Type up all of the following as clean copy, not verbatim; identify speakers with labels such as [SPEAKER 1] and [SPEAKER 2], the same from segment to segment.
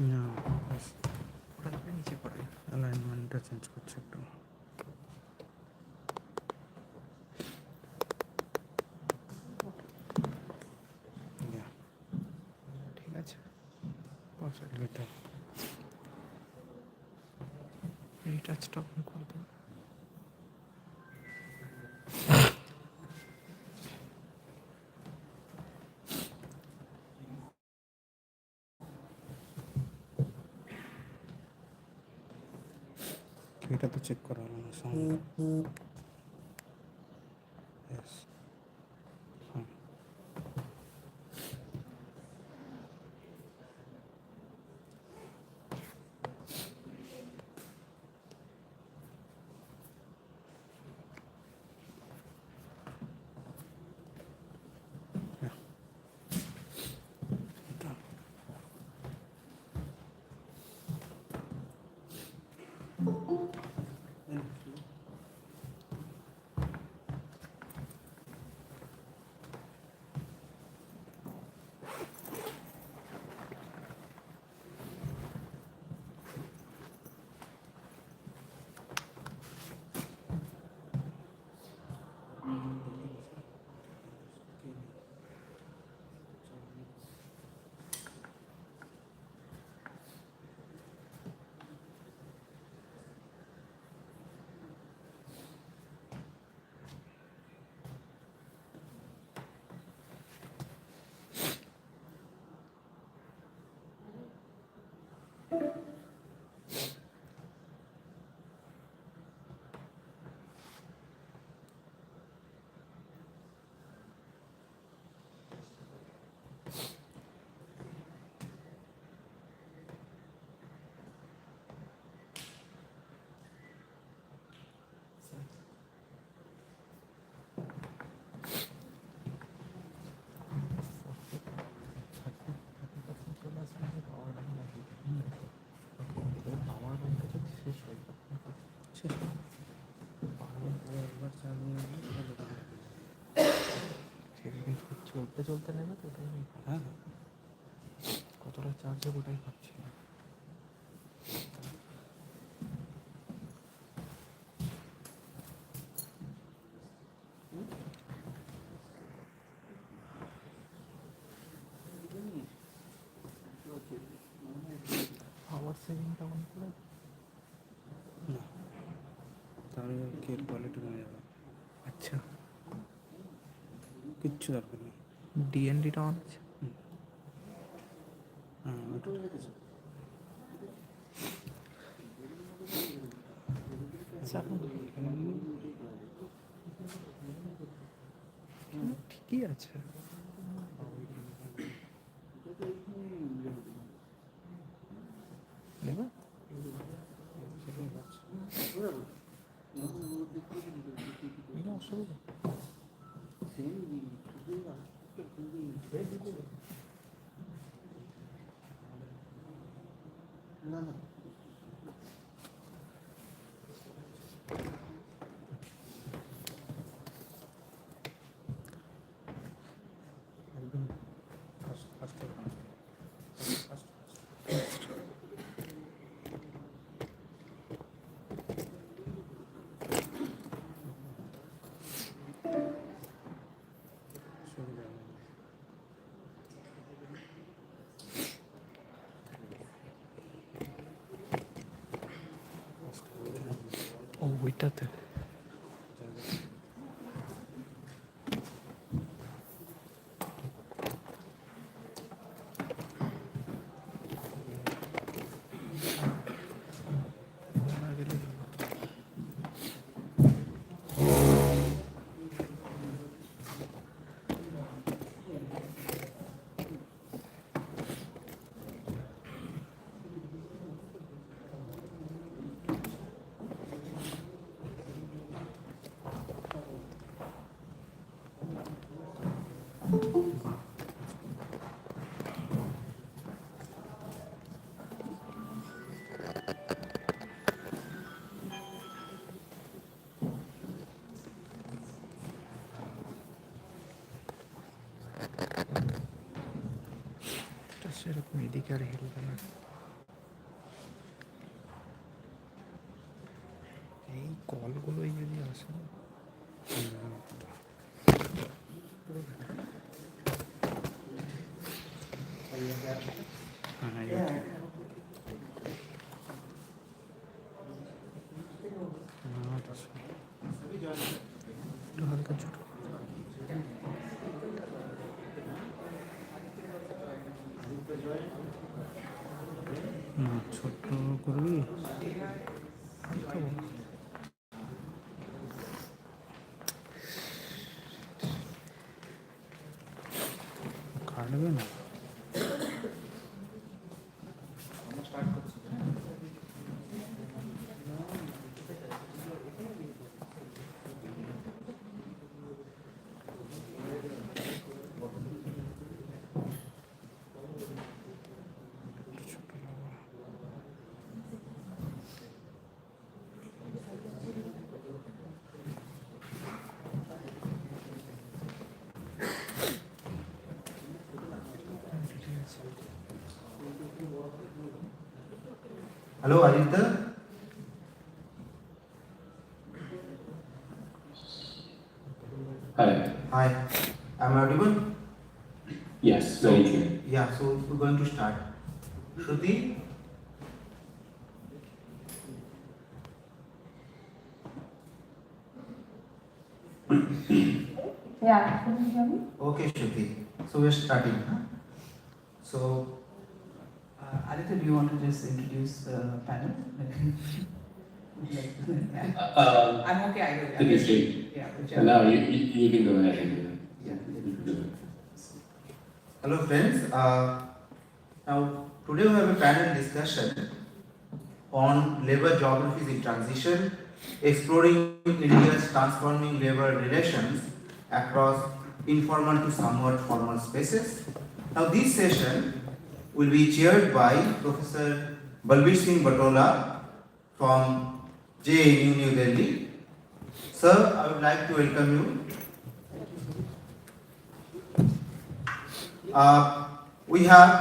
[SPEAKER 1] না, ওটা থেকে নিচে পড়ে অ্যালাইনমেন্টটা চেঞ্জ করছে একটু। ঠিক আছে, পারফেক্ট। বেটার। রিটাচটা অন করে দেবো। এটা তো চেক করা হলো না সাউন্ড। ইয়েস, হ্যাঁ। চলতে চলতে নেবে তো, ওটাই আমি হ্যাঁ কতটা চার্জ হবে ওটাই ভাবছি। পাওয়ার সেভিংটা অন করে না, তাহলে কি কোয়ালিটি কমে যাবে। আচ্ছা, কিচ্ছু দরকার নেই। ডিএনডিটা অন আছে। হ্যাঁ, ওটা ঠিক আছে। ঠিকই আছে। নেবা অসুবিধা না না। ও ওইটাতে সেরকম এদিকে আর হেলবে না। কলগুলোই যদি আসে না হালকা ছোট ছোট করবি কাটবে না
[SPEAKER 2] Hello, Aditya.
[SPEAKER 3] Hi.
[SPEAKER 2] Hi. Am I audible?
[SPEAKER 3] Yes, very clear.
[SPEAKER 2] Yeah, so we're going to start. Shruti?
[SPEAKER 4] Yeah, can you hear me?
[SPEAKER 2] Okay, Shruti. So we're starting. Huh? So, Aditya, do you want to just introduce the panel? I'm okay, I will.
[SPEAKER 3] It is good.
[SPEAKER 2] Yeah,
[SPEAKER 3] Now you can go ahead and do it.
[SPEAKER 2] Yeah.
[SPEAKER 3] You can do it.
[SPEAKER 2] Hello, friends. Now, today we have a panel discussion on labor geographies in transition, exploring India's transforming labor relations across informal to somewhat formal spaces. Now, this session will be chaired by Professor Balbir Singh Butola from JNU New Delhi. Sir, I would like to welcome you. We have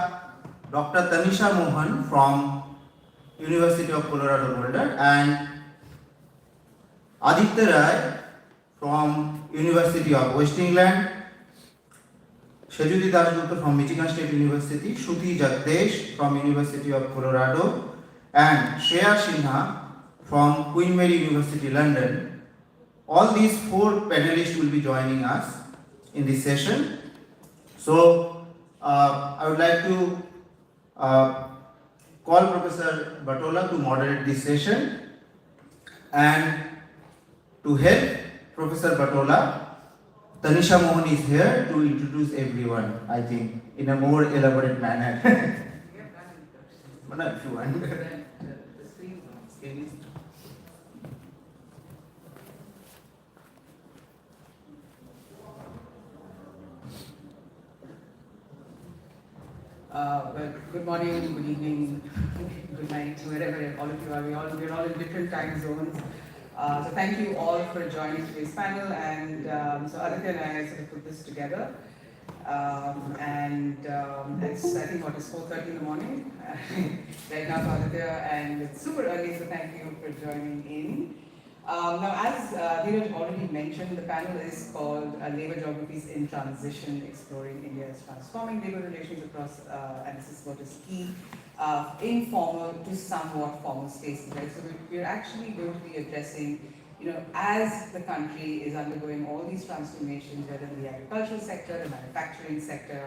[SPEAKER 2] Dr. Taneesha Mohan from University of Colorado Boulder and Aditya from University of West England, Shajudi Dasgupta from Michigan State University, Shruti Jagdesh from University of Colorado, and Shreya Sinha from Queen Mary University, London. All these four panelists will be joining us in this session. So, I would like to call Professor Butola to moderate this session, and to help Professor Butola, Taneesha Mohan is here to introduce everyone, I think, in a more elaborate manner. But if you want.
[SPEAKER 5] Well, good morning, good evening, good night, wherever all of you are. We're all in different time zones. So thank you all for joining today's panel. And so Aditya and I sort of put this together. It's, I think, what is 4:30 in the morning right now for Aditya, and it's super early, so thank you for joining in. Now, as Dhiraj already mentioned, the panel is called Labor Geographies in Transition, Exploring India's Transforming Labor Relations Across, and this is what is key, informal to somewhat formal spaces, right? So we're actually going to be addressing, as the country is undergoing all these transformations, whether in the agricultural sector, the manufacturing sector,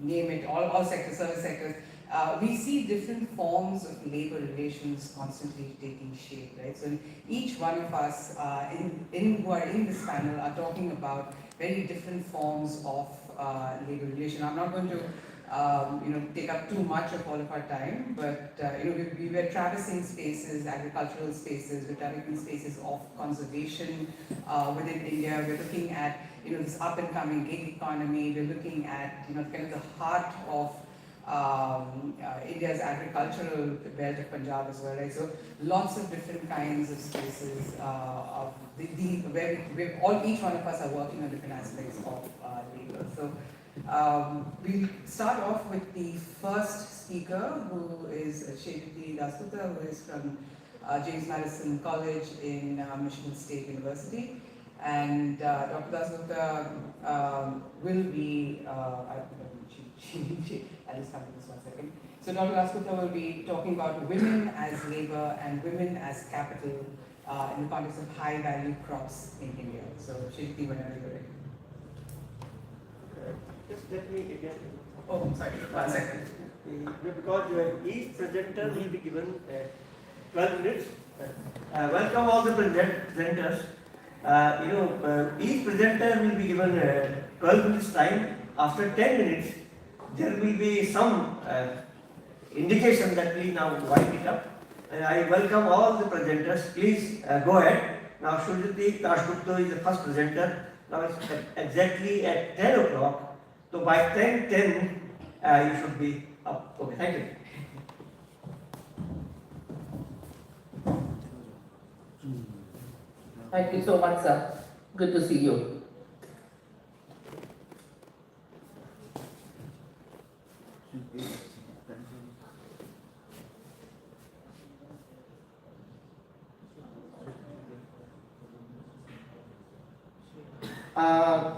[SPEAKER 5] name it, all sectors, service sectors, we see different forms of labor relations constantly taking shape, right? So each one of us who are in this panel are talking about very different forms of labor relation. I'm not going to take up too much of all of our time, but we were traversing spaces, agricultural spaces, we're traversing spaces of conservation within India. We're looking at this up and coming gig economy. We're looking at kind of the heart of India's agricultural belt of Punjab as well, right? So lots of different kinds of spaces where each one of us are working on different aspects of labor. So We'll start off with the first speaker, who is Chairperson Dasgupta, who is from James Madison College in Michigan State University. And Dr. Dasgupta will be, I'll just come to this 1 second. So Dr. Dasgupta will be talking about women as labor and women as capital in the context of high value crops in India. So Chairperson, whenever you're ready.
[SPEAKER 6] Just let me again.
[SPEAKER 5] Oh, sorry, 1 second.
[SPEAKER 6] Because each presenter will be given 12 minutes. Welcome all the presenters. Each presenter will be given 12 minutes time. After 10 minutes, there will be some indication that we now wind it up. And I welcome all the presenters. Please go ahead. Now, Shujati Dasgupta is the first presenter. Now it's exactly at 10 o'clock. So by 10:10, you should be up. Okay, thank you.
[SPEAKER 7] Thank you so much, sir. Good to see you.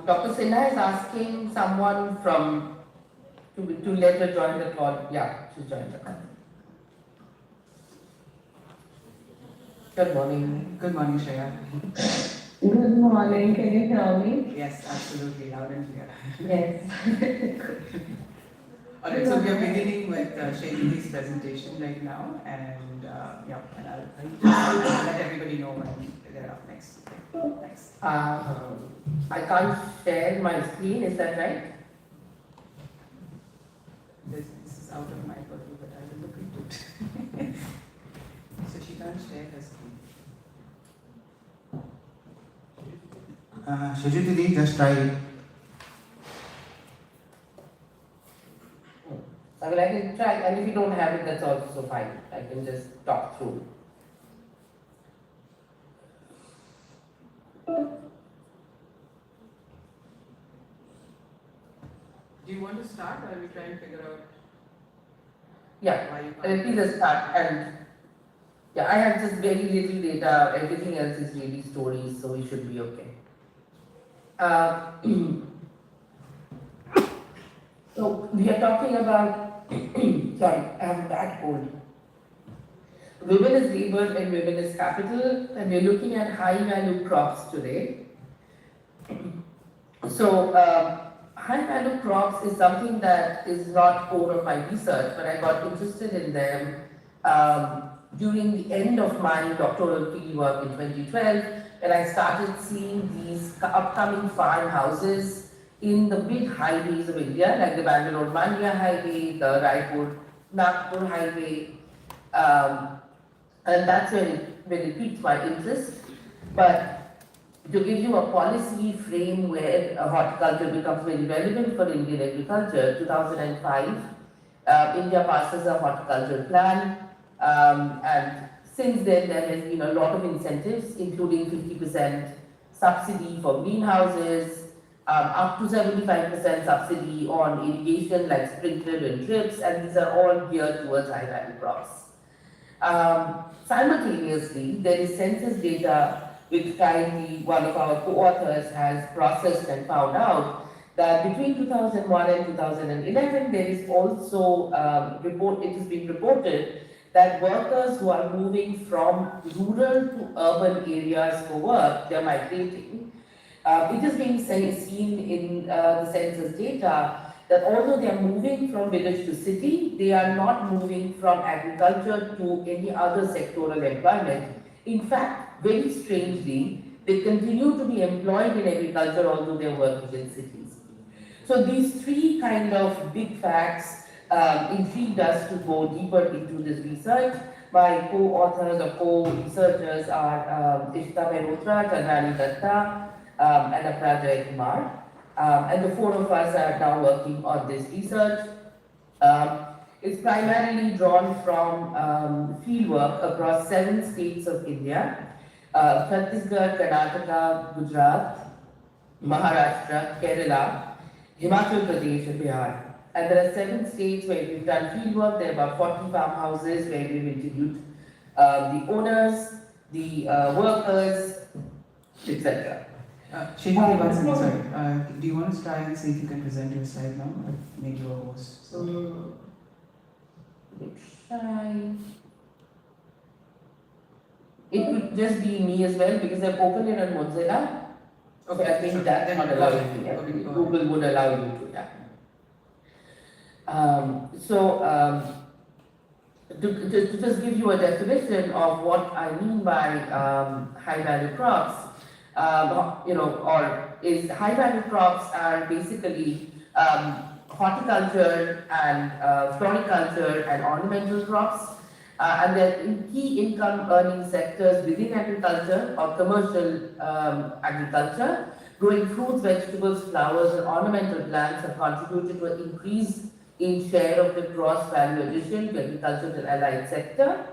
[SPEAKER 7] Dr. Sinha is asking someone to let her join the call. Yeah, she's joined the call. Good morning.
[SPEAKER 5] Good morning, Shreya.
[SPEAKER 4] Good morning, can you hear me?
[SPEAKER 5] Yes, absolutely, loud and clear.
[SPEAKER 4] Yes.
[SPEAKER 5] Alright, so we are beginning with Shailee's presentation right now, and I'll let everybody know when they're up next. Thanks.
[SPEAKER 7] I can't share my screen, is that right?
[SPEAKER 5] This is out of my purview, but I will look into it. So she can't share her screen.
[SPEAKER 2] Shujati, just try.
[SPEAKER 7] I mean, I can try, and if you don't have it, that's also fine. I can just talk through.
[SPEAKER 5] Do you want to start, or are we trying to figure out
[SPEAKER 7] Yeah,
[SPEAKER 5] why you
[SPEAKER 7] let me just start. And yeah, I have just very little data. Everything else is really stories, so we should be okay. So we are talking about, sorry, I have a bad cold. Women is labor and women is capital, and we're looking at high value crops today. So high value crops is something that is not core of my research, but I got interested in them during the end of my doctoral fieldwork in 2012, when I started seeing these upcoming farmhouses in the big highways of India, like the Bangalore-Manya highway, the Raipur-Nagpur highway, and that's when it piqued my interest. But to give you a policy frame where horticulture becomes very relevant for Indian agriculture, 2005, India passes a horticulture plan, and since then there has been a lot of incentives, including 50% subsidy for greenhouses, up to 75% subsidy on irrigation like sprinkler and drips, and these are all geared towards high value crops. Simultaneously, there is census data which kindly one of our co-authors has processed and found out that between 2001 and 2011, there is also it has been reported that workers who are moving from rural to urban areas for work, they are migrating. It is being seen in the census data that although they are moving from village to city, they are not moving from agriculture to any other sectoral employment. In fact, very strangely, they continue to be employed in agriculture although they are working in cities. So these three kind of big facts intrigued us to go deeper into this research. My co-authors or co-researchers are Ishita Mehrotra, Chandrani Datta, and Aprajay Kumar. And the four of us are now working on this research. It's primarily drawn from fieldwork across 7 states of India: Chhattisgarh, Karnataka, Gujarat, Maharashtra, Kerala, Himachal Pradesh and Bihar. And there are 7 states where we've done field work. There are about 40 farmhouses where we've interviewed the owners, the workers, etc.
[SPEAKER 5] Shekhi, one second, sorry. Do you want to try and see if you can present your slide now? I've made you a host. So.
[SPEAKER 7] Try. It could just be me as well because I've opened it on Mozilla. Okay, so I think that's not allowed to. Yeah. Google would allow you to. Yeah. To just give you a definition of what I mean by high value crops, high value crops are basically horticulture and floriculture and ornamental crops, and they're in key income earning sectors within agriculture or commercial agriculture. Growing fruits, vegetables, flowers, and ornamental plants have contributed to an increase in share of the gross value addition to agriculture and allied sector.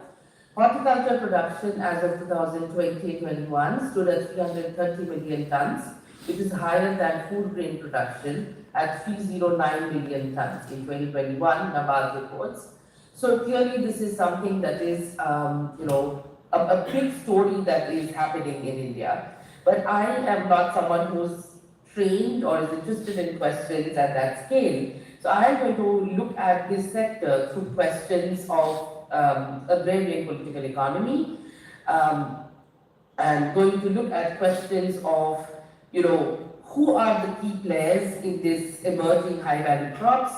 [SPEAKER 7] Horticulture production as of 2020-21 stood at 330 million tons, which is higher than food grain production at 309 million tons in 2021, NABARD reports. So clearly this is something that is, a big story that is happening in India. But I am not someone who's trained or is interested in questions at that scale. So I am going to look at this sector through questions of agrarian political economy, and going to look at questions of, who are the key players in this emerging high-value crops?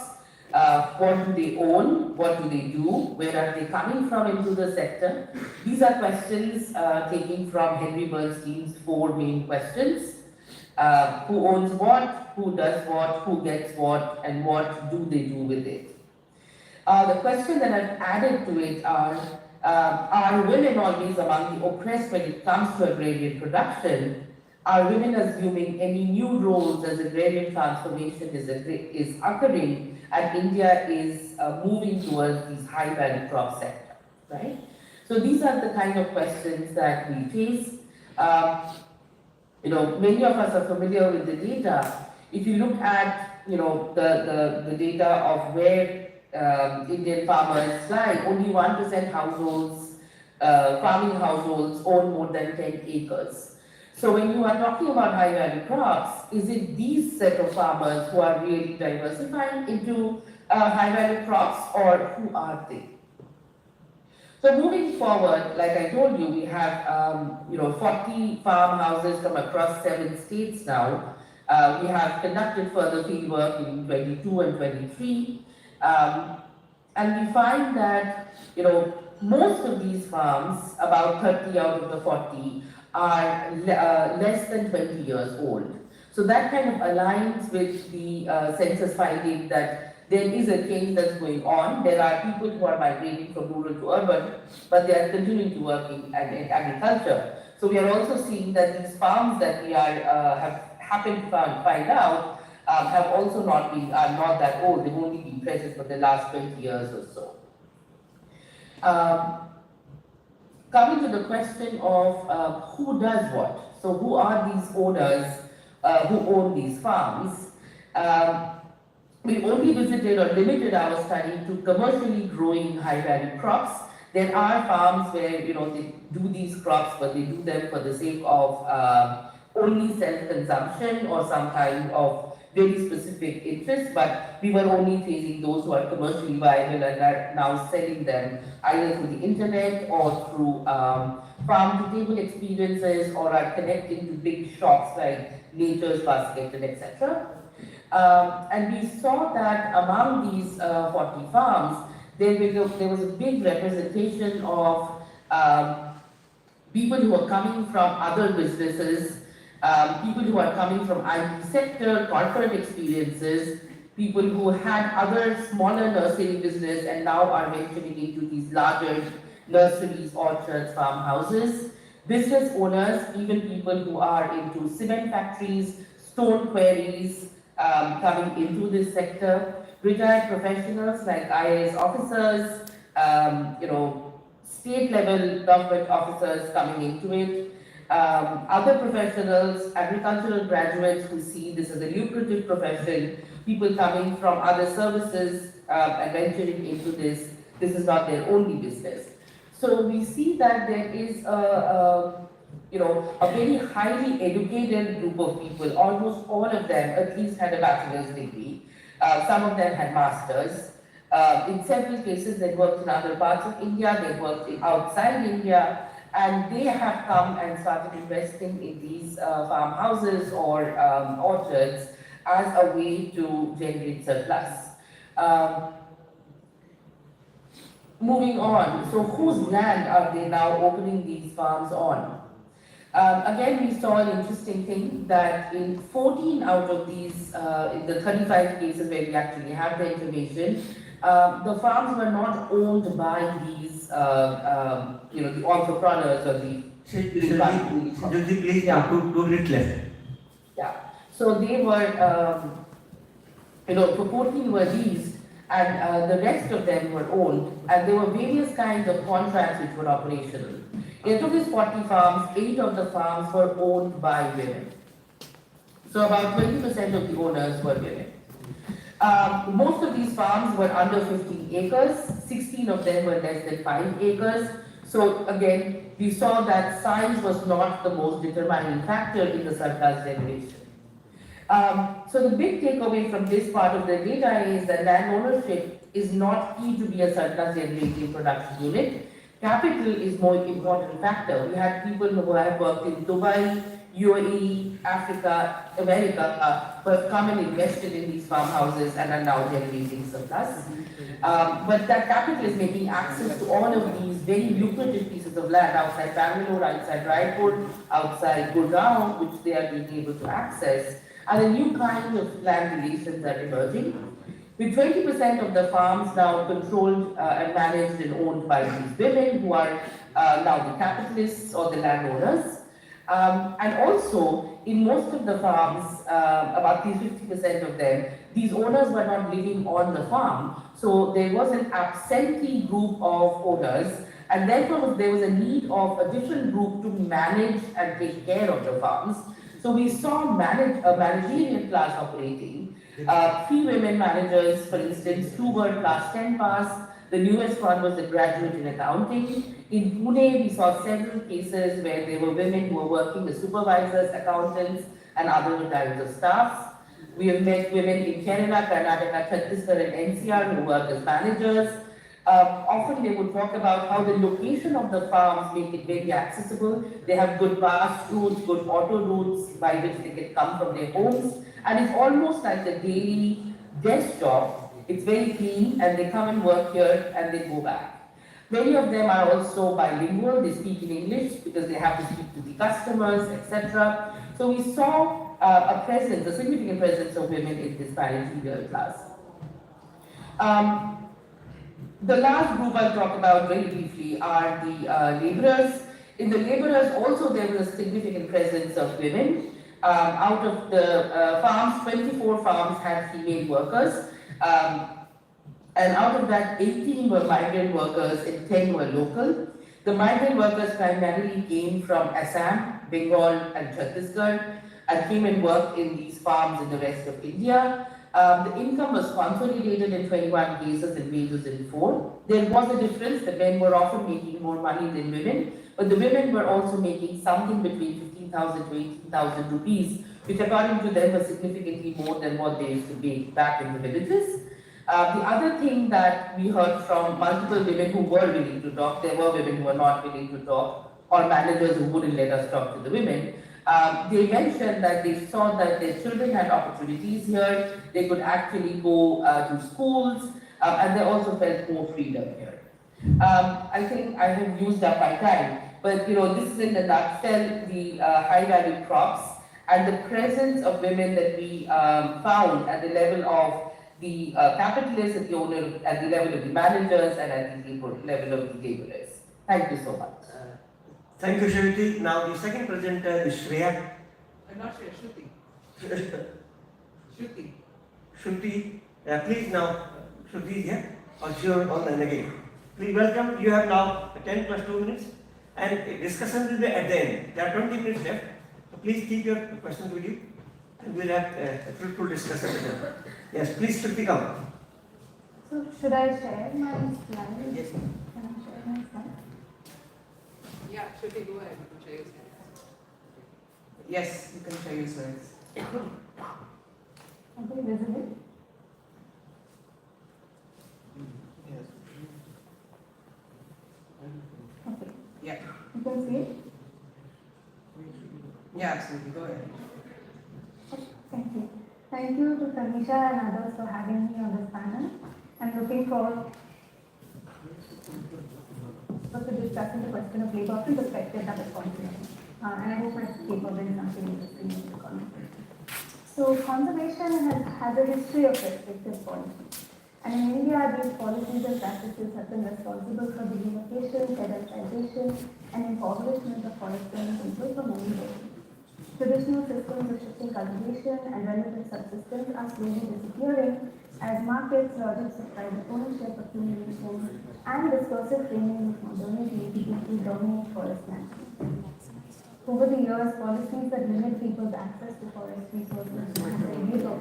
[SPEAKER 7] What do they own? What do they do? Where are they coming from into the sector? These are questions taken from Henry Bernstein's 4 main questions. Who owns what? Who does what? Who gets what? And what do they do with it? The question that I've added to it are women always among the oppressed when it comes to agrarian production? Are women assuming any new roles as agrarian transformation is occurring and India is moving towards these high-value crop sector, right? So these are the kind of questions that we face. Many of us are familiar with the data. If you look at, the data of where Indian farmers lie, only 1% households, farming households own more than 10 acres. So when you are talking about high value crops, is it these set of farmers who are really diversifying into high value crops, or who are they? So moving forward, like I told you, we have 40 farmhouses from across 7 states now. We have conducted further field work in 22 and 23, and we find that most of these farms, about 30 out of the 40, are less than 20 years old. So that kind of aligns with the census finding that there is a change that's going on. There are people who are migrating from rural to urban, but they are continuing to work in agriculture. So we are also seeing that these farms that we have happened to find out have also are not that old. They've only been present for the last 20 years or so. Coming to the question of who does what. So who are these owners who own these farms? We only visited or limited our study to commercially growing high-value crops. There are farms where they do these crops, but they do them for the sake of only self-consumption or some kind of very specific interest. But we were only chasing those who are commercially viable and are now selling them either through the internet or through farm-to-table experiences, or are connecting to big shops like Nature's Basket and etc. And we saw that among these 40 farms, there was a big representation of people who are coming from other businesses, people who are coming from IT sector, corporate experiences, people who had other smaller nursery business and now are venturing into these larger nurseries, orchards, farmhouses, business owners, even people who are into cement factories, stone quarries, coming into this sector, retired professionals like IAS officers, state level government officers coming into it, other professionals, agricultural graduates who see this as a lucrative profession, people coming from other services and venturing into this. This is not their only business. So we see that there is a very highly educated group of people. Almost all of them at least had a bachelor's degree. Some of them had masters. In several cases, they worked in other parts of India, they worked outside India, and they have come and started investing in these farmhouses or orchards as a way to generate surplus. Moving on, so whose land are they now opening these farms on? Again, we saw an interesting thing that in 14 out of these, in the 35 cases where we actually have the information, the farms were not owned by these, the entrepreneurs or the.
[SPEAKER 6] Please, yeah. 2 minutes left.
[SPEAKER 7] Yeah. So they were, 14 were leased, and the rest of them were owned, and there were various kinds of contracts which were operational. Out of these 40 farms, 8 of the farms were owned by women. So about 20% of the owners were women. Most of these farms were under 15 acres, 16 of them were less than 5 acres. So again, we saw that size was not the most determining factor in the surplus generation. So the big takeaway from this part of the data is that land ownership is not key to be a surplus generating production unit. Capital is more important factor. We had people who have worked in Dubai, UAE, Africa, America, who have come and invested in these farmhouses and are now generating surplus. But that capital is making access to all of these very lucrative pieces of land outside Bangalore, outside Raipur, outside Gurgaon, which they are being able to access. And a new kind of land relations are emerging. With 20% of the farms now controlled and managed and owned by these women who are now the capitalists or the landowners. And also, in most of the farms, about these 50% of them, these owners were not living on the farm. So there was an absentee group of owners, and therefore there was a need of a different group to manage and take care of the farms. So we saw a managerial class operating. 3 women managers, for instance, 2 were class 10 pass. The newest one was a graduate in accounting. In Pune, we saw several cases where there were women who were working as supervisors, accountants, and other kinds of staffs. We have met women in Kerala, Karnataka, Chhattisgarh, and NCR who worked as managers. Often they would talk about how the location of the farms make it very accessible. They have good bus routes, good auto routes by which they can come from their homes. And it's almost like a daily desk job. It's very clean, and they come and work here and they go back. Many of them are also bilingual. They speak in English because they have to speak to the customers, etc. So we saw a significant presence of women in this managerial class. The last group I'll talk about very briefly are the laborers. In the laborers also there was a significant presence of women. Out of the farms, 24 farms had female workers. And out of that, 18 were migrant workers and 10 were local. The migrant workers primarily came from Assam, Bengal, and Chhattisgarh, and came and worked in these farms in the rest of India. The income was consolidated in 21 cases and wages in 4. There was a difference. The men were often making more money than women, but the women were also making something between 15,000 to 18,000 rupees, which according to them was significantly more than what they used to make back in the villages. The other thing that we heard from multiple women who were willing to talk, there were women who were not willing to talk, or managers who wouldn't let us talk to the women. They mentioned that they saw that their children had opportunities here, they could actually go to schools, and they also felt more freedom here. I think I have used up my time, but this is in a nutshell the high-value crops and the presence of women that we found at the level of the capitalists, at the owner, at the level of the managers, and at the level of the laborers. Thank you so much.
[SPEAKER 6] Thank you, Shruti. Now the second presenter is Shreya.
[SPEAKER 5] I'm not sure, Shruti.
[SPEAKER 6] Shruti, please now, Shruti is here. Or sure, online again. Please welcome. You have now 10 plus 2 minutes, and discussion will be at the end. There are 20 minutes left. So please keep your questions with you. we'll have a fruitful discussion with them. Yes, please speak up.
[SPEAKER 8] So should I share my slide?
[SPEAKER 6] Yes.
[SPEAKER 8] Can I share my slide?
[SPEAKER 5] Yeah, Shruti, go ahead. You can share your slides. Yes, you can share your slides.
[SPEAKER 8] Are they visible?
[SPEAKER 2] Yes.
[SPEAKER 8] Okay.
[SPEAKER 5] Yeah.
[SPEAKER 8] You can see it?
[SPEAKER 5] Yeah, absolutely. Go ahead.
[SPEAKER 8] Thank you. Thank you to Taneesha and others for having me on this panel. I'm looking forward to discussing the question of labor from perspective that is conservation. And I hope my paper brings something interesting into the conversation. So conservation has a history of restrictive policies. And in India, these policies and practices have been responsible for the limitation, pedestalization, and impoverishment of forest land control for many decades. Traditional systems of shifting cultivation and relative subsistence are slowly disappearing as markets, logics of private ownership, accumulation, and discursive framing of modernity begin to dominate forest management. Over the years, policies that limit people's access to forest resources and their labor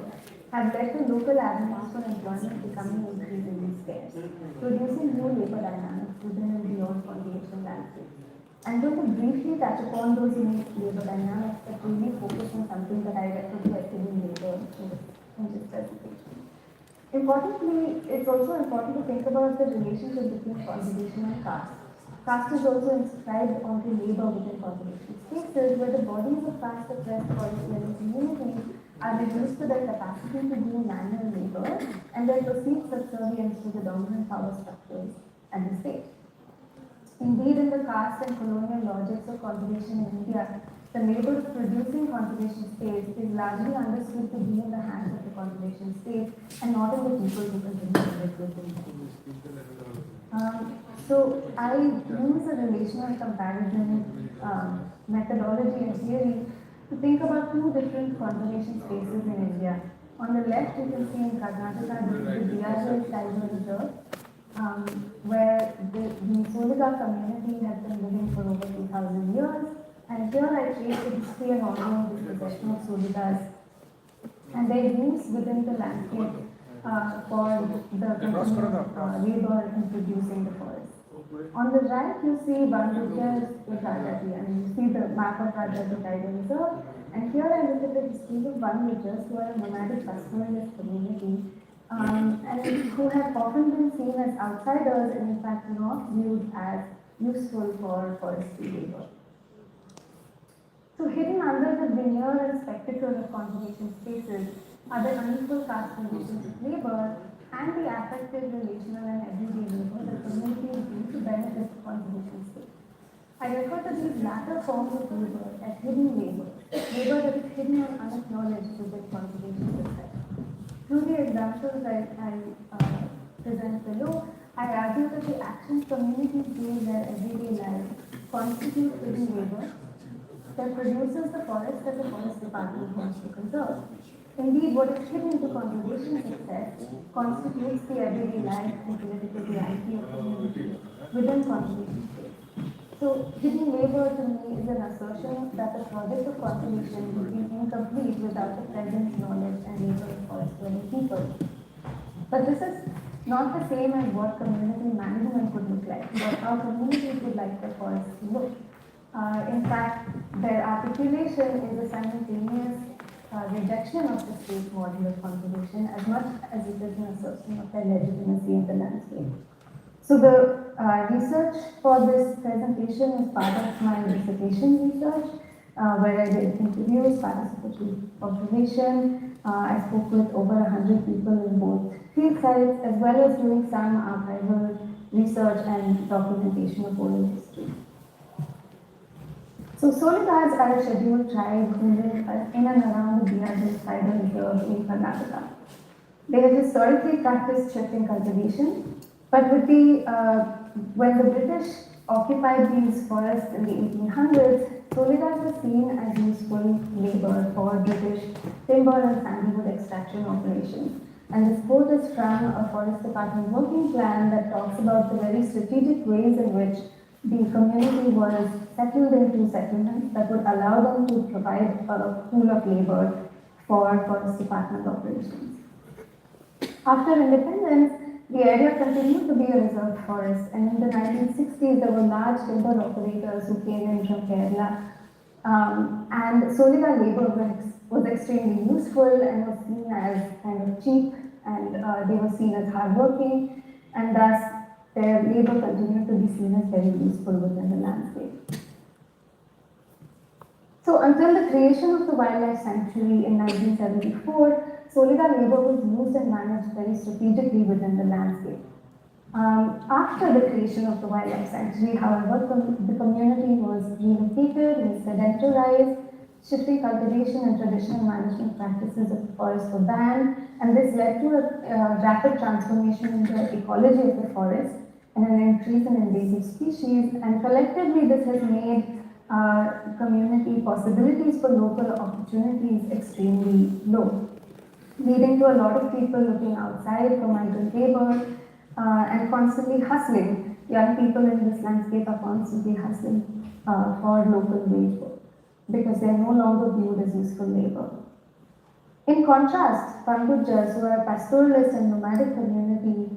[SPEAKER 8] have led to local avenues for employment becoming increasingly scarce, producing new labor dynamics within and beyond conservation landscapes. I'm going to briefly touch upon those unique labor dynamics that really focus on something that I refer to as hidden labor in this presentation. Importantly, it's also important to think about the relationship between conservation and caste. Caste is also inscribed onto labor within conservation spaces where the bodies of caste oppressed forest-dwelling communities are reduced to their capacity to do manual labor and their perceived subservience to the dominant power structures and the state. Indeed, in the caste and colonial logics of conservation in India, the labor of producing conservation space is largely understood to be in the hands of the conservation state and not in the people who continue to live within it. So I use a relational comparison methodology and theory to think about two different conservation spaces in India. On the left, you can see in Karnataka, this is the Dhiraj Barman Reserve, where the Solida community has been living for over 2,000 years. And here I trace the history and ongoing dispossession of Solidas and their use within the landscape for the labor in producing the forest. On the right, you see Balbir's Rajati, and you see the map of Rajati Tiger Reserve. And here I look at the history of Balbir's, who are a nomadic pastoralist community, and who have often been seen as outsiders and in fact not viewed as useful for forestry labor. So hidden under the veneer and spectacle of conservation spaces are the unequal caste conditions of labor and the affective, relational and everyday labor that communities do to benefit the conservation space. I refer to these latter forms of labor as hidden labor, labor that is hidden and unacknowledged within conservation society. Through the examples I present below, I argue that the actions communities do in their everyday lives constitute hidden labor that produces the forest that the forest department wants to conserve. Indeed, what is hidden to conservation success constitutes the everyday life and political reality of communities within conservation space. So, hidden labor to me is an assertion that the project of conservation would be incomplete without the presence, knowledge, and labor of forest-dwelling people. But this is not the same as what community management would look like, or how communities would like their forests to look. In fact, their articulation is a simultaneous rejection of the state model of conservation as much as it is an assertion of their legitimacy in the landscape. So the research for this presentation is part of my dissertation research, where I did interviews, participatory observation. I spoke with over 100 people in both field sites, as well as doing some archival research and documentation of oral history. So Solidas are a scheduled tribe who live in and around the Dhiraj Tiger Reserve in Karnataka. They have historically practiced shifting cultivation, but with when the British occupied these forests in the 1800s, Solidas were seen as useful labor for British timber and sandalwood extraction operations. And this quote is from a Forest Department working plan that talks about the very strategic ways in which the community was settled into settlements that would allow them to provide a pool of labor for Forest Department operations. After independence, the area continued to be a reserved forest, and in the 1960s, there were large timber operators who came in from Kerala, and Solida labor was extremely useful and was seen as kind of cheap, and they were seen as hardworking, and thus their labor continued to be seen as very useful within the landscape. So until the creation of the wildlife sanctuary in 1974, Solida labor was used and managed very strategically within the landscape. After the creation of the wildlife sanctuary, however, the community was relocated and sedentarized, shifting cultivation and traditional management practices of the forest were banned, and this led to a rapid transformation in the ecology of the forest and an increase in invasive species, and collectively this has made community possibilities for local opportunities extremely low, leading to a lot of people looking outside for migrant labor and constantly hustling. Young people in this landscape are constantly hustling for local wage work because they are no longer viewed as useful labor. In contrast, Pangujars, who are a pastoralist and nomadic community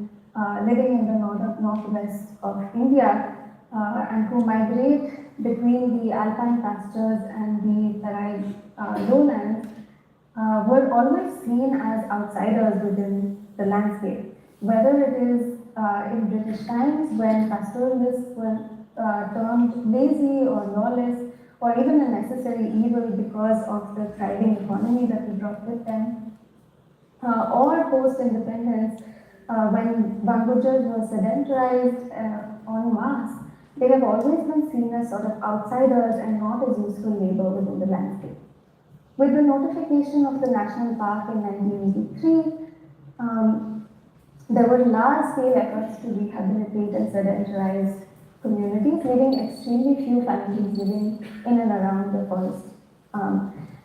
[SPEAKER 8] living in the northwest of India and who migrate between the alpine pastures and the Tarai lowlands, were always seen as outsiders within the landscape. Whether it is in British times when pastoralists were termed lazy or lawless, or even a necessary evil because of the thriving economy that we brought with them, or post-independence, when Bangujars were sedentarized en masse, they have always been seen as sort of outsiders and not as useful labor within the landscape. With the notification of the national park in 1983, there were large-scale efforts to rehabilitate and sedentarize communities, leaving extremely few families living in and around the forest.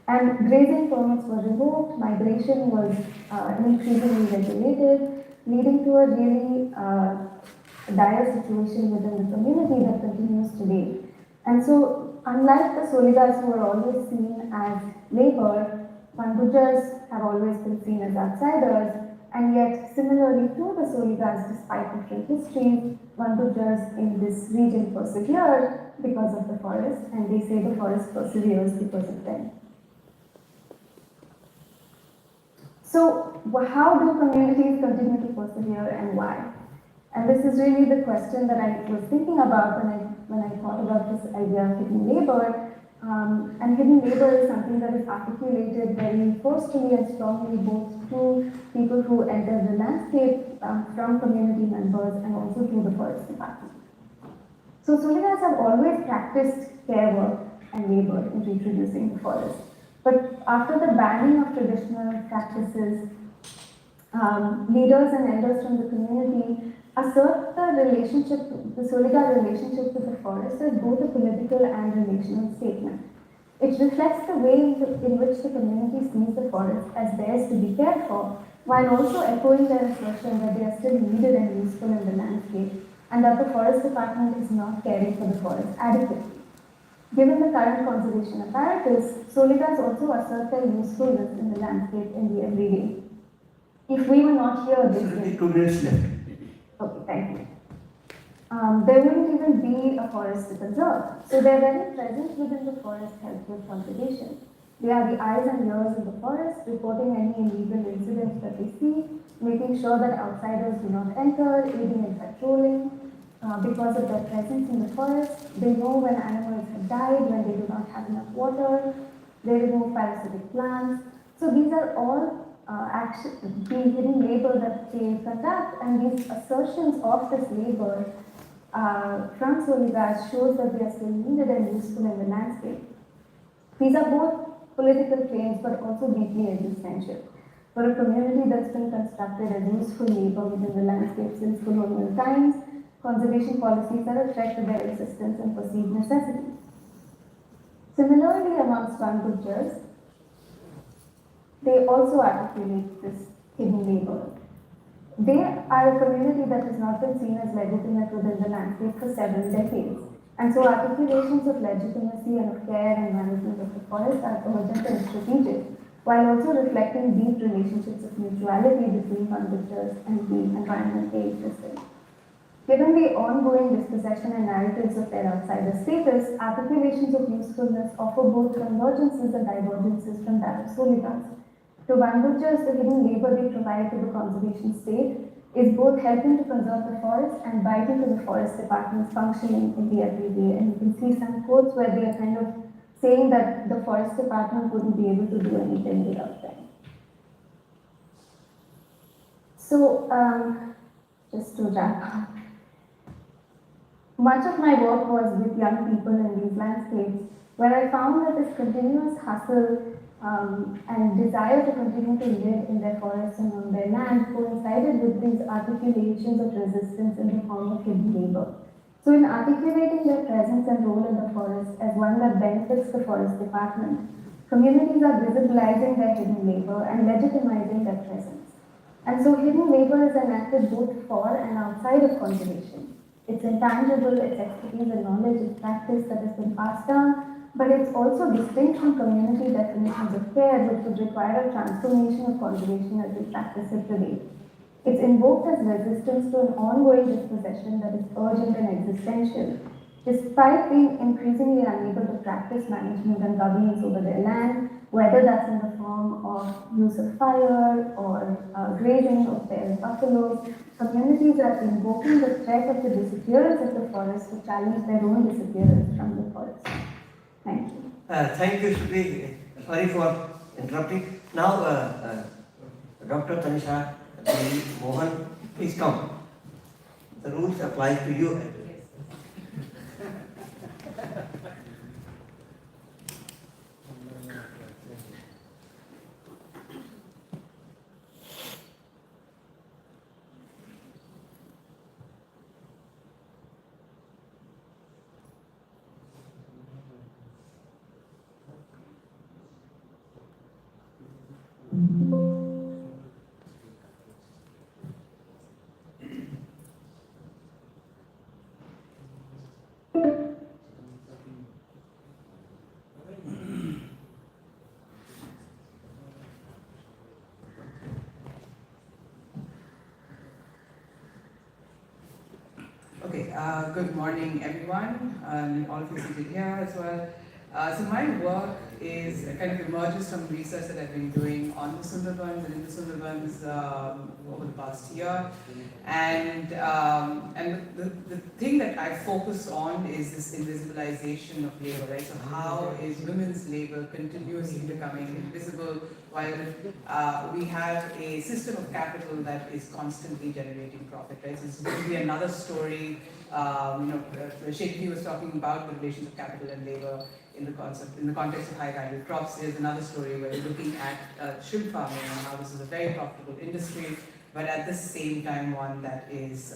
[SPEAKER 8] And grazing permits were revoked, migration was increasingly regulated, leading to a really dire situation within the community that continues today. And so, unlike the Solidas who are always seen as labor, Pangujars have always been seen as outsiders, and yet similarly to the Solidas, despite different histories, Pangujars in this region persevere because of the forest, and they say the forest perseveres because of them. So, how do communities continue to persevere and why? And this is really the question that I was thinking about when I thought about this idea of hidden labor. And hidden labor is something that is articulated very forcefully and strongly both to people who enter the landscape from community members and also to the forest department. So Solidas have always practiced care work and labor in reproducing the forest. But after the banning of traditional practices, leaders and elders from the community assert the Solida relationship with the forest as both a political and relational statement. It reflects the way in which the community sees the forest as theirs to be cared for, while also echoing their assertion that they are still needed and useful in the landscape, and that the forest department is not caring for the forest adequately. Given the current conservation apparatus, Solidas also assert their usefulness in the landscape in the everyday. If we were not here, they would.
[SPEAKER 6] 2 minutes left.
[SPEAKER 8] Okay, thank you. There wouldn't even be a forest to conserve. So their very presence within the forest helps with conservation. They are the eyes and ears of the forest, reporting any illegal incidents that they see, making sure that outsiders do not enter, aiding in patrolling. Because of their presence in the forest, they know when animals have died, when they do not have enough water, they remove parasitic plants. So these are all the hidden labor that they conduct, and these assertions of this labor from Solidas shows that they are still needed and useful in the landscape. These are both political claims but also deeply existential. For a community that's been constructed as useful labor within the landscape since colonial times, conservation policies are a threat to their existence and perceived necessity. Similarly, amongst Pangujars, they also articulate this hidden labor. They are a community that has not been seen as legitimate within the landscape for several decades. And so articulations of legitimacy and of care and management of the forest are urgent and strategic. while also reflecting deep relationships of mutuality between conductors and the environment they exist in. Given the ongoing dispossession and narratives of their outsider status, articulations of usefulness offer both convergences and divergences from that of solidars. To Bangujars, the hidden labor they provide to the conservation state is both helping to conserve the forest and vital to the forest department's functioning in the everyday. And you can see some quotes where they are kind of saying that the forest department wouldn't be able to do anything without them. So, just to wrap up, much of my work was with young people in these landscapes, where I found that this continuous hustle and desire to continue to live in their forests and on their land coincided with these articulations of resistance in the form of hidden labor. So in articulating their presence and role in the forest as one that benefits the forest department, communities are visibilizing their hidden labor and legitimizing their presence. And so hidden labor is enacted both for and outside of conservation. It's intangible, it's expertise and knowledge, it's practice that has been passed down, but it's also distinct from community definitions of care, which would require a transformation of conservation as we practice it today. It's invoked as resistance to an ongoing dispossession that is urgent and existential, despite being increasingly unable to practice management and governance over their land, whether that's in the form of use of fire or grazing of their buffaloes. Communities are invoking the threat of the disappearance of the forest to challenge their own disappearance from the forest. Thank you.
[SPEAKER 6] Thank you, Shruti. Sorry for interrupting. Now, Dr. Taneesha, Mohan, please come. The rules apply to you.
[SPEAKER 5] Okay, good morning everyone, all of you seated here as well. So my work is kind of emerges from research that I've been doing on the Sundarbans and in the Sundarbans over the past year. And the thing that I focus on is this invisibilization of labor, right? So how is women's labor continuously becoming invisible while we have a system of capital that is constantly generating profit, right? So it's going to be another story. Sheikh was talking about the relations of capital and labor in the context of high-value crops. There's another story where we're looking at shrimp farming and how this is a very profitable industry, but at the same time one that is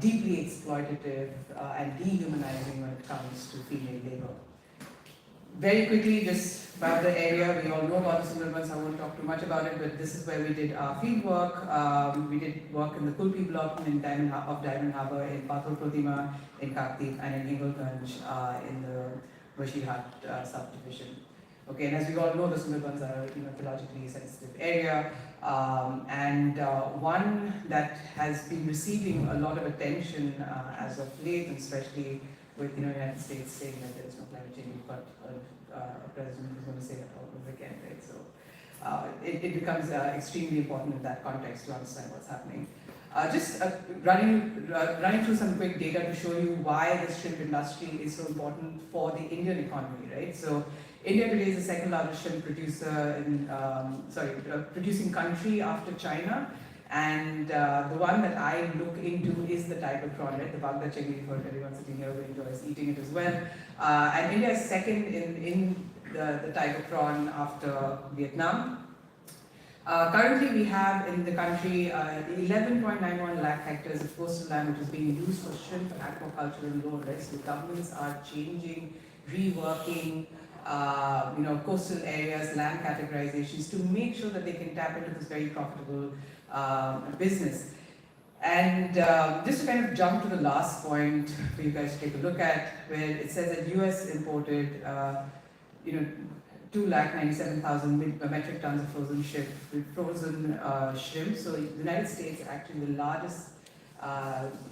[SPEAKER 5] deeply exploitative and dehumanizing when it comes to female labor. Very quickly, just about the area, we all know about the Sundarbans, I won't talk too much about it, but this is where we did our field work. We did work in the Kulpi block in Diamond Harbour, in Pathor Pratima, in Kartik, and in Ingleganj in the Bashirhat subdivision. Okay, and as we all know, the Sundarbans are a ecologically sensitive area, and one that has been receiving a lot of attention as of late, and especially with the United States saying that there is no climate change, but a president who's going to say that all over again, right? So it becomes extremely important in that context to understand what's happening. Just running through some quick data to show you why the shrimp industry is so important for the Indian economy, right? So India today is the second largest shrimp producer in, producing country after China. And the one that I look into is the tiger prawn, right? The Bagda chengri, for everyone sitting here who enjoys eating it as well. And India is second in the tiger prawn after Vietnam. Currently we have in the country 11.91 lakh hectares of coastal land which is being used for shrimp, aquaculture and lure, right? So governments are changing, reworking coastal areas, land categorizations to make sure that they can tap into this very profitable business. And just to kind of jump to the last point for you guys to take a look at, where it says that US imported, 297,000 metric tons of frozen shrimp. So the United States actually the largest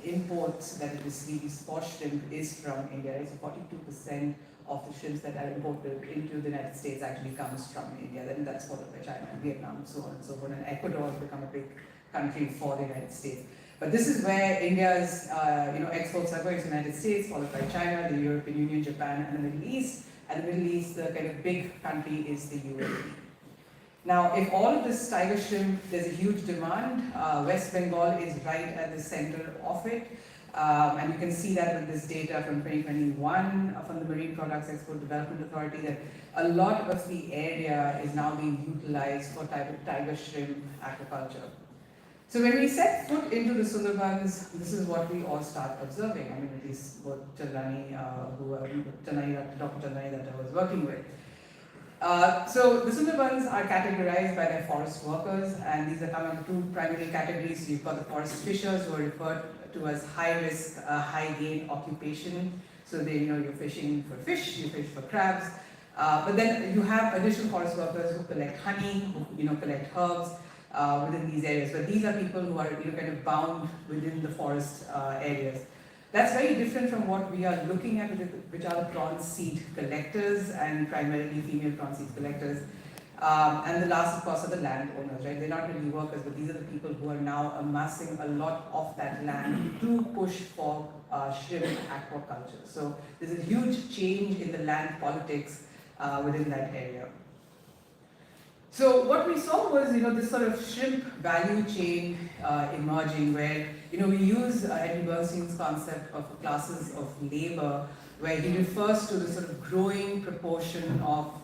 [SPEAKER 5] imports that it receives for shrimp is from India. Right? So 42% of the shrimps that are imported into the United States actually comes from India. Then that's followed by China and Vietnam, so on and so forth. And Ecuador has become a big country for the United States. But this is where India's exports are going to the United States, followed by China, the European Union, Japan, and the Middle East. And the Middle East, the kind of big country is the UAE. Now, if all of this tiger shrimp, there's a huge demand. West Bengal is right at the center of it. And you can see that with this data from 2021 from the Marine Products Export Development Authority that a lot of the area is now being utilized for tiger shrimp aquaculture. So when we set foot into the Sundarbans, this is what we all start observing. I mean, at least both Chandani, Dr. Chandani that I was working with. So the Sundarbans are categorized by their forest workers, and these are come into two primary categories. You've got the forest fishers who are referred to as high risk, high gain occupation. So you're fishing for fish, you fish for crabs. But then you have additional forest workers who collect honey, who collect herbs within these areas. But these are people who are kind of bound within the forest areas. That's very different from what we are looking at, which are the prawn seed collectors and primarily female prawn seed collectors. And the last, of course, are the landowners, right? They're not really workers, but these are the people who are now amassing a lot of that land to push for shrimp aquaculture. So there's a huge change in the land politics within that area. So what we saw was, this sort of shrimp value chain emerging where, we use Edwin Bernstein's concept of classes of labor, where he refers to the sort of growing proportion of,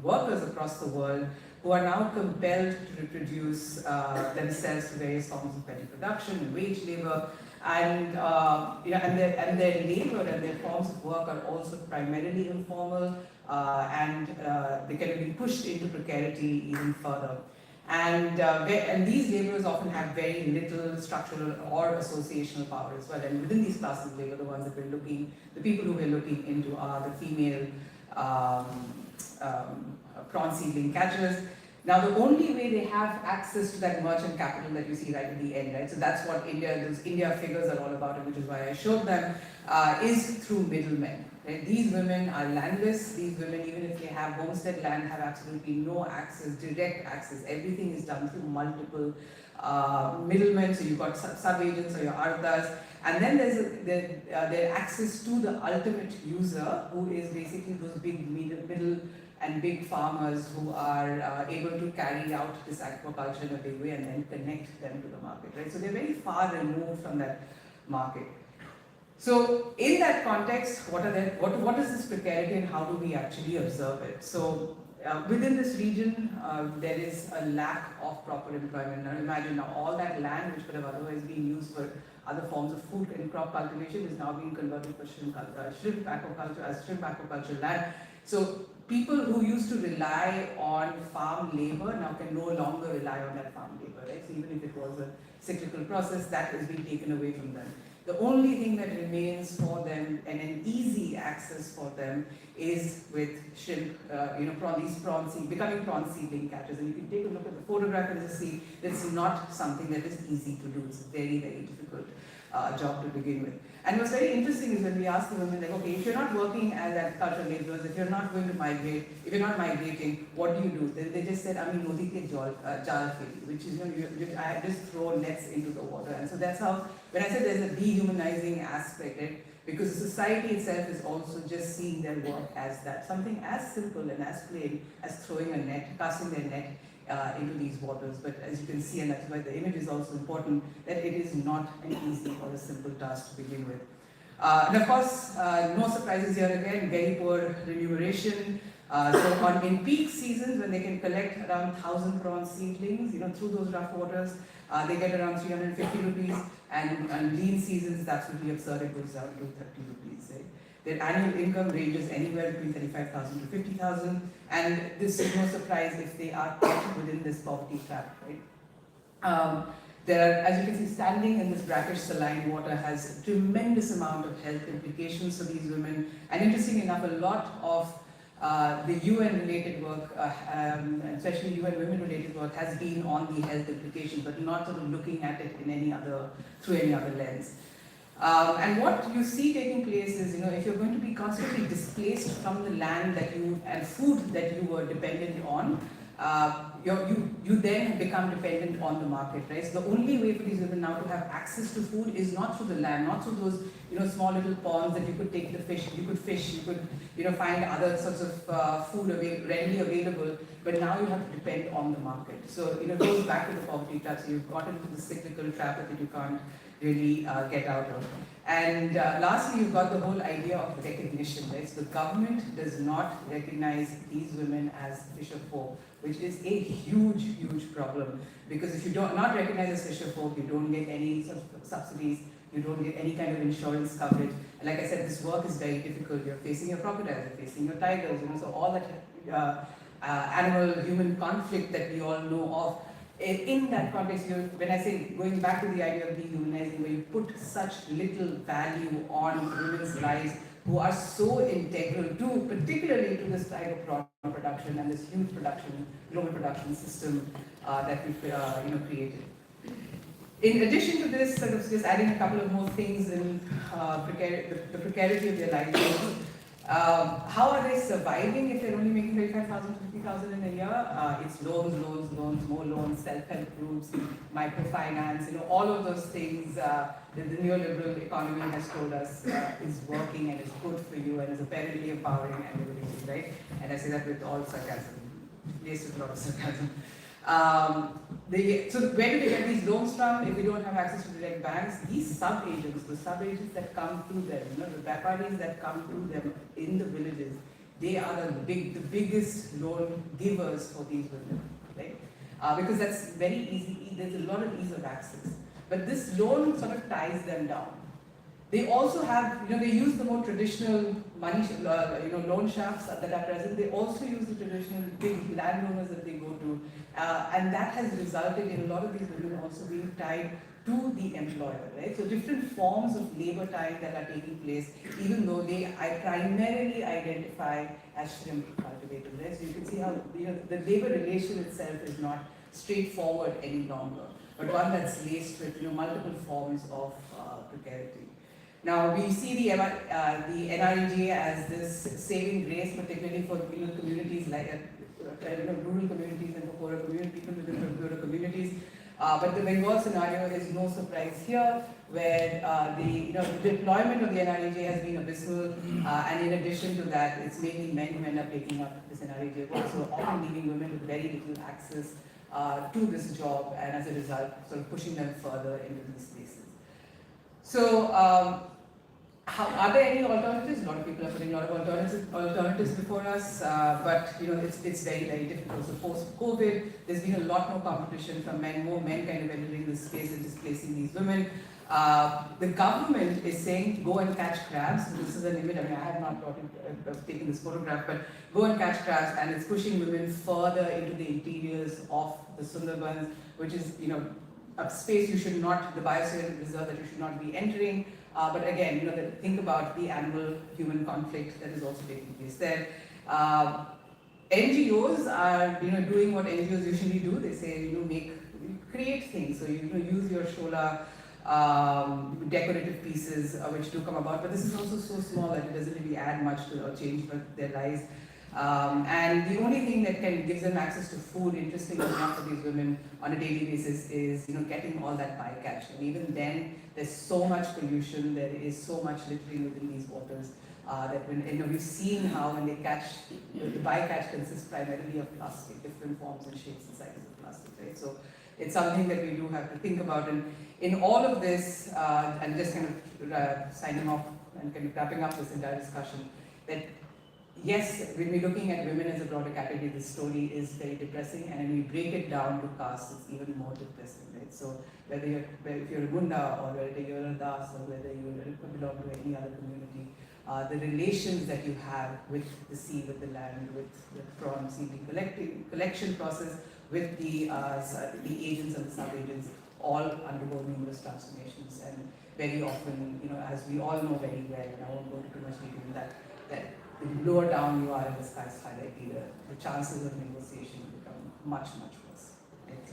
[SPEAKER 5] workers across the world who are now compelled to reproduce themselves to various forms of petty production and wage labor, and their labor and their forms of work are also primarily informal, and they can be pushed into precarity even further. And these laborers often have very little structural or associational power as well. And within these classes of labor, the ones that the people who we're looking into are the female prawn seedling catchers. Now, the only way they have access to that merchant capital that you see right at the end, right? So that's what those India figures are all about, and which is why I showed them, is through middlemen. Right? These women are landless. These women, even if they have homestead land, have absolutely no access, direct access. Everything is done through multiple middlemen. So you've got sub-agents or your arthas. And then there's their access to the ultimate user, who is basically those big middle and big farmers who are able to carry out this aquaculture in a big way and then connect them to the market. Right? So they're very far removed from that market. So in that context, what is this precarity and how do we actually observe it? So within this region, there is a lack of proper employment. Now imagine all that land which could have otherwise been used for other forms of food and crop cultivation is now being converted for shrimp aquaculture land. So people who used to rely on farm labor now can no longer rely on that farm labor, right? So even if it was a cyclical process, that is being taken away from them. The only thing that remains for them and an easy access for them is with shrimp, becoming prawn seedling catchers. And you can take a look at the photograph and just see that's not something that is easy to do. It's a very, very difficult job to begin with. And what's very interesting is when we ask the women, like, okay, if you're not working as agricultural laborers, if you're not going to migrate, if you're not migrating, what do you do? Then they just said, nodi ke jal kheti, which is, I just throw nets into the water. And so that's how, when I said there's a dehumanizing aspect, right? Because the society itself is also just seeing their work as that, something as simple and as plain as throwing a net, casting their net into these waters. But as you can see, and that's why the image is also important, that it is not an easy or a simple task to begin with. And of course, no surprises here again, very poor remuneration. So in peak seasons, when they can collect around 1,000 prawn seedlings, through those rough waters, they get around 350 rupees, and on lean seasons, that's absolutely absurd, it goes down to 30 rupees. Right? Their annual income ranges anywhere between 35,000 to 50,000, and this is no surprise if they are caught within this poverty trap. Right? There are, as you can see, standing in this brackish saline water has a tremendous amount of health implications for these women, and interestingly enough, a lot of The UN-related work, especially UN women-related work, has been on the health implications, but not sort of looking at it in through any other lens. And what you see taking place is, if you're going to be constantly displaced from the land and food that you were dependent on, you then become dependent on the market, right? So the only way for these women now to have access to food is not through the land, not through those, small little ponds that you could take the fish, you could fish, you could, find other sorts of food readily available, but now you have to depend on the market. So, it goes back to the poverty trap, so you've got into the cyclical trap that you can't really get out of. And lastly, you've got the whole idea of recognition, right? So the government does not recognize these women as fisher folk, which is a huge, huge problem. Because if you not recognize as fisher folk, you don't get any sort of subsidies, you don't get any kind of insurance coverage. And like I said, this work is very difficult. You're facing your crocodiles, you're facing your tigers, so all that animal-human conflict that we all know of. In that context, when I say going back to the idea of dehumanizing, where you put such little value on women's lives who are so integral to, particularly to this type of prawn production and this huge global production system that we've created. In addition to this, sort of just adding a couple of more things in the precarity of their livelihoods. How are they surviving if they're only making 35,000, 50,000 in a year? It's loans, more loans, self-help groups, microfinance, all of those things that the neoliberal economy has told us is working and is good for you and is apparently empowering and everything, right? And I say that with all sarcasm, laced with a lot of sarcasm. So where do they get these loans from if we don't have access to direct banks? These sub-agents, the sub-agents that come to them, the Vyaparis that come to them in the villages, they are the biggest loan givers for these women, right? Because that's very easy, there's a lot of ease of access. But this loan sort of ties them down. They also have, they use the more traditional money, loan shafts that are present. They also use the traditional big landowners that they go to. And that has resulted in a lot of these women also being tied to the employer, right? So different forms of labor tying that are taking place, even though they primarily identify as shrimp cultivators, right? So you can see how, the labor relation itself is not straightforward any longer, but one that's laced with, multiple forms of precarity. Now, we see the NREGA as this saving grace, particularly for communities like rural communities and for poorer people within poorer communities. But the Bengal scenario is no surprise here, where the deployment of the NREGA has been abysmal, and in addition to that, it's mainly men who end up taking up this NREGA work, so often leaving women with very little access to this job, and as a result, sort of pushing them further into these spaces. So, are there any alternatives? A lot of people are putting a lot of alternatives before us, but it's very, very difficult. So post-COVID, there's been a lot more competition from men, more men kind of entering this space and displacing these women. The government is saying go and catch crabs. So this is an image. I have not taken this photograph, but go and catch crabs, and it's pushing women further into the interiors of the Sundarbans, which is a space you should not, the biosphere reserve that you should not be entering. But again, think about the animal-human conflict that is also taking place there. NGOs are, doing what NGOs usually do. They say, create things. So use your Shola decorative pieces, which do come about. But this is also so small that it doesn't really add much to or change their lives. And the only thing that gives them access to food, interestingly enough for these women on a daily basis, is getting all that bycatch. And even then, there's so much pollution, there is so much littering within these waters that we've seen how when they catch, the bycatch consists primarily of plastic, different forms and shapes and sizes of plastic, right? So it's something that we do have to think about. And in all of this, and just kind of signing off and kind of wrapping up this entire discussion, that yes, when we're looking at women as a broader category, this story is very depressing, and when we break it down to caste, it's even more depressing, right? So if you're a Gunda, or whether you're a Das, or whether you belong to any other community, the relations that you have with the sea, with the land, with from sea collection process, with the agents and the sub-agents, all undergo numerous transformations, and very often, as we all know very well, and I won't go into too much detail in that the lower down you are in the sky's hierarchy, the chances of negotiation become much, much worse. It's,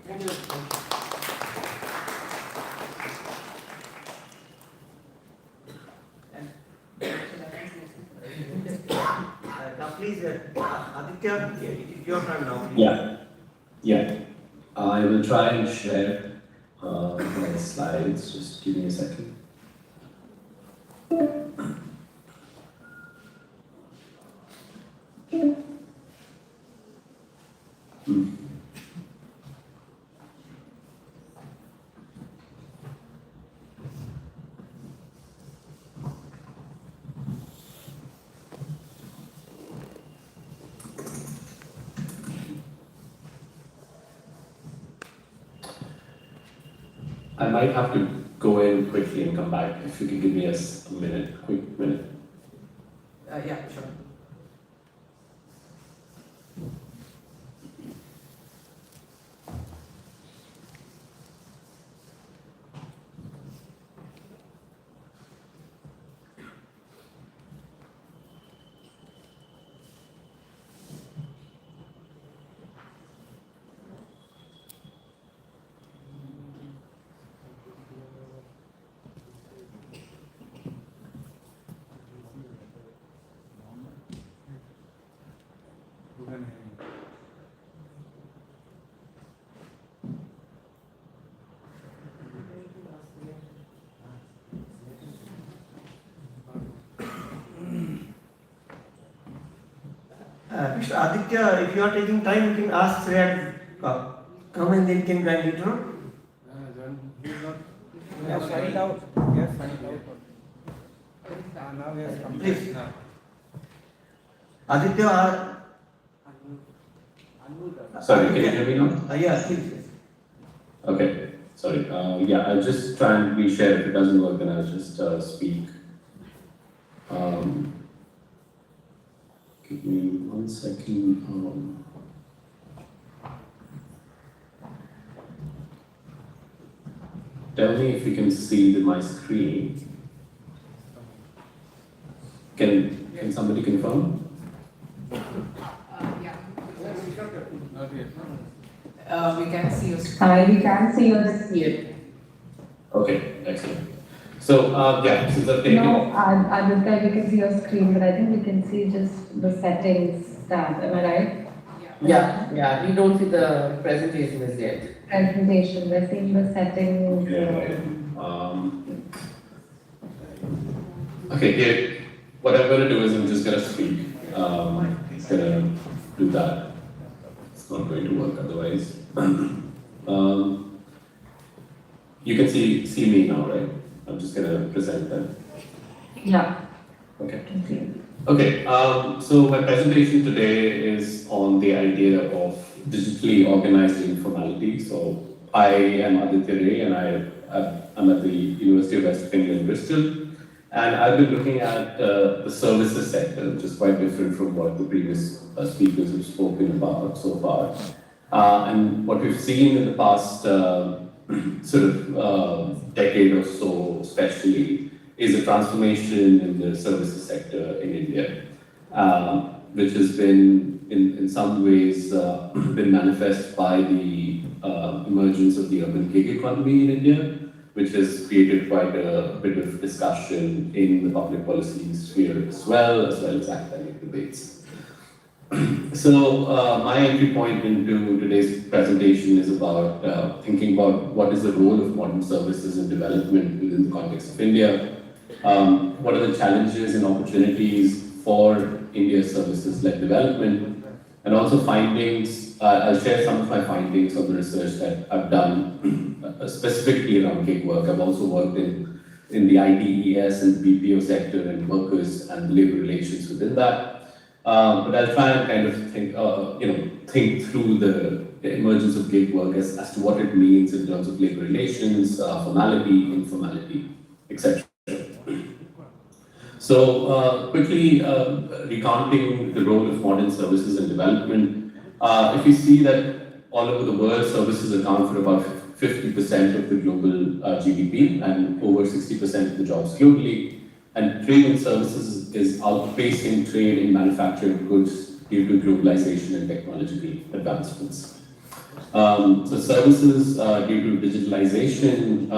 [SPEAKER 6] Thank you. Now please, Aditya, it's your turn now. Please.
[SPEAKER 3] Yeah. Yeah. I will try and share my slides. Just give me a second. I might have to go in quickly and come back. If you could give me a minute, quick minute.
[SPEAKER 5] yeah, sure.
[SPEAKER 6] Mr. Aditya, if you are taking time, you can ask Shreya to come and then can guide later on.
[SPEAKER 1] Yes, sign it out. Yes, sign it out. Now we have complete.
[SPEAKER 6] Please. Aditya,
[SPEAKER 3] Sorry, can you hear me now?
[SPEAKER 6] yeah, please.
[SPEAKER 3] Okay, sorry. Yeah, I'll just try and reshare. If it doesn't work, then I'll just speak. Give me 1 second. Tell me if you can see my screen. Can somebody confirm?
[SPEAKER 5] Yeah.
[SPEAKER 1] Not yet.
[SPEAKER 5] We can see your screen.
[SPEAKER 7] Hi, we can see your screen.
[SPEAKER 3] Okay, excellent. So, yeah, since I've taken...
[SPEAKER 4] No, Aditya, we can see your screen, but I think we can see just the settings tab, am I right?
[SPEAKER 7] Yeah, we don't see the presentation as yet.
[SPEAKER 4] Presentation, we're seeing the settings.
[SPEAKER 3] Okay, here, what I'm going to do is I'm just going to speak. It's going to do that. It's not going to work otherwise. You can see me now, right? I'm just going to present them.
[SPEAKER 4] Yeah.
[SPEAKER 3] Okay.
[SPEAKER 4] Can see it.
[SPEAKER 3] Okay, so my presentation today is on the idea of digitally organized informality. So I am Aditya Ray and I'm at the University of West of England, Bristol. And I've been looking at the services sector, which is quite different from what the previous speakers have spoken about so far. And what we've seen in the past sort of decade or so, especially, is a transformation in the services sector in India, which has been, in some ways, been manifest by the emergence of the urban gig economy in India, which has created quite a bit of discussion in the public policy sphere as well as academic debates. So my entry point into today's presentation is about thinking about what is the role of modern services in development within the context of India. What are the challenges and opportunities for India's services-led development, and also findings. I'll share some of my findings of the research that I've done specifically around gig work. I've also worked in the ITES and the BPO sector and workers and labor relations within that. But I'll try and kind of think through the emergence of gig work as to what it means in terms of labor relations, formality, informality, etc. So quickly recounting the role of modern services in development, if you see that all over the world, services account for about 50% of the global GDP and over 60% of the jobs globally. And trade in services is outpacing trade in manufactured goods due to globalization and technological advancements. So services, due to digitalization,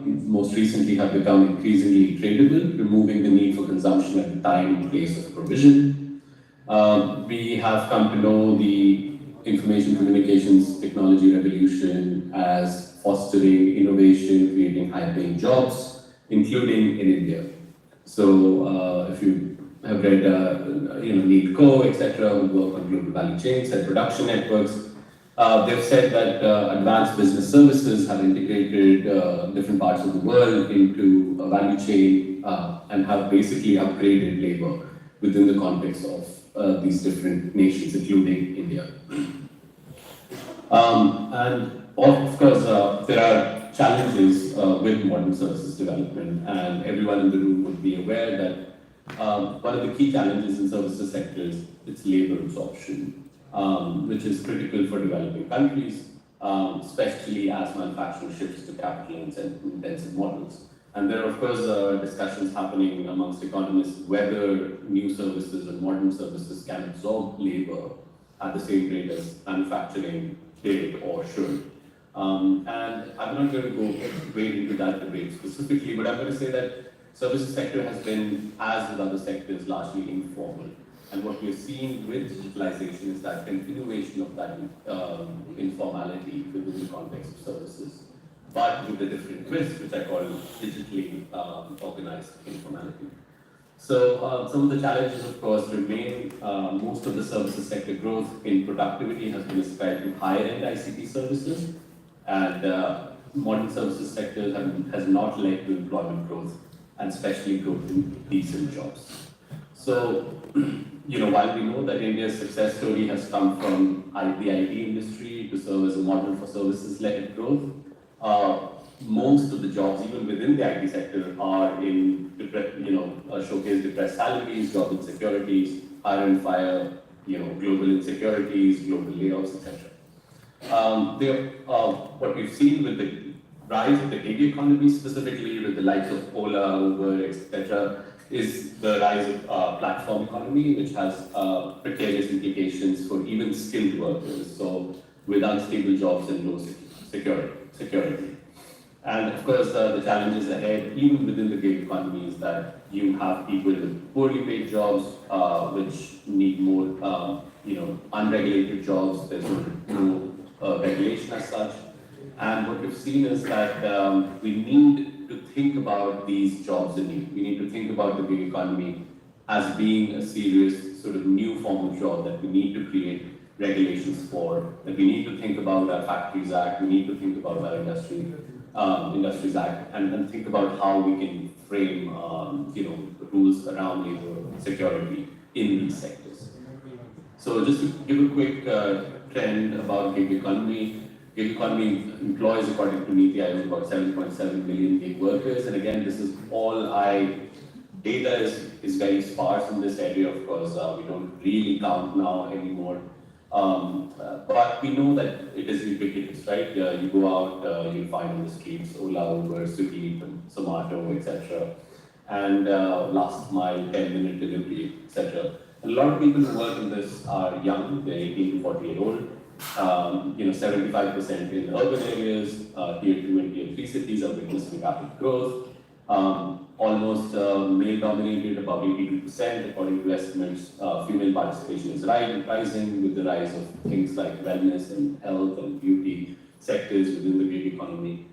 [SPEAKER 3] most recently have become increasingly tradable, removing the need for consumption at the time and place of provision. We have come to know the information communications technology revolution as fostering innovation, creating high-paying jobs, including in India. So if you have read, Need Co, etc., who work on global value chains and production networks, they've said that advanced business services have integrated different parts of the world into a value chain and have basically upgraded labor within the context of these different nations, including India. And of course, there are challenges with modern services development, and everyone in the room would be aware that one of the key challenges in services sector is its labor absorption, which is critical for developing countries, especially as manufacturing shifts to capital-intensive models. And there are, of course, discussions happening amongst economists whether new services and modern services can absorb labor at the same rate as manufacturing did or should. And I'm not going to go way into that debate specifically, but I'm going to say that services sector has been, as with other sectors, largely informal. And what we're seeing with digitalization is that continuation of that informality within the context of services, but with a different twist, which I call digitally organized informality. So some of the challenges, of course, remain. Most of the services sector growth in productivity has been ascribed to higher-end ICT services, and modern services sector has not led to employment growth, and especially growth in decent jobs. So, while we know that India's success story has come from the IT industry to serve as a model for services-led growth, most of the jobs, even within the IT sector, are in, showcase depressed salaries, job insecurities, hire and fire, global insecurities, global layoffs, etc. What we've seen with the rise of the gig economy, specifically with the likes of Ola, Uber, etc., is the rise of platform economy, which has precarious implications for even skilled workers, so with unstable jobs and low security. And of course, the challenges ahead, even within the gig economy, is that you have people with poorly paid jobs, which need more, unregulated jobs. There's no regulation as such. And what we've seen is that we need to think about these jobs in need. We need to think about the gig economy as being a serious sort of new form of job that we need to create regulations for, that we need to think about our Factories Act, we need to think about our Industries Act, and think about how we can frame rules around labor security in these sectors. So just to give a quick trend about gig economy. Gig economy employs, according to NITI Aayog, about 7.7 million gig workers, and again, this is all data is very sparse in this area, of course. We don't really count now anymore. But we know that it is ubiquitous, right? You go out, you'll find on the streets Ola, Uber, Swiggy, Zomato, etc. And last mile, 10-minute delivery, etc. A lot of people who work in this are young, they're 18 to 48 old. 75% in urban areas, tier 2 and tier 3 cities are witnessing rapid growth. Almost male-dominated, about 82%, according to estimates. Female participation is rising with the rise of things like wellness and health and beauty sectors within the gig economy.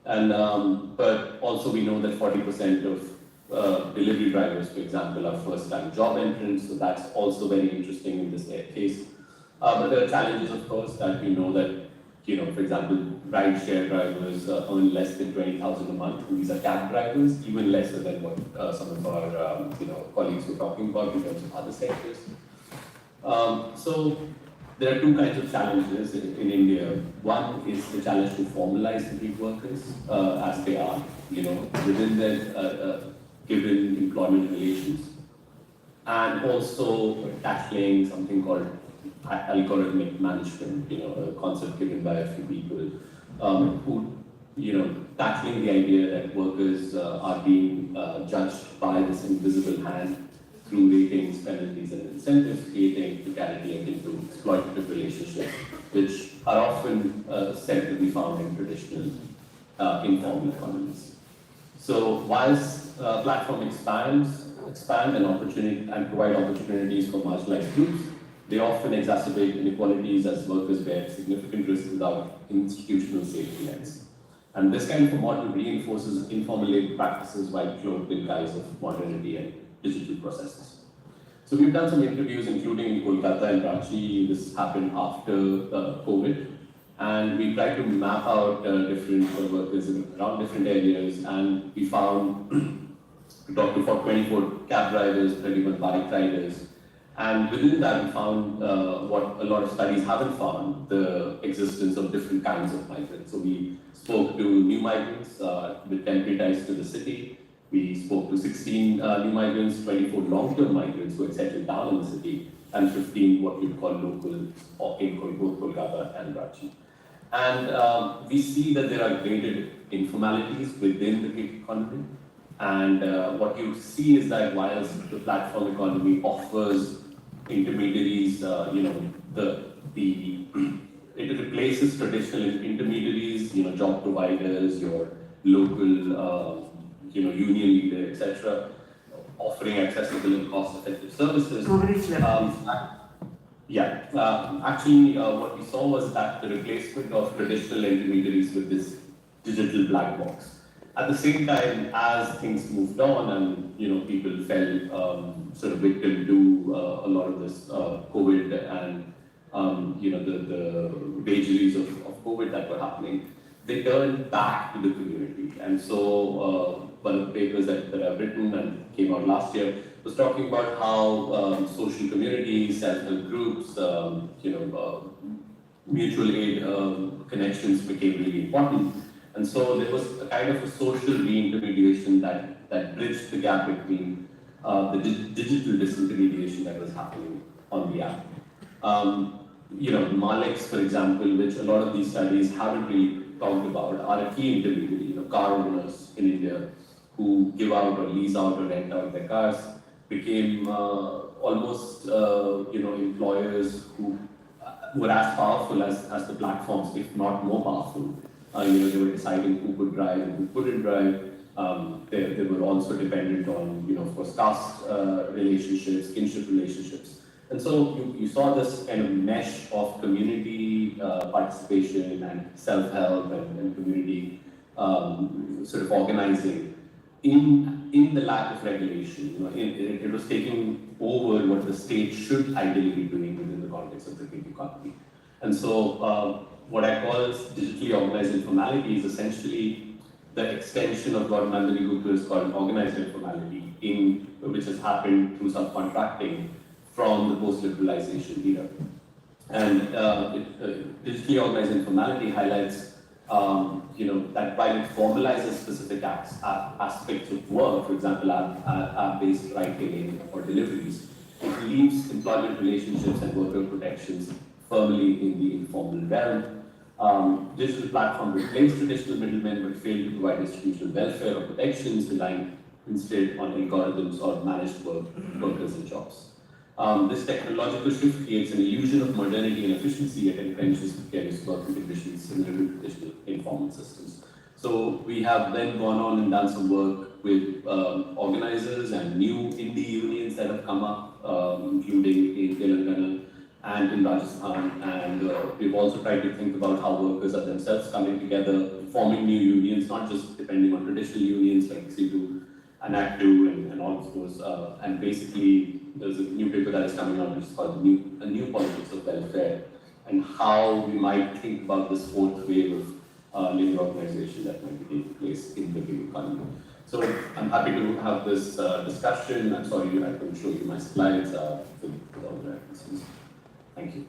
[SPEAKER 3] And but also we know that 40% of delivery drivers, for example, are first-time job entrants. So that's also very interesting in this case. But there are challenges, of course, that we know that, for example, ride-share drivers earn less than 20,000 a month. And these are cab drivers, even lesser than what some of our colleagues were talking about in terms of other sectors. So there are two kinds of challenges in India. One is the challenge to formalize the gig workers as they are, within their given employment relations, and also tackling something called algorithmic management, a concept given by a few people who tackling the idea that workers are being judged by this invisible hand through ratings, penalties, and incentives, creating precarity and into exploitative relationships, which are often said to be found in traditional informal economies. So whilst platform expand and provide opportunities for marginalized groups, they often exacerbate inequalities as workers bear significant risk without institutional safety nets. And this kind of a model reinforces informal labor practices while cloaked in guise of modernity and digital processes. So we've done some interviews, including in Kolkata and Ranchi. This happened after COVID. And we tried to map out different workers around different areas, and we found, we talked to 24 cab drivers, 31 bike riders, and within that we found what a lot of studies haven't found, the existence of different kinds of migrants. So we spoke to new migrants with temporary ties to the city. We spoke to 16 new migrants, 24 long-term migrants who had settled down in the city, and 15 what we'd call locals in both Kolkata and Ranchi. And we see that there are graded informalities within the gig economy. And what you see is that whilst the platform economy offers intermediaries, it replaces traditional intermediaries, job providers, your local, union leader, etc., offering accessible and cost-effective services. Actually, what we saw was that the replacement of traditional intermediaries with this digital black box. At the same time, as things moved on and people fell sort of victim to a lot of this COVID and the vagaries of COVID that were happening, they turned back to the community. And so one of the papers that I've written and came out last year was talking about how social communities, self-help groups, mutual aid connections became really important. And so there was a kind of a social re-intermediation that bridged the gap between the digital disintermediation that was happening on the app. Maliks, for example, which a lot of these studies haven't really talked about, are a key intermediary. Car owners in India who give out or lease out or rent out their cars became almost employers who were as powerful as the platforms, if not more powerful. They were deciding who could drive and who couldn't drive. They were also dependent on, of course, caste relationships, kinship relationships. And so you saw this kind of mesh of community participation and self-help and community sort of organizing in the lack of regulation. It was taking over what the state should ideally be doing within the context of the gig economy. And so what I call digitally organized informality is essentially the extension of what Nandini Gupta is called organized informality, which has happened through subcontracting from the post-liberalization era. And digitally organized informality highlights that while it formalizes specific aspects of work, for example, app-based writing or deliveries, it leaves employment relationships and worker protections firmly in the informal realm. Digital platforms replace traditional middlemen but fail to provide institutional welfare or protections, relying instead on algorithms or managed workers and jobs. This technological shift creates an illusion of modernity and efficiency, yet entrenches precarious working conditions similar to traditional informal systems. So we have then gone on and done some work with organizers and new indie unions that have come up, including in Telangana and in Rajasthan. And we've also tried to think about how workers are themselves coming together, forming new unions, not just depending on traditional unions like C2 and ACT2 and all of those. And basically, there's a new paper that is coming out which is called A New Politics of Welfare, and how we might think about this fourth wave of labor organization that might be taking place in the gig economy. So I'm happy to have this discussion. I'm sorry I couldn't show you my slides with all the references. Thank you.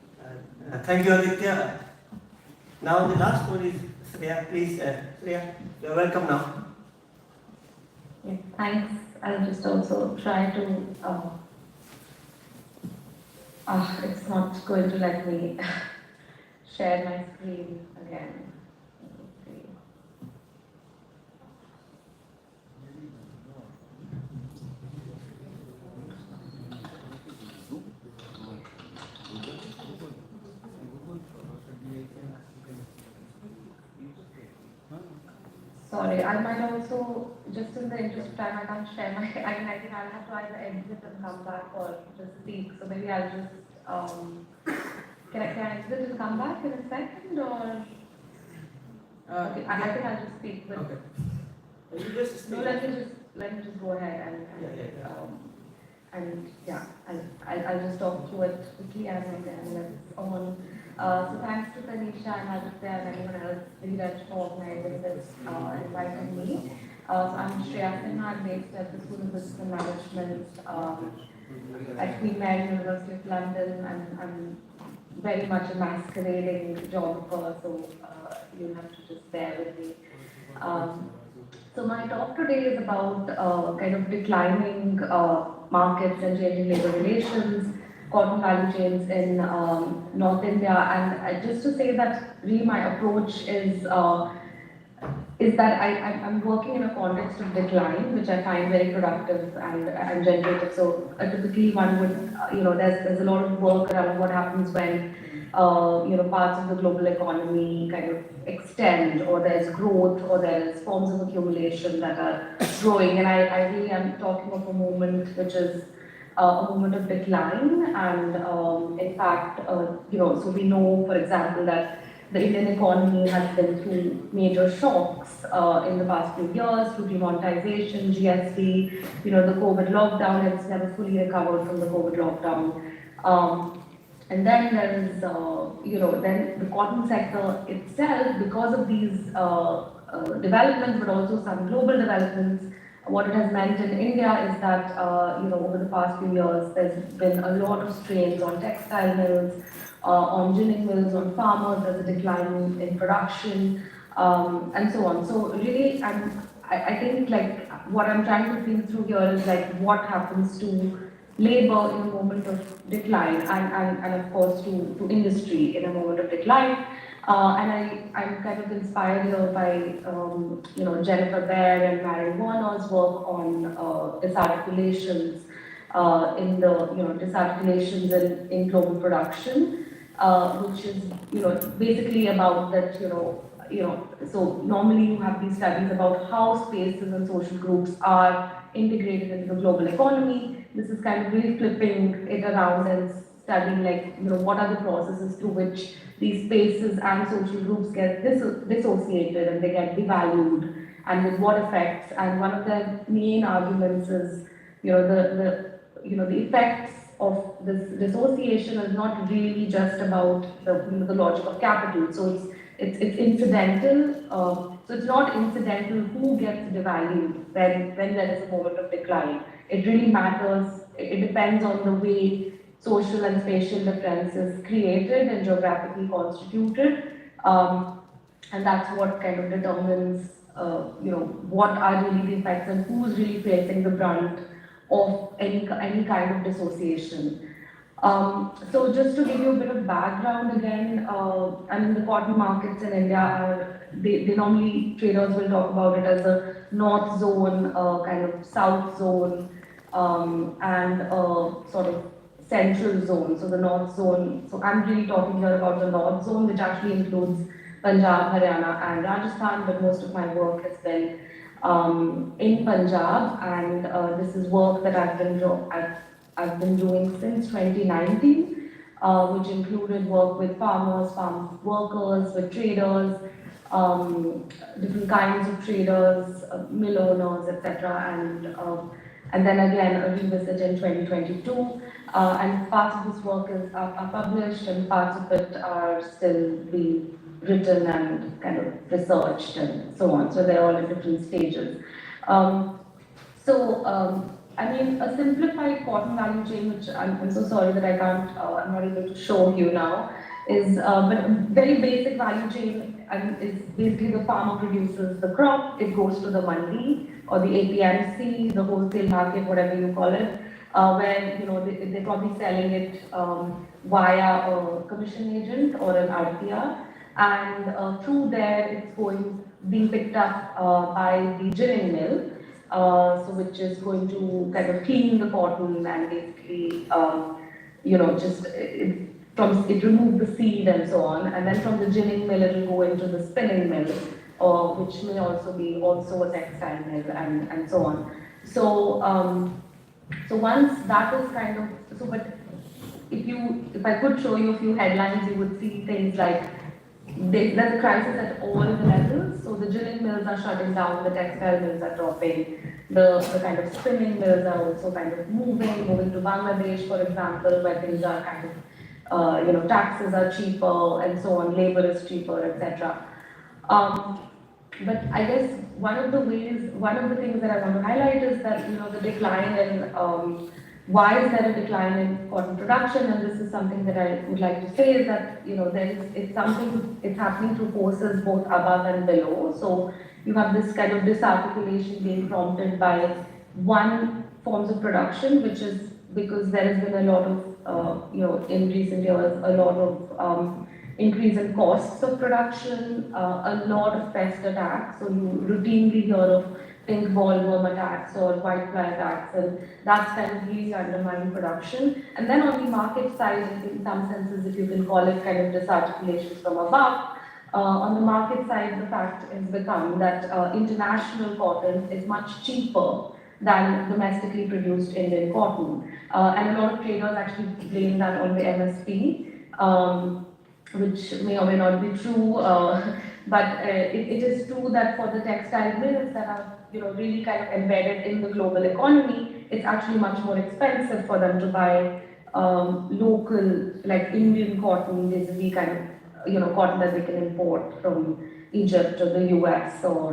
[SPEAKER 6] Thank you, Aditya. Now the last one is Shreya. Please, Shreya, you're welcome now.
[SPEAKER 4] Yeah, thanks. I'll just also try to. It's not going to let me share my screen again. sorry, I might also, just in the interest of time, I can't share my, I think I'll have to either exit and come back or just speak. So maybe I'll just, can I exit and come back in a second or? Okay, I think I'll just speak with.
[SPEAKER 6] Okay. You just speak.
[SPEAKER 4] No, let me just go ahead and yeah, I'll just talk through it quickly and let's on. So thanks to Taneesha and Aditya and anyone else, Dhiraj for organizing this and inviting me. So I'm Shreya Singh, I'm based at the School of Business and Management at Queen Mary University of London, and I'm very much a masquerading geographer, so you'll have to just bear with me. So my talk today is about kind of declining markets and changing labor relations, cotton value chains in North India, and just to say that really my approach is that I'm working in a context of decline, which I find very productive and generative. So typically one would, there's a lot of work around what happens when parts of the global economy kind of extend, or there's growth, or there's forms of accumulation that are growing. And I really am talking of a moment which is a moment of decline. And in fact, so we know, for example, that the Indian economy has been through major shocks in the past few years, through demonetization, GST, the COVID lockdown. It's never fully recovered from the COVID lockdown. And then there is, then the cotton sector itself, because of these developments, but also some global developments, what it has meant in India is that, over the past few years, there's been a lot of strains on textile mills, on ginning mills, on farmers. There's a decline in production, and so on. So really, I think like what I'm trying to think through here is like what happens to labor in a moment of decline, and of course to industry in a moment of decline. And I'm kind of inspired here by Jennifer Baird and Mary Warner's work on disarticulations in the disarticulations in global production, which is basically about that so normally you have these studies about how spaces and social groups are integrated into the global economy. This is kind of really flipping it around and studying like what are the processes through which these spaces and social groups get dissociated and they get devalued, and with what effects. And one of the main arguments is the effects of this dissociation is not really just about the logic of capital. So it's incidental. So it's not incidental who gets devalued when there is a moment of decline. It really matters. It depends on the way social and spatial differences created and geographically constituted, and that's what kind of determines what are really the effects and who's really facing the brunt of any kind of dissociation. So just to give you a bit of background again, the cotton markets in India are, they normally, traders will talk about it as a north zone, kind of south zone, and sort of central zone. So the north zone, so I'm really talking here about the north zone, which actually includes Punjab, Haryana and Rajasthan, but most of my work has been in Punjab, and this is work that I've been doing since 2019, which included work with farmers, farm workers, with traders, different kinds of traders, mill owners, etc. And then again a revisit in 2022, and parts of this work are published and parts of it are still being written and kind of researched and so on. So they're all at different stages. A simplified cotton value chain, which I'm so sorry that I can't, I'm not able to show you now, is but a very basic value chain, and is basically the farmer produces the crop, it goes to the mandi or the APMC, the wholesale market, whatever you call it, where they're probably selling it via a commission agent or an Aditya, and through there it's being picked up by the ginning mill. Which is going to kind of clean the cotton and basically, it remove the seed and so on. And then from the ginning mill, it will go into the spinning mill, or which may also be also a textile mill, and so on. So, so once that is kind of, so but if I could show you a few headlines, you would see things like there's a crisis at all the levels. So the ginning mills are shutting down, the textile mills are dropping, the kind of spinning mills are also kind of moving to Bangladesh, for example, where things are kind of, taxes are cheaper and so on, labor is cheaper, etc. But I guess one of the things that I want to highlight is that, the decline in, why is there a decline in cotton production? And this is something that I would like to say is that, it's happening through forces both above and below. So you have this kind of disarticulation being prompted by one forms of production, which is because there has been a lot of, in recent years, a lot of increase in costs of production, a lot of pest attacks. So you routinely hear of pink bollworm attacks or whitefly attacks, and that's kind of really undermining production. And then on the market side, in some senses, if you can call it kind of disarticulations from above, on the market side, the fact has become that international cotton is much cheaper than domestically produced Indian cotton. And a lot of traders actually blame that on the MSP. Which may or may not be true, but it is true that for the textile mills that are really kind of embedded in the global economy, it's actually much more expensive for them to buy local, like Indian cotton, vis-a-vis kind of cotton that they can import from Egypt or the US or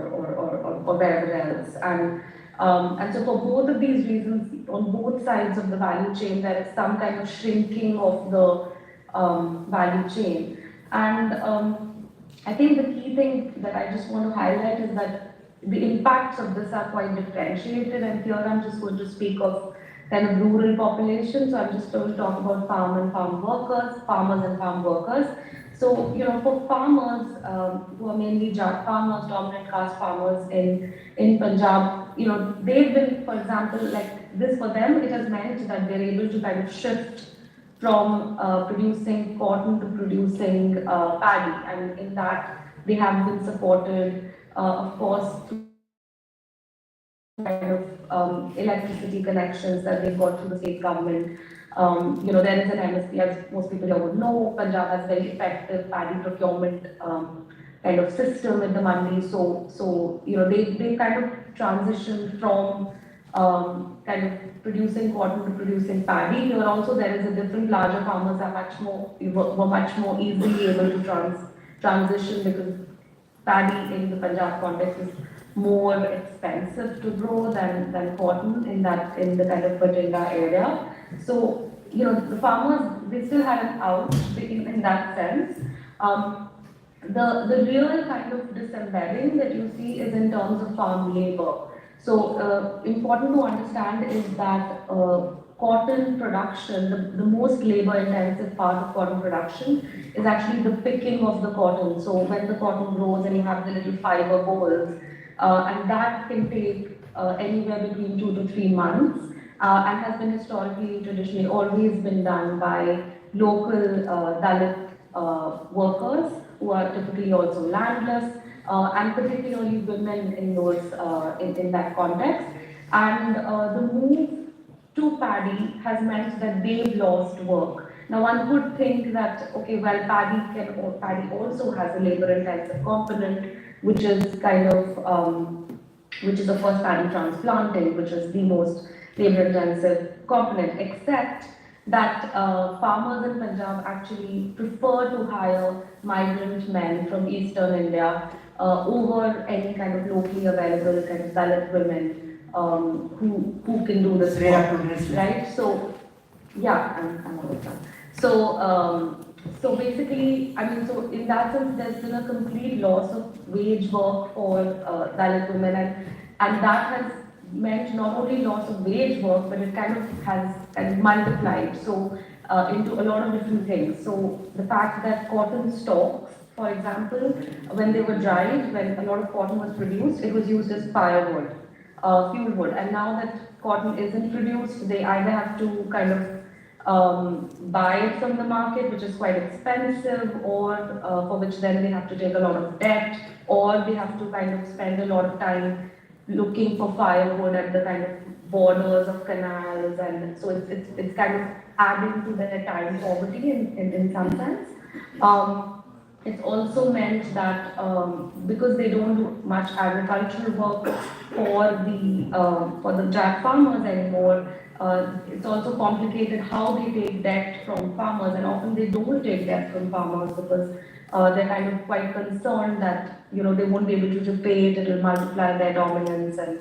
[SPEAKER 4] wherever else. And so for both of these reasons, on both sides of the value chain, there is some kind of shrinking of the value chain. And I think the key thing that I just want to highlight is that the impacts of this are quite differentiated, and here I'm just going to speak of kind of rural population. So I'm just going to talk about farmers and farm workers. So, for farmers who are mainly Jat farmers, dominant caste farmers in Punjab, they've been, for example, like this for them, it has meant that they're able to kind of shift from producing cotton to producing paddy, and in that they have been supported, of course, through kind of electricity connections that they've got through the state government. There is an MSP, as most people here would know. Punjab has very effective paddy procurement kind of system in the mandi. So they kind of transitioned from kind of producing cotton to producing paddy. Here also there is a different, larger farmers were much more easily able to transition, because paddy in the Punjab context is more expensive to grow than cotton in the kind of Batinda area. So the farmers, they still had an out in that sense. The real kind of disembedding that you see is in terms of farm labor. So important to understand is that cotton production, the most labor-intensive part of cotton production is actually the picking of the cotton. So when the cotton grows and you have the little fiber bolls, and that can take anywhere between 2 to 3 months, and has been historically, traditionally, always been done by local Dalit workers who are typically also landless, and particularly women in those in that context. And the move to paddy has meant that they've lost work. Now one could think that, okay, well, paddy also has a labor-intensive component, which is kind of which is of course paddy transplanting, which is the most labor-intensive component, except that farmers in Punjab actually prefer to hire migrant men from eastern India over any kind of locally available kind of Dalit women who can do this work, right? So, yeah, I'm almost done. So basically, so in that sense, there's been a complete loss of wage work for Dalit women, and that has meant not only loss of wage work, but it kind of has multiplied into a lot of different things. So the fact that cotton stalks, for example, when they were dried, when a lot of cotton was produced, it was used as firewood, fuel wood. And now that cotton isn't produced, they either have to kind of buy it from the market, which is quite expensive, or for which then they have to take a lot of debt, or they have to kind of spend a lot of time looking for firewood at the kind of borders of canals, and so it's kind of adding to their time poverty in some sense. It's also meant that because they don't do much agricultural work for the jack farmers anymore, it's also complicated how they take debt from farmers, and often they don't take debt from farmers because they're kind of quite concerned that they won't be able to repay it, it will multiply their dominance and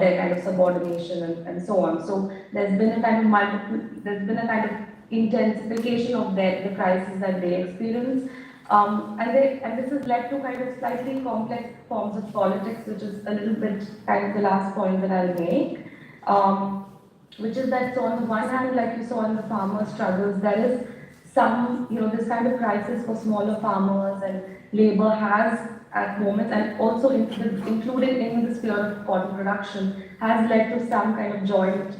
[SPEAKER 4] their kind of subordination and so on. So there's been a kind of intensification of the crisis that they experience. And this has led to kind of slightly complex forms of politics, which is a little bit kind of the last point that I'll make, which is that, so on the one hand, like you saw in the farmer struggles, there is some, this kind of crisis for smaller farmers, and labor has at moments, and also included in the sphere of cotton production, has led to some kind of joint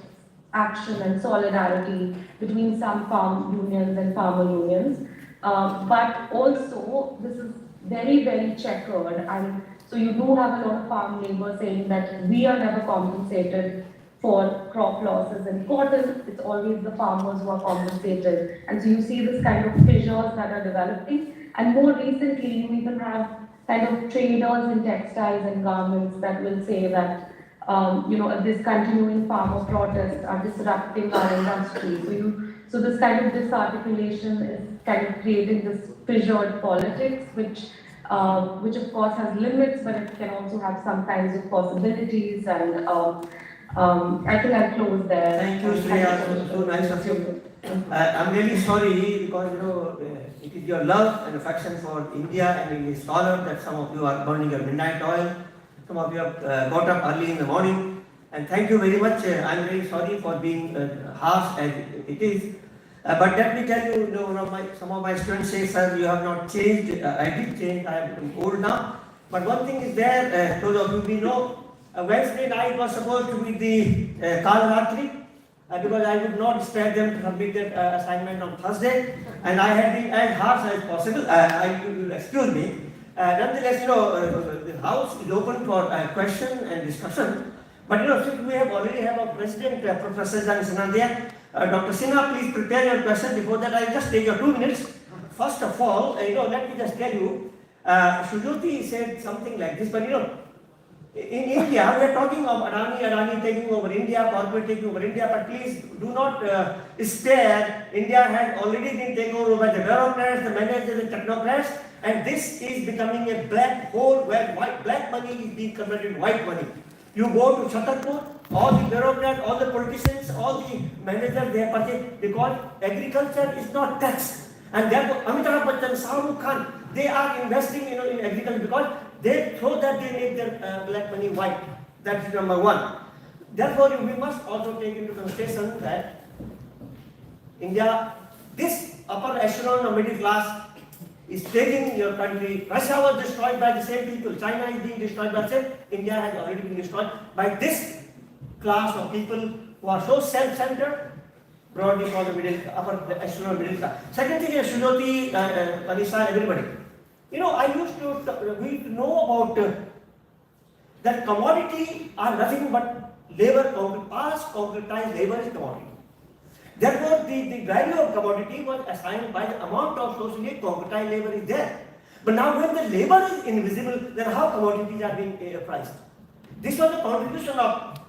[SPEAKER 4] action and solidarity between some farm unions and farmer unions. But also, this is very, very checkered, and so you do have a lot of farm labor saying that we are never compensated for crop losses in cotton. It's always the farmers who are compensated, and so you see this kind of fissures that are developing. And more recently, you even have kind of traders in textiles and garments that will say that this continuing farmer protests are disrupting our industry. So this kind of disarticulation is kind of creating this fissured politics, which of course has limits, but it can also have some kinds of possibilities. And I think I'll close there.
[SPEAKER 6] Thank you, Shreya. So nice of you. I'm really sorry because it is your love and affection for India and English scholar that some of you are burning your midnight oil. Some of you have got up early in the morning. And thank you very much. I'm very sorry for being harsh as it is. But let me tell you, some of my students say, sir, you have not changed. I did change. I am old now. But one thing is there, those of you we know, Wednesday night was supposed to be the Kalratri, because I would not spare them to submit their assignment on Thursday, and I had been as harsh as possible. You will excuse me. Nonetheless, the house is open for question and discussion. But since we already have a president, Professor Singh there, Dr. Singh, please prepare your question. Before that, I'll just take your 2 minutes. First of all, let me just tell you, Sujyoti said something like this, but in India, we are talking of Adani taking over India, corporate taking over India, but please do not stare. India has already been taken over by the bureaucrats, the managers, and technocrats, and this is becoming a black hole where black money is being converted into white money. You go to Chhatarpur, all the bureaucrats, all the politicians, all the managers, they are purchased because agriculture is not taxed. And therefore, Amitabh Bachchan, Shah Rukh Khan, they are investing in agriculture because they throw that they make their black money white. That's number one. Therefore, we must also take into consideration that India, this upper echelon of middle class is taking your country. Russia was destroyed by the same people. China is being destroyed by the same. India has already been destroyed by this class of people who are so self-centered, broadly for the upper echelon middle class. Second thing is Sujyoti, Taneesha, everybody. I used to, we know about that commodity are nothing but labor, past concretized labor is commodity. Therefore, the value of commodity was assigned by the amount of socially concretized labor is there. But now when the labor is invisible, then how commodities are being priced? This was the contribution of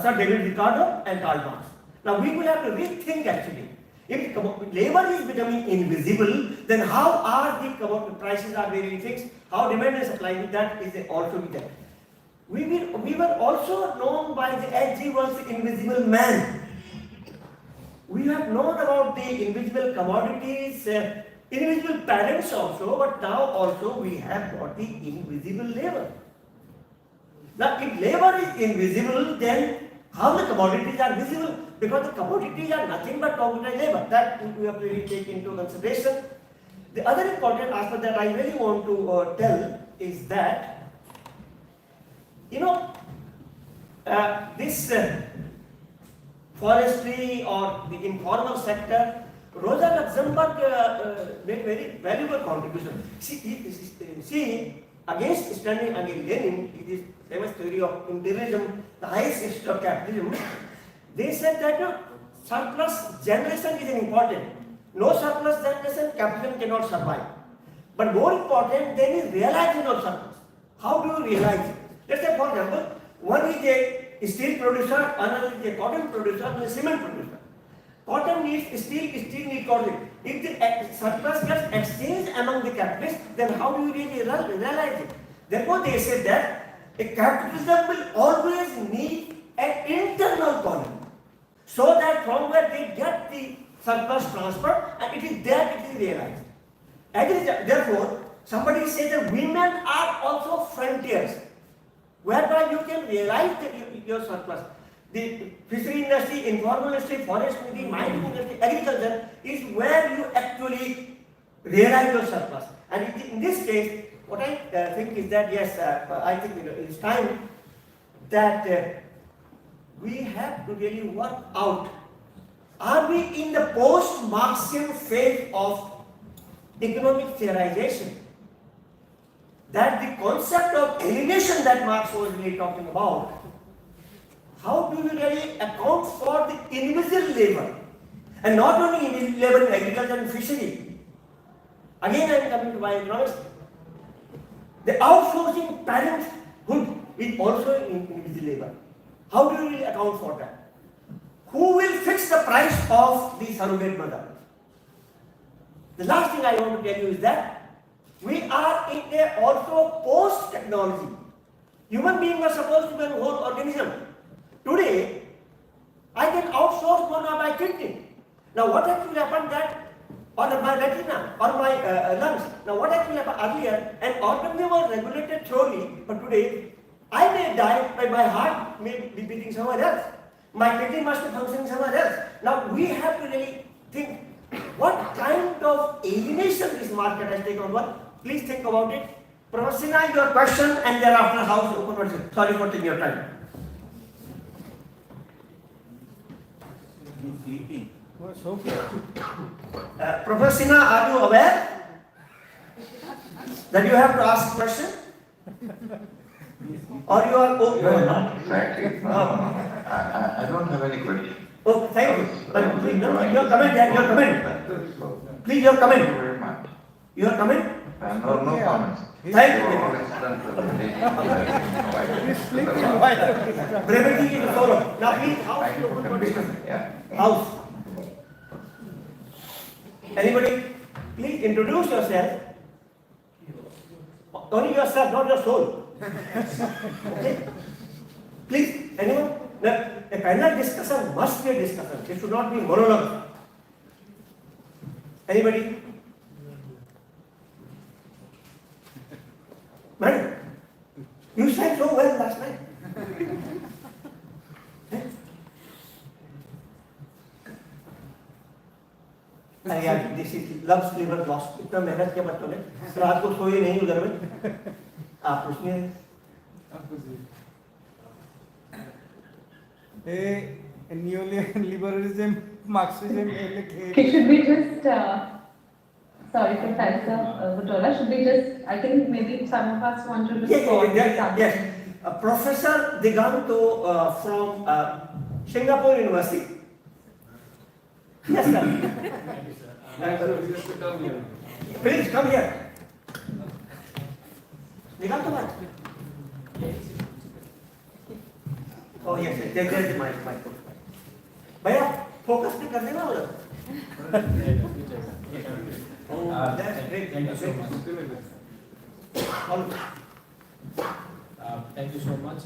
[SPEAKER 6] Sir David Ricardo and Karl Marx. Now we will have to rethink actually. If labor is becoming invisible, then how are the commodity prices are very fixed? How demand and supply, that is also be there. We were also known by the H.G. Wells' invisible man. We have known about the invisible commodities, invisible parents also, but now also we have got the invisible labor. Now, if labor is invisible, then how the commodities are visible? Because the commodities are nothing but concretized labor. That we have to really take into consideration. The other important aspect that I really want to tell is that, forestry or the informal sector, Rosa Luxemburg made very valuable contribution. She against standing against Lenin, it is famous theory of imperialism, the highest institute of capitalism. They said that surplus generation is important. No surplus generation, capitalism cannot survive. But more important, there is realization of surplus. How do you realize it? Let's say, for example, one is a steel producer, another is a cotton producer, and a cement producer. Cotton needs steel, steel needs cotton. If the surplus gets exchanged among the capitalists, then how do you really realize it? Therefore, they said that a capitalism will always need an internal economy, so that from where they get the surplus transferred, and it is there it is realized. Therefore, somebody says that women are also frontiers, whereby you can realize your surplus. The fishery industry, informal industry, forestry, mining industry, agriculture is where you actually realize your surplus. And in this case, what I think is that yes, I think it's time that we have to really work out: are we in the post-Marxian phase of economic theorization? That the concept of alienation that Marx was really talking about, how do we really account for the invisible labor? And not only invisible labor in agriculture and fishery. Again, I am coming to my economics. The outsourcing parenthood is also invisible labor. How do we really account for that? Who will fix the price of the surrogate mother? The last thing I want to tell you is that we are in a also post-technology. Human beings were supposed to be an whole organism. Today, I can outsource one of my kidney. Now what actually happened that, or my retina, or my lungs. Now what actually happened earlier, an organism was regulated thoroughly, but today, I may die, but my heart may be beating somewhere else. My kidney must be functioning somewhere else. Now we have to really think, what kind of alienation this market has taken over? Please think about it. Prof. Singh, your question, and thereafter house open question. Sorry for taking your time. Prof. Singh, are you aware that you have to ask a question? Or you are open?
[SPEAKER 9] No, exactly. No. I don't have any question.
[SPEAKER 6] Oh, thank you. But please, your comment, your comment. Please, your comment.
[SPEAKER 9] Thank you very much.
[SPEAKER 6] Your comment?
[SPEAKER 9] No comments.
[SPEAKER 6] Thank
[SPEAKER 9] You
[SPEAKER 6] you.
[SPEAKER 9] are always done presentation.
[SPEAKER 6] Brevity is the follow. Now please, house
[SPEAKER 9] Thank you for
[SPEAKER 6] open
[SPEAKER 9] convening.
[SPEAKER 6] question.
[SPEAKER 9] Yeah.
[SPEAKER 6] House. Anybody, please introduce yourself. Only yourself, not your soul. Okay? Please, anyone? A panel discussion must be a discussion. It should not be monologue. Anybody? Madam, you sang so well last night. अरे यार this is love स्लीवर lost इतना मेहनत किया बच्चों ने रात को सोए नहीं उधर में आप उसमें
[SPEAKER 1] neoliberalism, Marxism,
[SPEAKER 4] Okay, should we just, sorry for that, Butola, should we just, I think maybe some of us want to respond.
[SPEAKER 6] Yes. Professor Diganto from Singapore University. Yes, sir. Please come here. Diganto, what? Oh yes, there is my phone. भैया focus भी कर देना उधर. Oh, that's great.
[SPEAKER 10] Thank you so much. Thank you so much.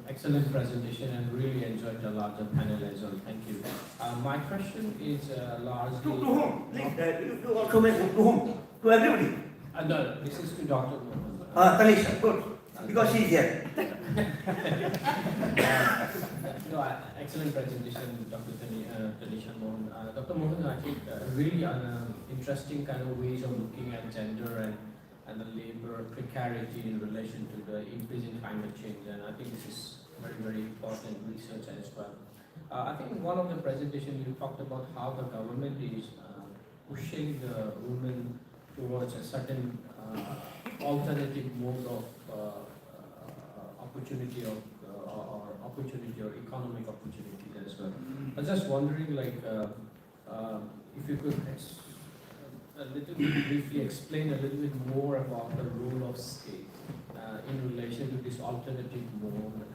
[SPEAKER 10] Excellent presentation and really enjoyed the larger panel as well. Thank you. My question is largely...
[SPEAKER 6] To whom? Please, to also make to whom? To everybody.
[SPEAKER 10] No, this is to Dr. Mohan.
[SPEAKER 6] Taneesha, good. Because she is here.
[SPEAKER 10] No, excellent presentation, Dr. Taneesha Mohan. Dr. Mohan, I think really interesting kind of ways of looking at gender and the labor precarity in relation to the increasing climate change. And I think this is very, very important research as well. I think in one of the presentations you talked about how the government is pushing the women towards a certain alternative mode of opportunity or opportunity or economic opportunity as well. I was just wondering, like, if you could a little bit briefly explain a little bit more about the role of state in relation to this alternative mode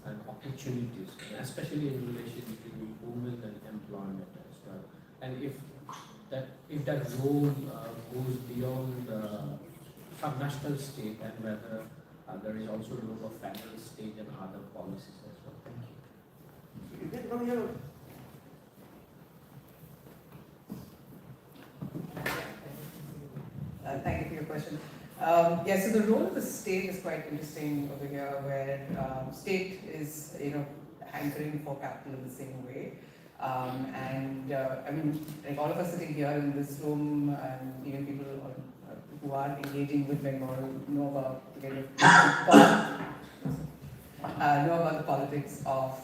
[SPEAKER 10] and opportunities, especially in relation to women and employment as well. And if that role goes beyond subnational state, and whether there is also a role of federal state and other policies as well. Thank you.
[SPEAKER 5] Thank you for your question. Yeah, so the role of the state is quite interesting over here, where state is, hankering for capital in the same way. I mean, like all of us sitting here in this room, and even people who are engaging with Bengal know about the politics of,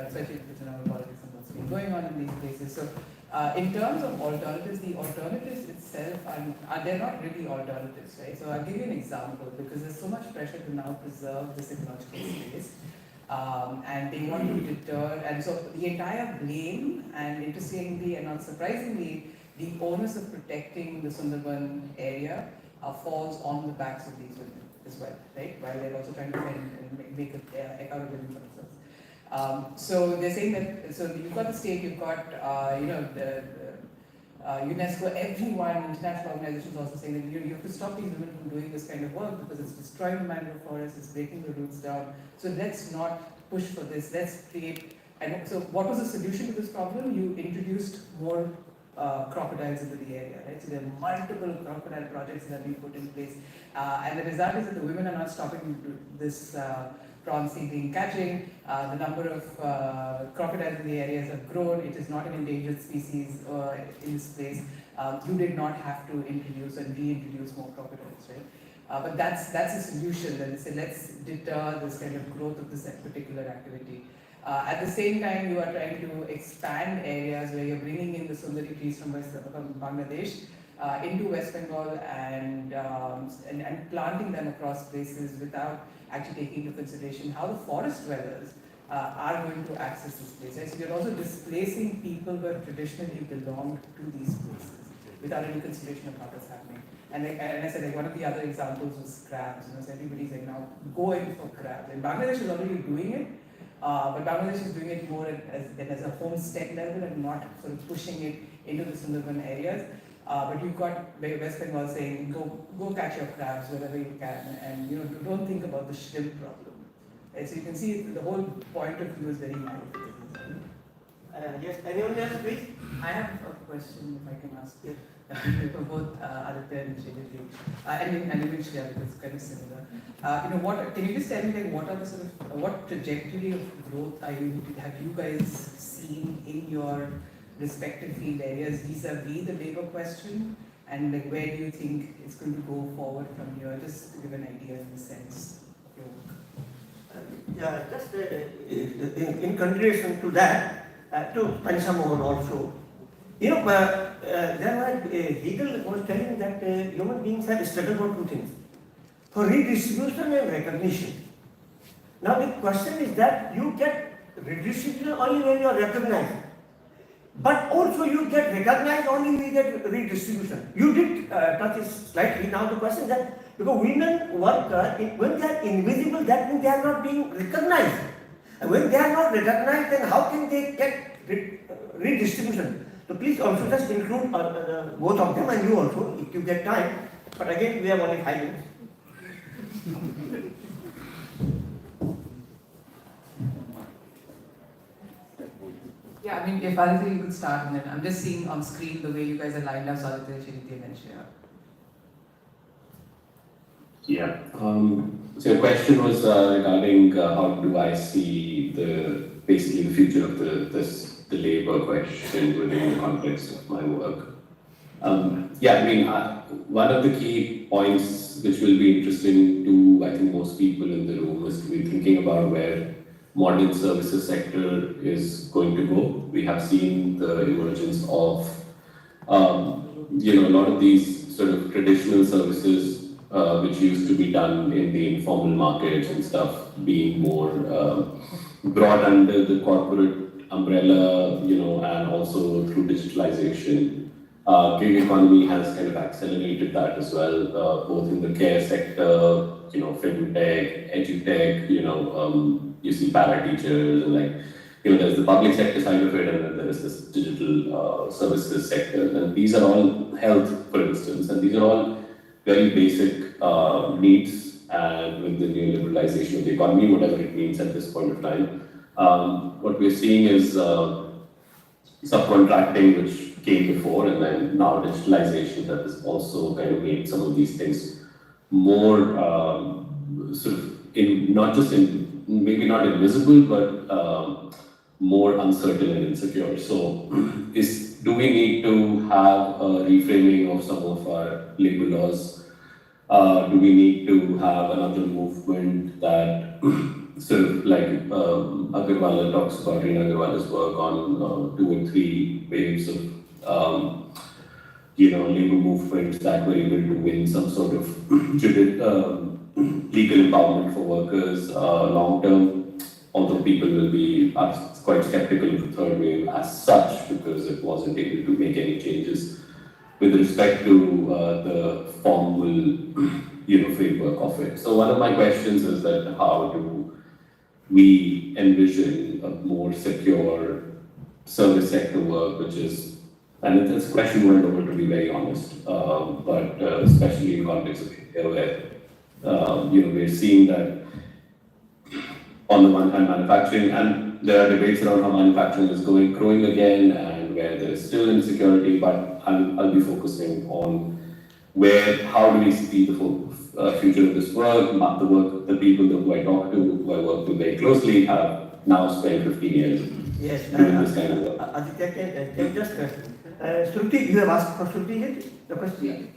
[SPEAKER 5] especially regional politics and what's been going on in these places. So, in terms of alternatives, the alternatives itself they're not really alternatives, right? So I'll give you an example, because there's so much pressure to now preserve this ecological space. And they want to deter, and so the entire blame, and interestingly and not surprisingly, the onus of protecting the Sundarban area falls on the backs of these women as well, right? While they're also trying to make a living for themselves. So they're saying that, so you've got the state, you've got, the UNESCO, everyone, international organizations also saying that you have to stop these women from doing this kind of work because it's destroying the mangrove forest, it's breaking the roots down. So let's not push for this, let's create, and so what was the solution to this problem? You introduced more crocodiles into the area, right? So there are multiple crocodile projects that have been put in place. And the result is that the women are not stopping this prawn seedling catching. The number of crocodiles in the areas have grown. It is not an endangered species in this place. You did not have to introduce and reintroduce more crocodiles, right? But that's a solution. That is, let's deter this kind of growth of this particular activity. At the same time, you are trying to expand areas where you're bringing in the Sundari trees from Bangladesh into West Bengal and planting them across places without actually taking into consideration how the forest dwellers are going to access this place. Right? So you're also displacing people who have traditionally belonged to these places without any consideration of how that's happening. And I said, like, one of the other examples was crabs. So everybody's like now going for crabs. And Bangladesh is already doing it, but Bangladesh is doing it more as a homestead level and not sort of pushing it into the Sundarban areas. But you've got West Bengal saying, go catch your crabs wherever you can, and don't think about the shrimp problem. So you can see the whole point of view is very mindful.
[SPEAKER 6] Yes, anyone else, please?
[SPEAKER 5] I have a question, if I can ask you. For both Aditya and Sridevi. And even Shreya, because it's kind of similar. Can you just tell me, like, what are the sort of, what trajectory of growth have you guys seen in your respective field areas vis-a-vis the labor question, and like where do you think it's going to go forward from here? Just to give an idea in the sense of your work.
[SPEAKER 6] Yeah, just in continuation to that, to Taneesha Mohan also, Hegel was telling that human beings have struggled for two things, for redistribution and recognition. Now the question is that you get redistribution only when you are recognized, but also you get recognized only when you get redistribution. You did touch it slightly. Now the question is that because women work, when they are invisible, that means they are not being recognized. And when they are not recognized, then how can they get redistribution? So please also just include both of them, and you also, if you get time. But again, we have only 5 minutes.
[SPEAKER 5] Yeah, I mean, if Aditya, you could start, and then I'm just seeing on screen the way you guys are lined up, so Aditya, Sridevi, and Shreya.
[SPEAKER 3] Yeah. So your question was regarding how do I see basically the future of the labor question within the context of my work. Yeah, I mean, one of the key points which will be interesting to, I think, most people in the room is to be thinking about where modern services sector is going to go. We have seen the emergence of a lot of these sort of traditional services which used to be done in the informal markets and stuff being more brought under the corporate umbrella, and also through digitalization. Gig economy has kind of accelerated that as well, both in the care sector, fintech, edutech, you see para teachers and there's the public sector side of it, and then there is this digital services sector. And these are all health, for instance, and these are all very basic needs. And with the new liberalization of the economy, whatever it means at this point of time, what we're seeing is subcontracting, which came before, and then now digitalization that has also kind of made some of these things more sort of maybe not invisible, but more uncertain and insecure. So, do we need to have a reframing of some of our labor laws? Do we need to have another movement that sort of Agarwal talks about in Agarwal's work on 2 or 3 waves of labor movements that were able to win some sort of legal empowerment for workers long term, although people will be quite skeptical of the third wave as such because it wasn't able to make any changes with respect to the formal framework of it. So one of my questions is that how do we envision a more secure service sector work, which is, and it's a question word over, to be very honest, but especially in context of India, where we're seeing that on the one hand manufacturing, and there are debates around how manufacturing is growing again, and where there is still insecurity, but I'll be focusing on how do we see the future of this work, the people who I talk to, who I work with very closely, have now spent 15 years doing this kind of work.
[SPEAKER 6] Aditya, can just, Shruti, you have asked for Shruti yet? The question?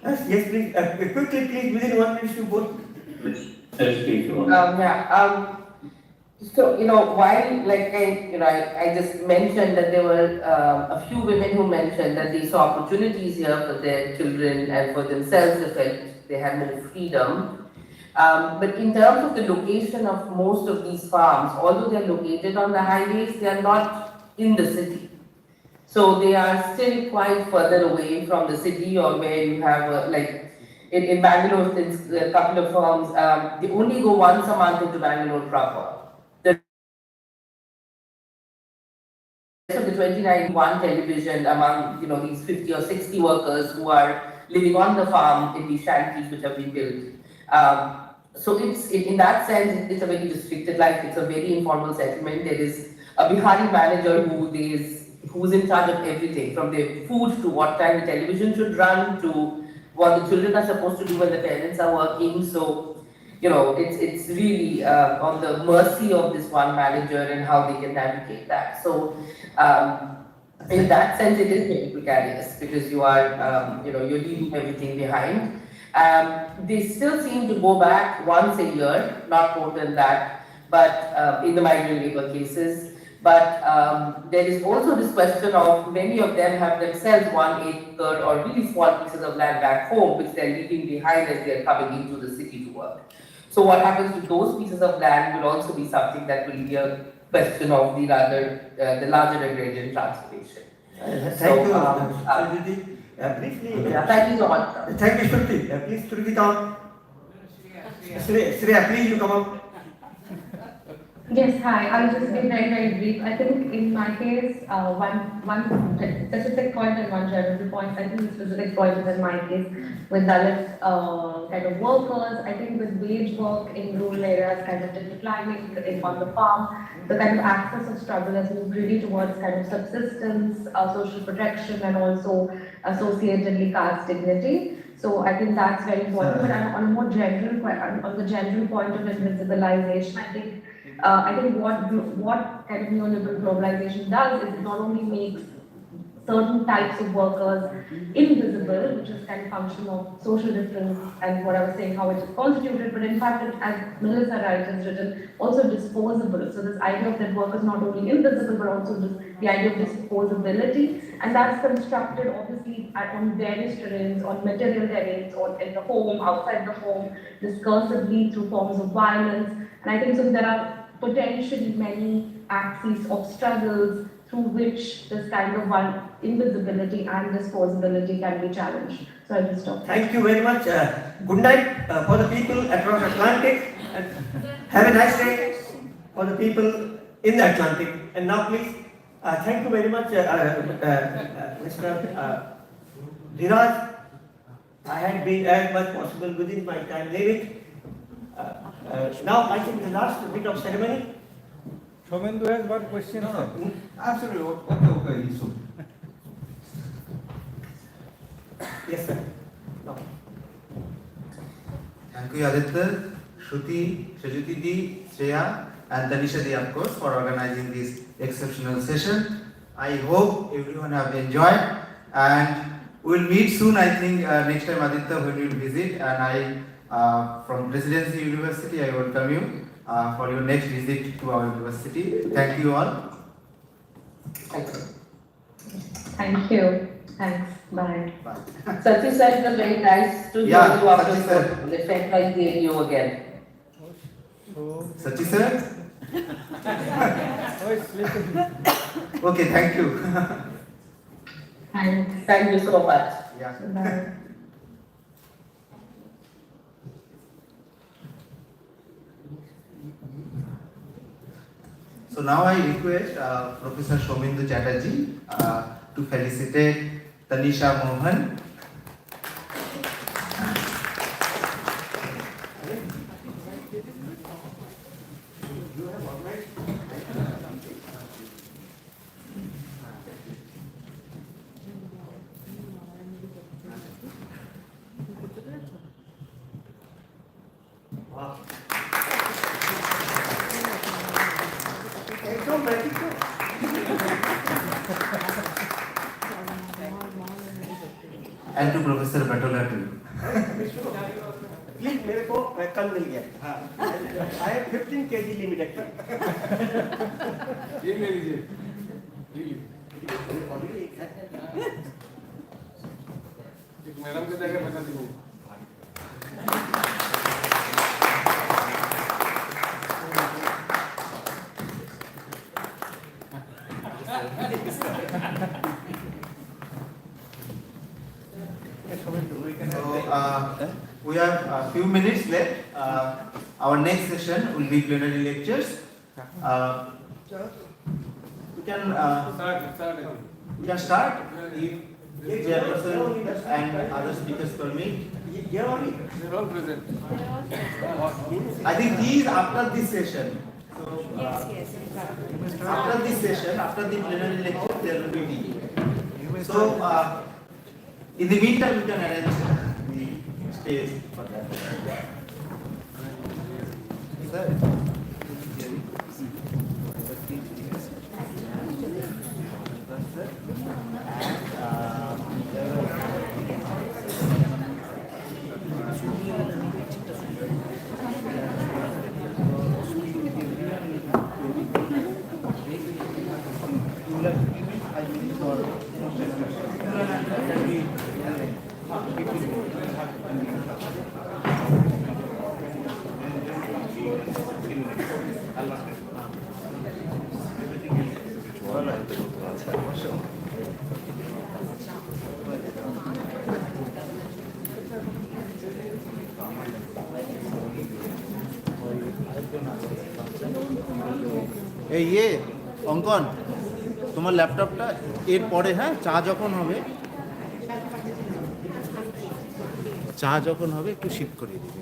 [SPEAKER 6] Yes, please. Quickly, please, within 1 minute, you both.
[SPEAKER 7] So, while, I just mentioned that there were a few women who mentioned that they saw opportunities here for their children and for themselves if they had more freedom. But in terms of the location of most of these farms, although they're located on the highways, they are not in the city. So they are still quite further away from the city, or where you have, in Bangalore, there's a couple of farms, they only go once a month into Bangalore proper. The 2091 television among these 50 or 60 workers who are living on the farm in these shanties which have been built. So it's in that sense it's a very restricted life. It's a very informal settlement. There is a Bihari manager who's in charge of everything, from their food to what time the television should run to what the children are supposed to do when the parents are working. So it's really on the mercy of this one manager and how they can navigate that. So in that sense, it is very precarious because you are, you're leaving everything behind. They still seem to go back once a year, not more than that, but in the migrant labor cases. But there is also this question of many of them have themselves 1 acre or really small pieces of land back home, which they're leaving behind as they're coming into the city to work. So what happens to those pieces of land will also be something that will be a question of the larger agrarian transformation.
[SPEAKER 6] Thank you, briefly.
[SPEAKER 7] Thank you so much.
[SPEAKER 6] Thank you, Shruti. Please, Shruti, come. Shreya, please, you come up.
[SPEAKER 4] Yes, hi. I'll just be very, very brief. I think in my case, one specific point and one general point. I think the specific point is in my case with Dalit kind of workers. I think with wage work in rural areas kind of declining on the farm, the kind of access of struggle has moved really towards kind of subsistence, social protection, and also associatedly caste dignity. So I think that's very important. But on a more general, on the general point of invisibilization, I think what kind of neoliberal globalization does is it not only makes certain types of workers invisible, which is kind of function of social difference and what I was saying, how it is constituted, but in fact, as Melissa Wright has written, also disposable. So this idea of that work is not only invisible, but also the idea of disposability, and that's constructed obviously on various terrains, on material terrains, or in the home, outside the home, discursively through forms of violence, and I think so there are potentially many axes of struggles through which this kind of invisibility and disposability can be challenged. So I will stop.
[SPEAKER 6] Thank you very much. Good night for the people across Atlantic, and have a nice day for the people in the Atlantic. And now please, thank you very much, Mr. Dhiraj. I had been as much possible within my time limit. Now I think the last bit of ceremony.
[SPEAKER 1] Shomendu has one question.
[SPEAKER 2] No, absolutely. Okay, you should.
[SPEAKER 6] Yes, sir. No.
[SPEAKER 2] Thank you, Aditya, Shruti, Shajuti Di, Shreya, and Taneesha Di, of course, for organizing this exceptional session. I hope everyone have enjoyed, and we'll meet soon. I think next time, Aditya, when you visit, and I, from Presidency University, I welcome you for your next visit to our university. Thank you all.
[SPEAKER 4] Thank you. Thanks. Bye.
[SPEAKER 2] Bye.
[SPEAKER 7] Sachi sir, it was very nice to hear
[SPEAKER 2] Yeah,
[SPEAKER 7] you after
[SPEAKER 2] Sachi sir.
[SPEAKER 7] so it felt like hearing you again.
[SPEAKER 2] Sachi sir? Okay, thank you.
[SPEAKER 7] Thank you so much.
[SPEAKER 2] Yeah.
[SPEAKER 4] Bye.
[SPEAKER 2] So now I request Professor Shomendu Chatterjee to felicitate Taneesha Mohan.
[SPEAKER 6] Wow.
[SPEAKER 2] And to Professor Butola too.
[SPEAKER 6] Please मेरे को कल मिल गया। I have 15 kg limit actually.
[SPEAKER 1] ये ले लीजिए। एक madam के जगह बता दीजिए।
[SPEAKER 2] We have a few minutes left. Our next session will be plenary lectures. We can start if Chairperson and other speakers permit.
[SPEAKER 6] Here only.
[SPEAKER 1] They're all present.
[SPEAKER 2] I think he is after this session. So, after this session, after the plenary lecture, there will be tea. So, in the meantime, we can arrange the stage for that. Sir. এই ইয়ে অঙ্কন তোমার ল্যাপটপটা এর পরে হ্যাঁ চা যখন হবে একটু শিফট করে দিবে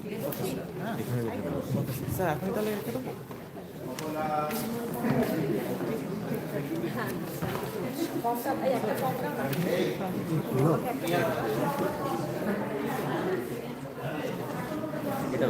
[SPEAKER 2] হ্যাঁ স্যার এখন তাহলে রেখে দেবো এটা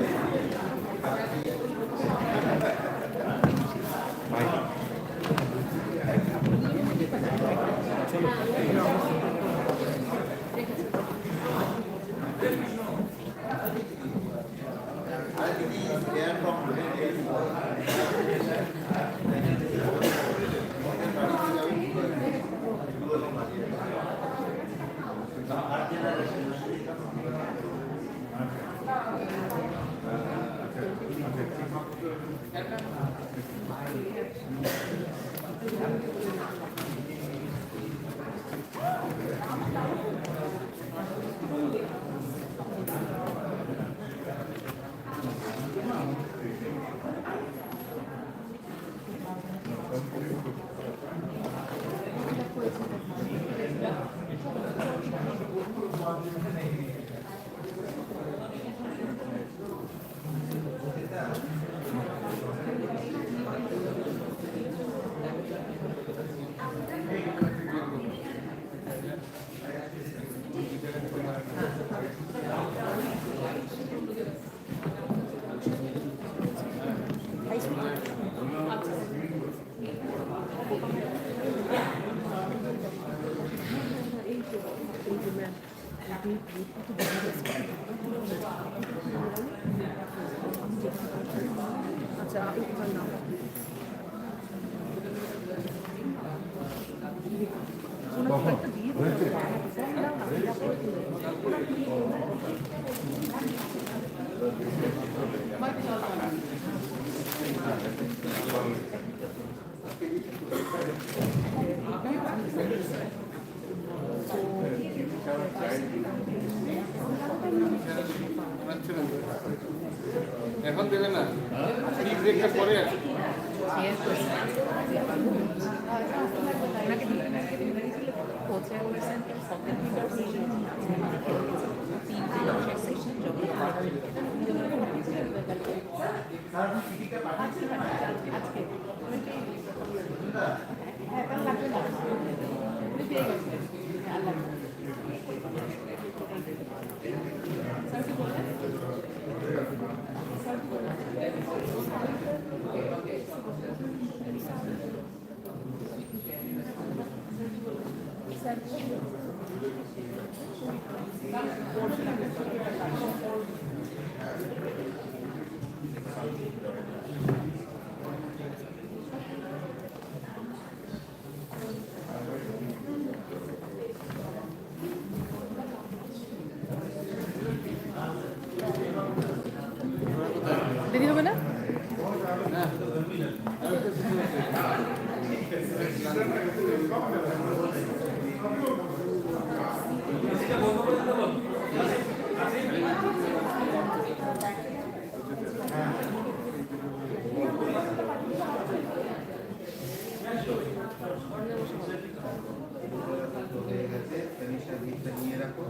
[SPEAKER 11] এখন দেবে না টি ব্রেকটা পরে
[SPEAKER 12] দেরি হবে না?
[SPEAKER 2] Taneesha, দিকটা নিয়ে রাখো।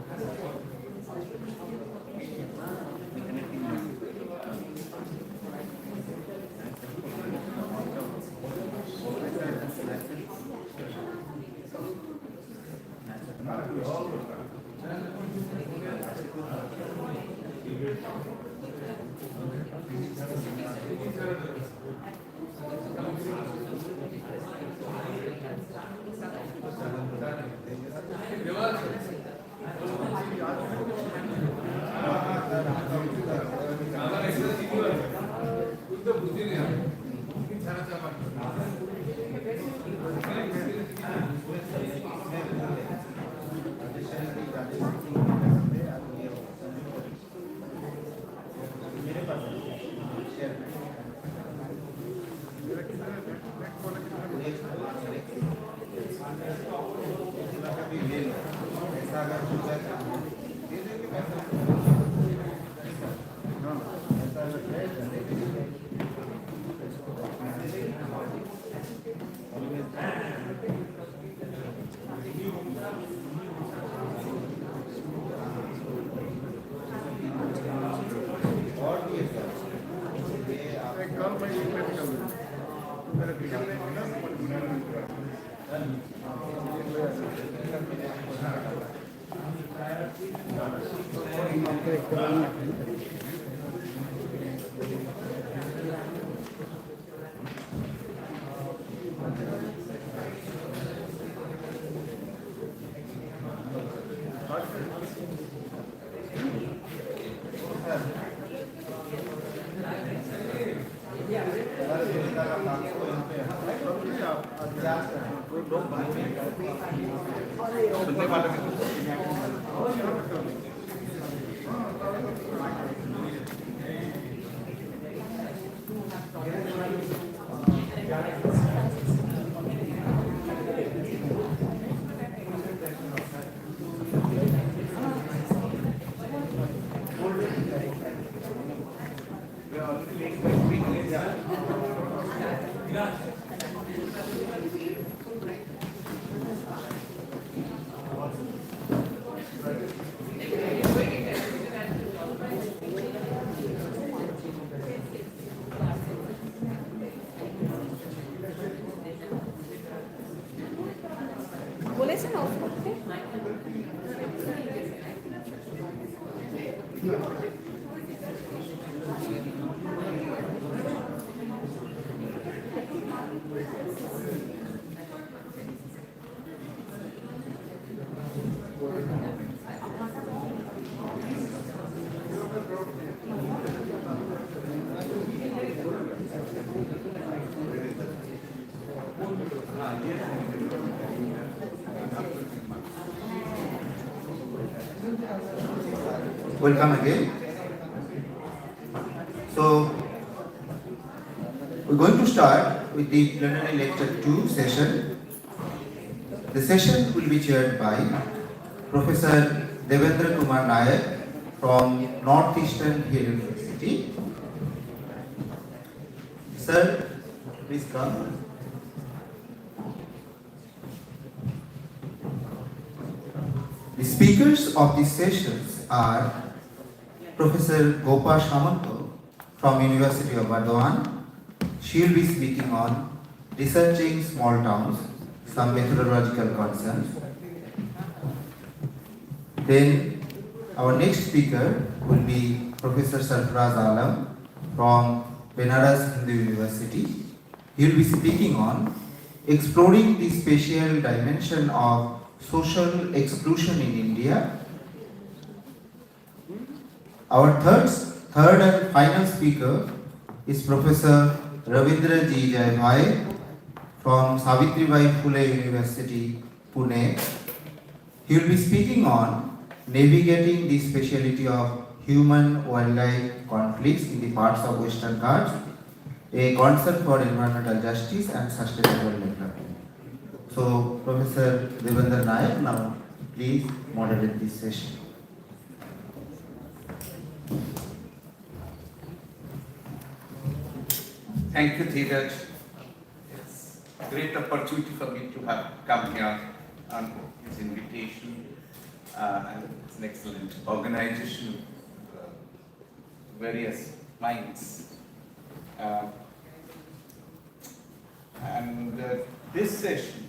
[SPEAKER 12] বলেছেন অফ করতে?
[SPEAKER 2] Welcome again. So, we're going to start with the plenary lecture 2 session. The session will be chaired by Professor Devendra Kumar Nayak from Northeastern Hill University. Sir, please come. The speakers of these sessions are Professor Gopa Samanto from University of Bardwan. She will be speaking on researching small towns, some methodological concerns. Then our next speaker will be Professor Sarfaraz Alam from Benares Hindu University. He will be speaking on exploring the spatial dimension of social exclusion in India. Our third and final speaker is Professor Ravindra G. Jaibhai from Savitribai Phule University, Pune. He will be speaking on navigating the speciality of human-wildlife conflicts in the parts of Western Ghats, a concern for environmental justice and sustainable development. So, Professor Devendra Nayak, now please moderate this session.
[SPEAKER 12] Thank you, Dhiraj. It's a great opportunity for me to have come here on this invitation. And it's an excellent organization, various minds. This session,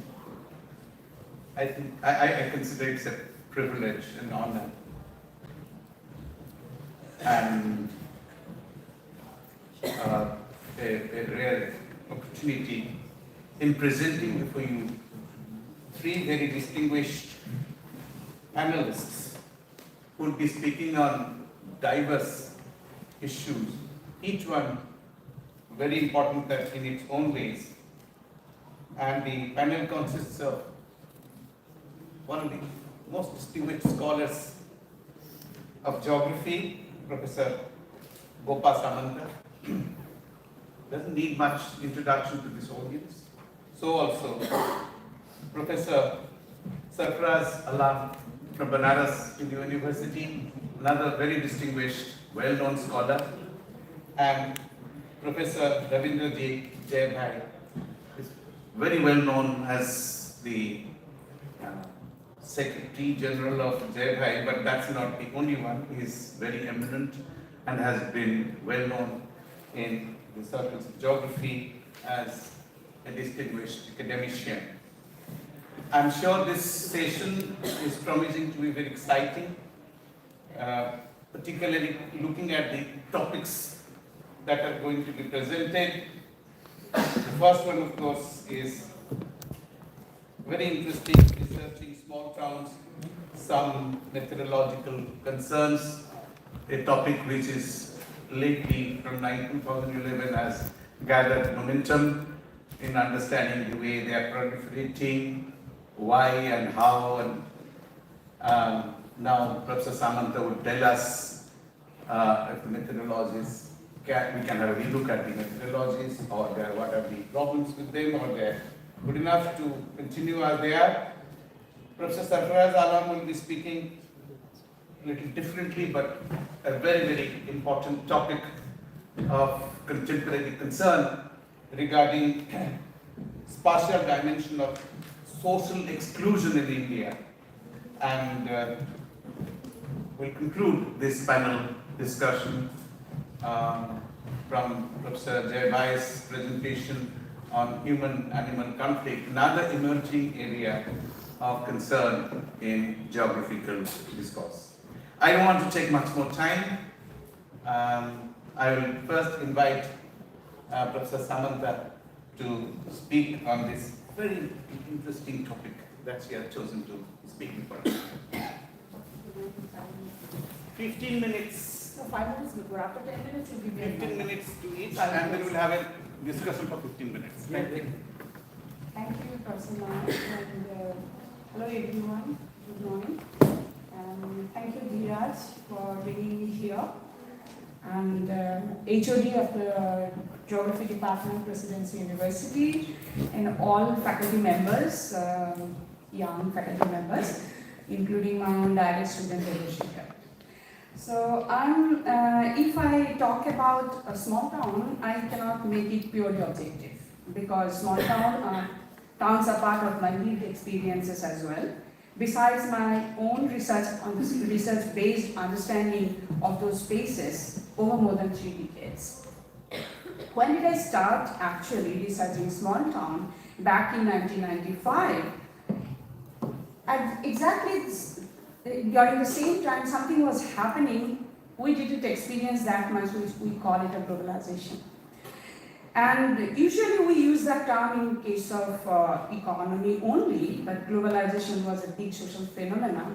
[SPEAKER 12] I think I consider it a privilege and honor, and a rare opportunity in presenting before you three very distinguished panelists who will be speaking on diverse issues, each one very important in its own ways. And the panel consists of one of the most distinguished scholars of geography, Professor Gopa Samanta. Doesn't need much introduction to this audience. So also Professor Sarfaraz Alam from Banaras Hindu University, another very distinguished, well-known scholar, and Professor Ravindra J. Jaibhai is very well known as the Secretary General of Jaibhai, but that's not the only one. He is very eminent and has been well known in the circles of geography as a distinguished academician. I'm sure this session is promising to be very exciting, particularly looking at the topics that are going to be presented. The first one, of course, is very interesting, researching small towns, some methodological concerns, a topic which is lately from 2011 has gathered momentum in understanding the way they are proliferating, why and how, and now Professor Samanta would tell us if the methodologies, we can have a relook at the methodologies, or what are the problems with them, or they're good enough to continue as they are. Professor Sarfaraz Alam will be speaking a little differently, but a very, very important topic of contemporary concern regarding spatial dimension of social exclusion in India. And we'll conclude this panel discussion from Professor Jaibhai's presentation on human-animal conflict, another emerging area of concern in geographical discourse. I don't want to take much more time. I will first invite Professor Samanta to speak on this very interesting topic that she has chosen to speak for us. 15 minutes.
[SPEAKER 4] So 5 minutes before, after 10 minutes, you'll be
[SPEAKER 12] 15 minutes to each, and then we'll have a discussion for 15 minutes. Thank you.
[SPEAKER 4] Thank you.
[SPEAKER 13] Professor Mohan, and hello everyone, good morning. Thank you Dhiraj for bringing me here. And HOD of the Geography Department, Presidency University, and all faculty members, young faculty members, including my own direct student Aditya. So if I talk about a small town, I cannot make it purely objective, because small towns are part of my lived experiences as well. Besides my own research-based understanding of those spaces over more than 3 decades. When did I start actually researching small town? Back in 1995. Exactly during the same time something was happening, we didn't experience that much, which we call it a globalization. And usually we use that term in case of economy only, but globalization was a big social phenomenon,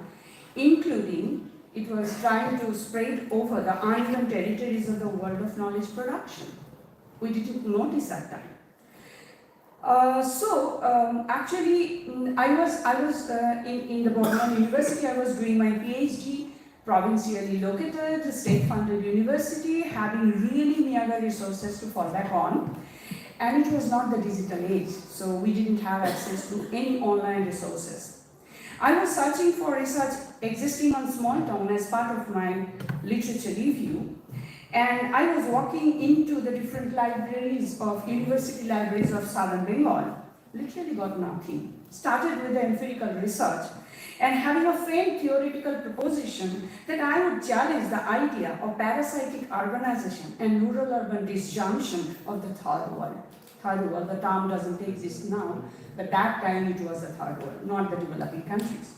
[SPEAKER 13] including it was trying to spread over the uneven territories of the world of knowledge production. We didn't notice that time. Actually, I was in the Boulder University. I was doing my PhD, provincially located, state-funded university, having really meager resources to fall back on. And it was not the digital age, so we didn't have access to any online resources. I was searching for research existing on small town as part of my literature review. And I was walking into the different libraries of university libraries of Southern Bengal. Literally got nothing. Started with the empirical research and having a faint theoretical proposition that I would challenge the idea of parasitic urbanization and rural-urban disjunction of the third world. Third world, the term doesn't exist now, but that time it was the third world, not the developing countries.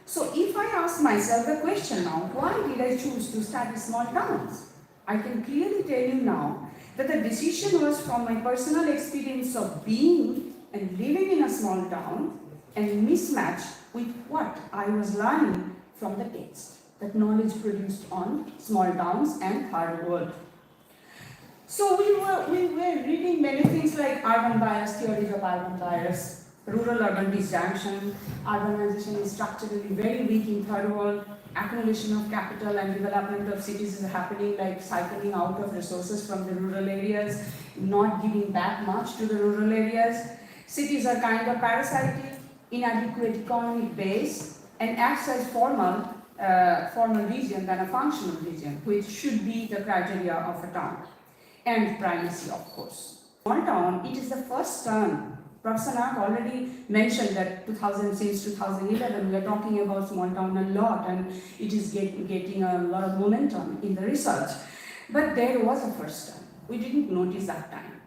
[SPEAKER 13] So if I ask myself the question now, why did I choose to study small towns? I can clearly tell you now that the decision was from my personal experience of being and living in a small town and mismatch with what I was learning from the text, that knowledge produced on small towns and third world. So we were reading many things like urban bias, theories of urban bias, rural-urban disjunction, urbanization is structurally very weak in third world, accumulation of capital and development of cities is happening like cycling out of resources from the rural areas, not giving back much to the rural areas. Cities are kind of parasitic, inadequate economic base, and acts as formal region than a functional region, which should be the criteria of a town. And primacy, of course. Small town, it is the first term. Professor Nayak already mentioned that since 2011, we are talking about small town a lot, and it is getting a lot of momentum in the research. But there was a first term. We didn't notice that time.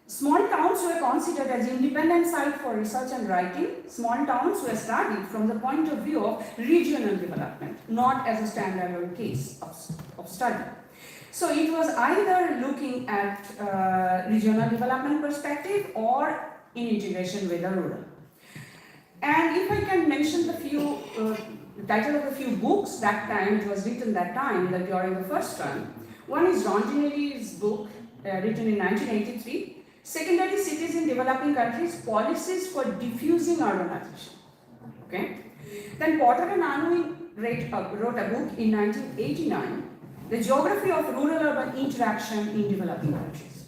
[SPEAKER 13] Small towns were considered as independent site for research and writing. Small towns were studied from the point of view of regional development, not as a standalone case of study. So it was either looking at regional development perspective or in integration with the rural. And if I can mention the title of a few books that time, it was written that time, during the first term. One is Ronginelli's book, written in 1983, Secondary Cities in Developing Countries, Policies for Diffusing Urbanization. Okay? Then Potter and Anu wrote a book in 1989, The Geography of Rural-Urban Interaction in Developing Countries.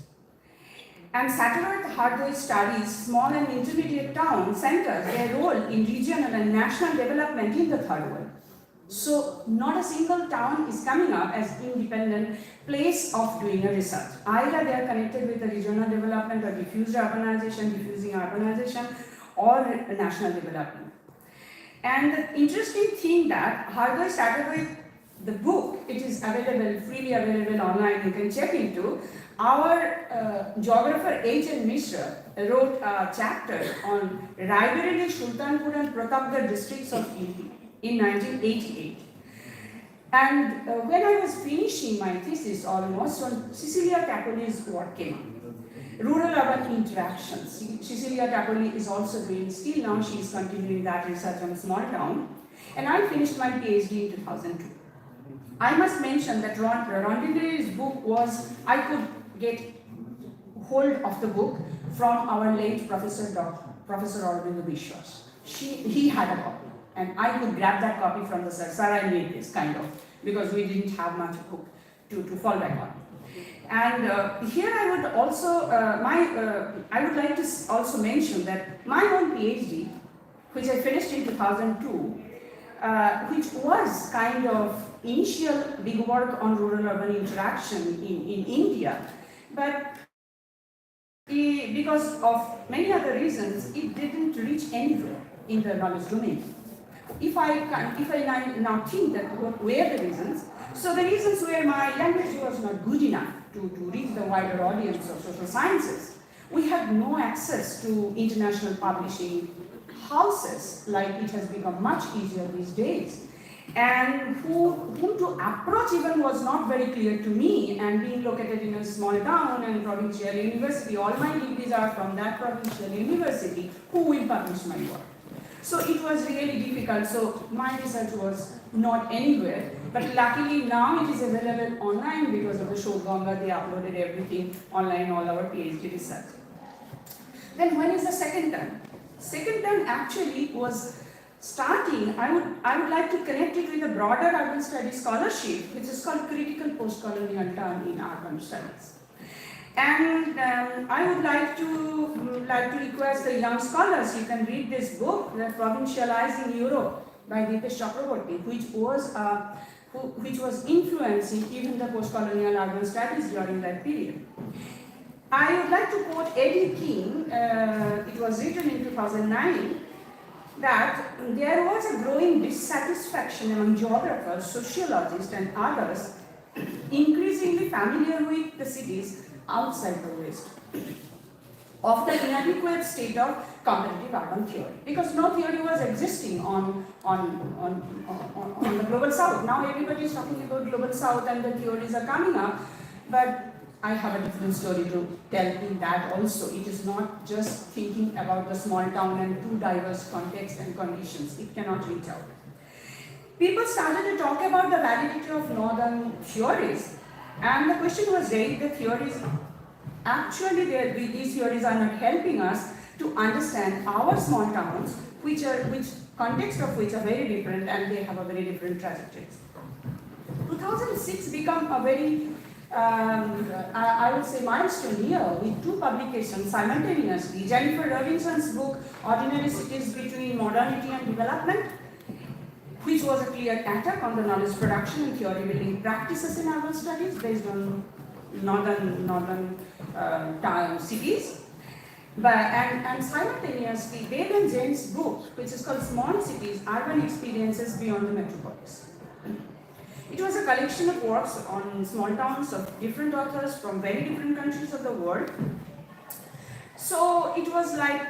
[SPEAKER 13] And Satellite Hardware studies small and intermediate town centers, their role in regional and national development in the third world. So not a single town is coming up as independent place of doing a research. Either they are connected with the regional development or diffusing urbanization or national development. And the interesting thing that Hardware started with the book, it is available, freely available online, you can check into. Our geographer H.N. Mishra wrote a chapter on Raebareli, Sultanpur and Pratapgarh districts of UP in 1988. And when I was finishing my thesis almost, on Cecilia Taccoli's work came up. Rural-urban interactions. Cecilia Taccoli is also doing, still now she is continuing that research on a small town. And I finished my PhD in 2002. I must mention that Ronginelli's book was, I could get hold of the book from our late Professor Aurobindo Vishwas. He had a copy, and I could grab that copy from the sir. Sir, I made this kind of, because we didn't have much book to fall back on. And here I would also, I would like to also mention that my own PhD, which I finished in 2002, which was kind of initial big work on rural-urban interaction in India, but because of many other reasons, it didn't reach anywhere in the knowledge domain. If I now think that what were the reasons, so the reasons were my language was not good enough to reach the wider audience of social sciences. We had no access to international publishing houses, like it has become much easier these days. And whom to approach even was not very clear to me, and being located in a small town and provincial university, all my degrees are from that provincial university, who will publish my work? So it was really difficult, so my research was not anywhere, but luckily now it is available online because of the Show Ganga, they uploaded everything online, all our PhD research. Then when is the second term? Second term actually was starting, I would like to connect it with a broader urban studies scholarship, which is called Critical Postcolonial Turn in Urban Studies. And I would like to request the young scholars, you can read this book, Provincializing Europe by Dhiraj Barman, which was influencing even the postcolonial urban studies during that period. I would like to quote Eddie King, it was written in 2009, that there was a growing dissatisfaction among geographers, sociologists and others, increasingly familiar with the cities outside the West, of the inadequate state of competitive urban theory, because no theory was existing on the global south. Now everybody is talking about global south and the theories are coming up, but I have a different story to tell in that also. It is not just thinking about the small town and two diverse contexts and conditions. It cannot reach out. People started to talk about the validity of northern theories, and the question was raised, the theories, actually these theories are not helping us to understand our small towns, which context of which are very different and they have a very different trajectories. 2006 became a very, I would say, milestone year with two publications simultaneously. Jennifer Robinson's book, Ordinary Cities Between Modernity and Development, which was a clear attack on the knowledge production and theory building practices in urban studies based on northern cities. And simultaneously, Dave and James' book, which is called Small Cities, Urban Experiences Beyond the Metropolis. It was a collection of works on small towns of different authors from very different countries of the world. So it was like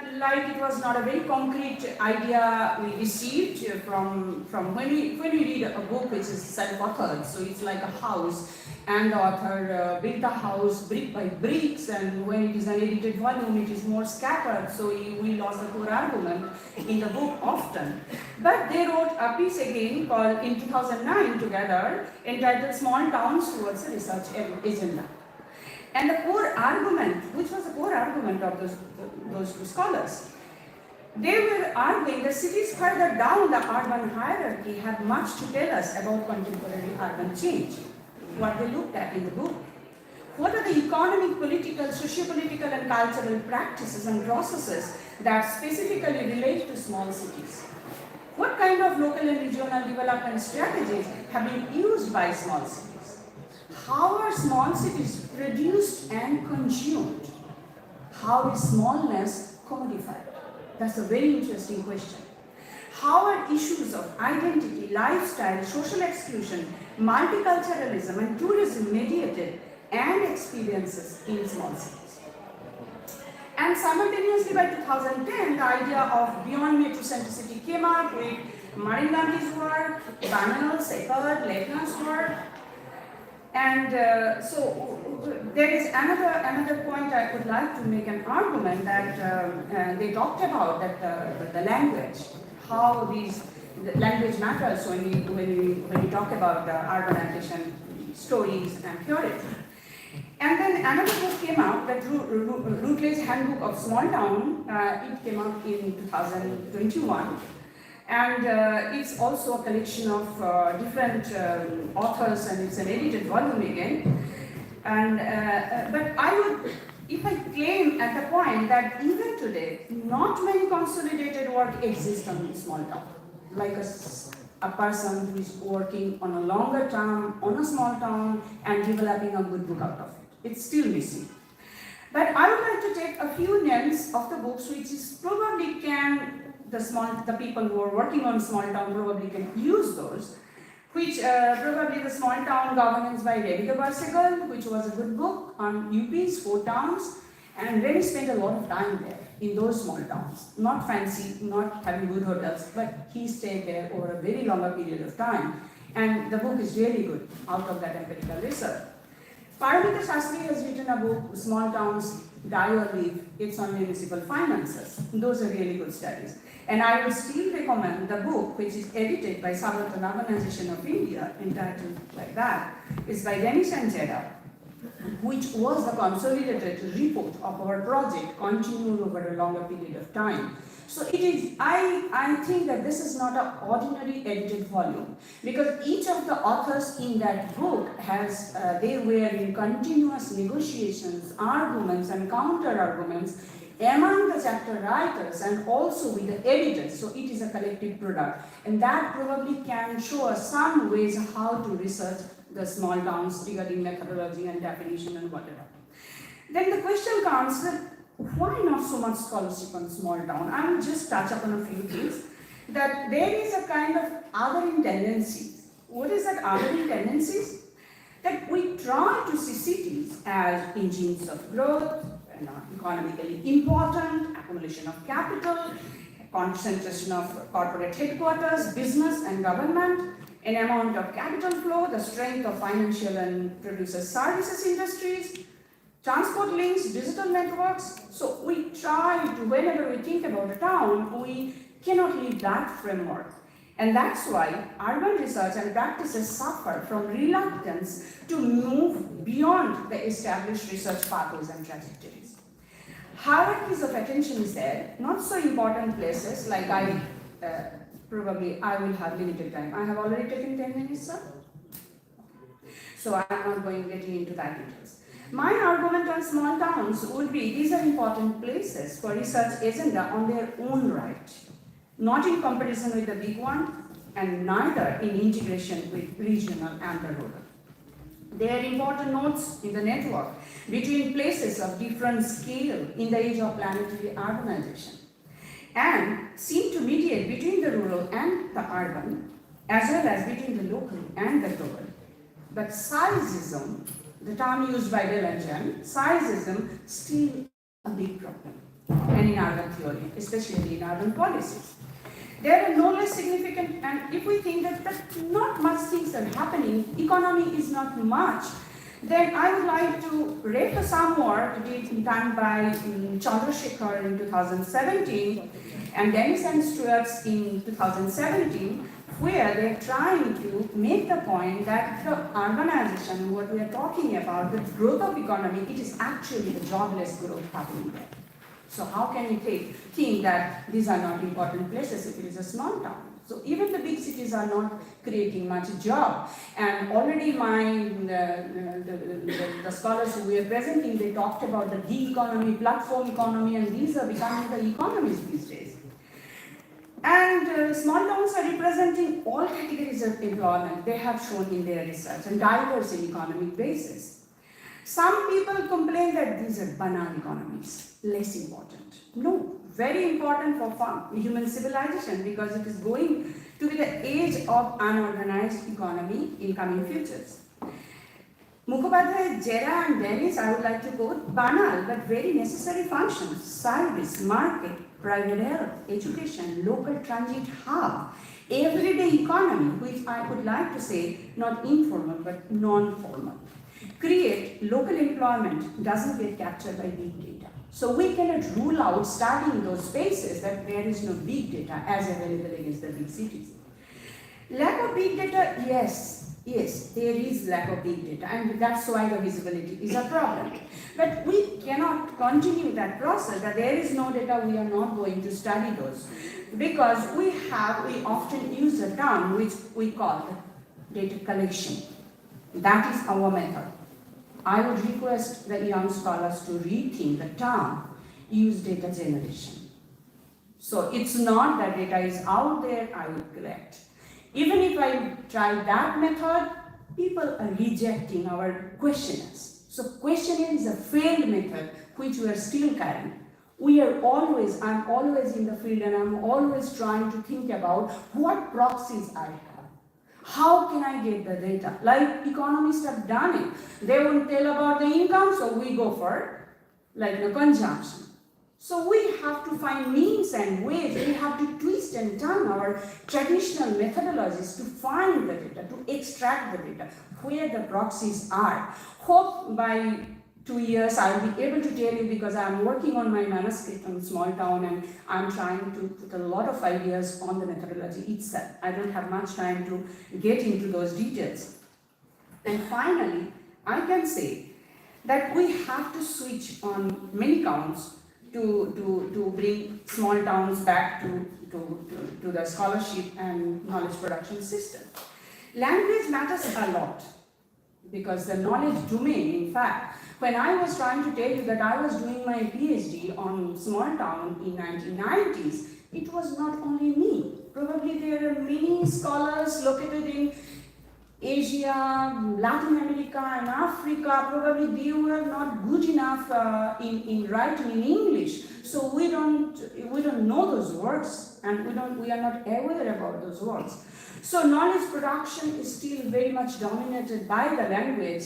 [SPEAKER 13] it was not a very concrete idea we received from when we read a book which is self-authored. So it's like a house, and the author built the house brick by bricks, and when it is an edited volume, it is more scattered. So we lost the core argument in the book often. But they wrote a piece again called in 2009 together, entitled "Small Towns Towards a Research Agenda." And the core argument, which was the core argument of those two scholars, they were arguing that cities further down the urban hierarchy have much to tell us about contemporary urban change. What they looked at in the book. What are the economic, political, socio-political and cultural practices and processes that specifically relate to small cities? What kind of local and regional development strategies have been used by small cities? How are small cities produced and consumed? How is smallness commodified? That's a very interesting question. How are issues of identity, lifestyle, social exclusion, multiculturalism and tourism mediated and experiences in small cities? And simultaneously by 2010, the idea of beyond metrocentricity came up with Marin Gandhi's work, Barman, Seppard, Lechner's work. And so there is another point I would like to make an argument that they talked about, that the language, how the language matters when we talk about the urbanization stories and purity. And then another book came out, that Routledge Handbook of Small Town. It came out in 2021. And it's also a collection of different authors, and it's an edited volume again. And but I would, if I claim at the point that even today, not many consolidated work exist on small town, like a person who is working on a longer term on a small town and developing a good book out of it. It's still missing. But I would like to take a few names of the books which is probably the people who are working on small town probably can use those, which probably the Small Town Governance by Rebecca Barsegal, which was a good book on UP's 4 towns, and Remy spent a lot of time there in those small towns, not fancy, not having good hotels, but he stayed there over a very longer period of time, and the book is really good out of that empirical research. Paramita Shastri has written a book, Small Towns Die or Live. It's on municipal finances. Those are really good studies. And I would still recommend the book, which is edited by Subaltern Organization of India, entitled like that. It's by Taneesha and Jeda, which was the consolidated report of our project, continued over a longer period of time. So it is, I think that this is not an ordinary edited volume, because each of the authors in that book has, they were in continuous negotiations, arguments and counter-arguments among the chapter writers and also with the editors. So it is a collective product, and that probably can show us some ways how to research the small towns regarding methodology and definition and whatever. Then the question comes that why not so much scholarship on small town? I will just touch upon a few things. That there is a kind of othering tendencies. What is that othering tendencies? That we try to see cities as engines of growth, economically important, accumulation of capital, concentration of corporate headquarters, business and government, an amount of capital flow, the strength of financial and producer services industries, transport links, digital networks. So we try to, whenever we think about a town, we cannot leave that framework. And that's why urban research and practices suffer from reluctance to move beyond the established research pathways and trajectories. Hierarchies of attention is there, not so important places like probably I will have limited time. I have already taken 10 minutes, sir. So I'm not going to get into that details. My argument on small towns would be these are important places for research agenda on their own right, not in comparison with the big one and neither in integration with regional and the rural. They are important nodes in the network between places of different scale in the age of planetary urbanization and seem to mediate between the rural and the urban as well as between the local and the global. But sizeism, the term used by Bell and Jen, sizeism still a big problem, and in urban theory, especially in urban policies. There are no less significant, and if we think that not much things are happening, economy is not much, then I would like to refer some work done by Chandrasekhar in 2017 and Dennis and Stewart's in 2017, where they're trying to make the point that the urbanization, what we are talking about, the growth of economy, it is actually the jobless growth happening there. So how can we think that these are not important places if it is a small town? So even the big cities are not creating much job. And already the scholars who were presenting, they talked about the gig economy, platform economy, and these are becoming the economies these days. And small towns are representing all categories of employment they have shown in their research and diverse in economic basis. Some people complain that these are banal economies, less important. No, very important for human civilization because it is going to be the age of unorganized economy in coming futures. Mukhopadhyay, Jera and Dennis, I would like to quote, banal but very necessary functions, service, market, private health, education, local transit hub, everyday economy, which I would like to say not informal but non-formal. Create local employment doesn't get captured by big data. So we cannot rule out studying those spaces that there is no big data as available against the big cities. Lack of big data, yes, Yes, there is lack of big data, and that's why the visibility is a problem. But we cannot continue that process, that there is no data, we are not going to study those. Because we often use a term which we call data collection. That is our method. I would request the young scholars to rethink the term, use data generation. So it's not that data is out there, I will collect. Even if I try that method, people are rejecting our questionnaires. So questionnaire is a failed method which we are still carrying. I'm always in the field and I'm always trying to think about what proxies I have. How can I get the data? Like economists have done it. They won't tell about the income, so we go for like the consumption. So we have to find means and ways, we have to twist and turn our traditional methodologies to find the data, to extract the data, where the proxies are. Hope by 2 years I'll be able to tell you, because I'm working on my manuscript on small town and I'm trying to put a lot of ideas on the methodology itself. I don't have much time to get into those details. And finally, I can say that we have to switch on many counts to bring small towns back to the scholarship and knowledge production system. Language matters a lot, because the knowledge domain, in fact, when I was trying to tell you that I was doing my PhD on small town in 1990s, it was not only me. Probably there are many scholars located in Asia, Latin America and Africa. Probably they were not good enough in writing in English, so we don't know those words, and we are not aware about those words. So knowledge production is still very much dominated by the language,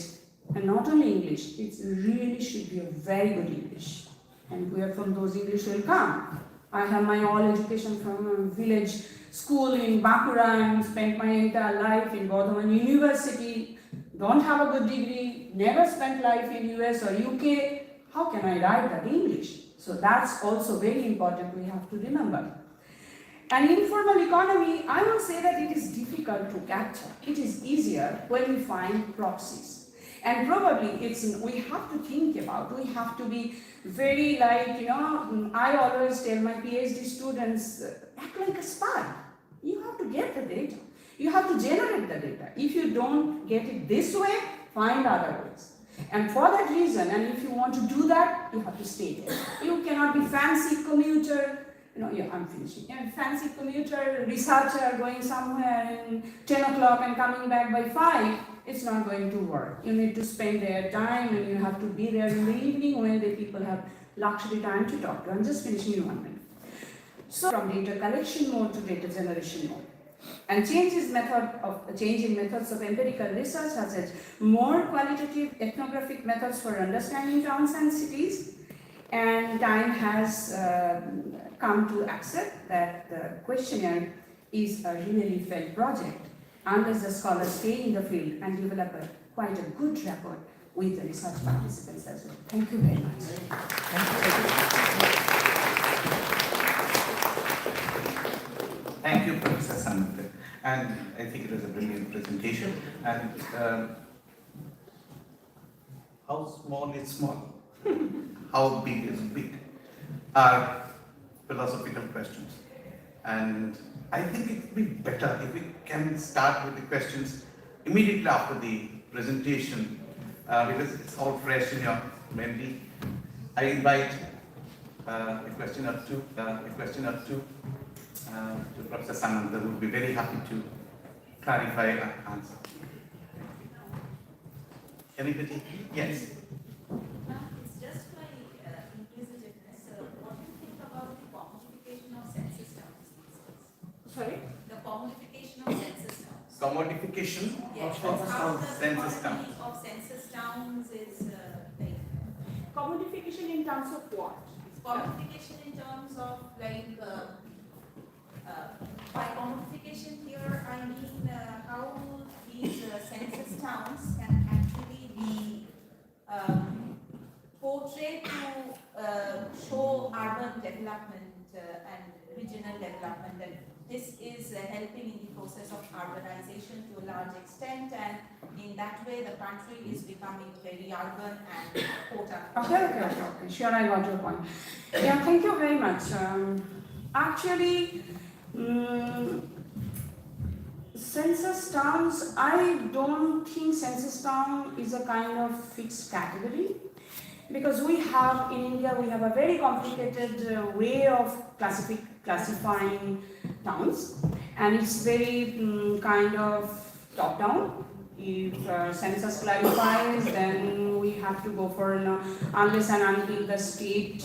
[SPEAKER 13] and not only English. It really should be a very good English, and where from those English will come. I have my all education from a village school in Bakura and spent my entire life in Burdwan University. Don't have a good degree, never spent life in US or UK. How can I write that English? So that's also very important, we have to remember. And informal economy, I will say that it is difficult to capture. It is easier when we find proxies. And probably we have to think about, we have to be very I always tell my PhD students, act like a spy. You have to get the data. You have to generate the data. If you don't get it this way, find other ways. And for that reason, and if you want to do that, you have to stay there. You cannot be fancy commuter, I'm finishing. Fancy commuter, researcher going somewhere in 10 o'clock and coming back by 5. It's not going to work. You need to spend their time, and you have to be there in the evening when the people have luxury time to talk to. I'm just finishing in 1 minute. So from data collection mode to data generation mode. And change in methods of empirical research, such as more qualitative ethnographic methods for understanding towns and cities. And time has come to accept that the questionnaire is a really felt project, unless the scholars stay in the field and develop quite a good rapport with the research participants as well. Thank you very much.
[SPEAKER 2] Thank you, Professor Singh. And I think it was a brilliant presentation. And how small is small? How big is big? Are philosophical questions. And I think it would be better if we can start with the questions immediately after the presentation, because it's all fresh in your memory. I invite a question or two to Professor Sananda, who would be very happy to clarify and answer. Anybody? Yes.
[SPEAKER 14] It's just my inquisitiveness. What do you think about the commodification of census towns these days?
[SPEAKER 13] Sorry?
[SPEAKER 14] The commodification of census towns.
[SPEAKER 2] Commodification
[SPEAKER 14] Yes,
[SPEAKER 2] of census towns.
[SPEAKER 14] Of census towns is like.
[SPEAKER 13] Commodification in terms of what?
[SPEAKER 14] Commodification in terms of like. By commodification here, I mean how these census towns can actually be portrayed to show urban development and regional development and this is helping in the process of urbanization to a large extent, and in that way the country is becoming very urban and
[SPEAKER 13] Okay. Sure, I got your point. Yeah, thank you very much. Actually, census towns, I don't think census town is a kind of fixed category, because we have, in India, we have a very complicated way of classifying towns, and it's very kind of top-down. If census clarifies, then we have to go for, unless and until the state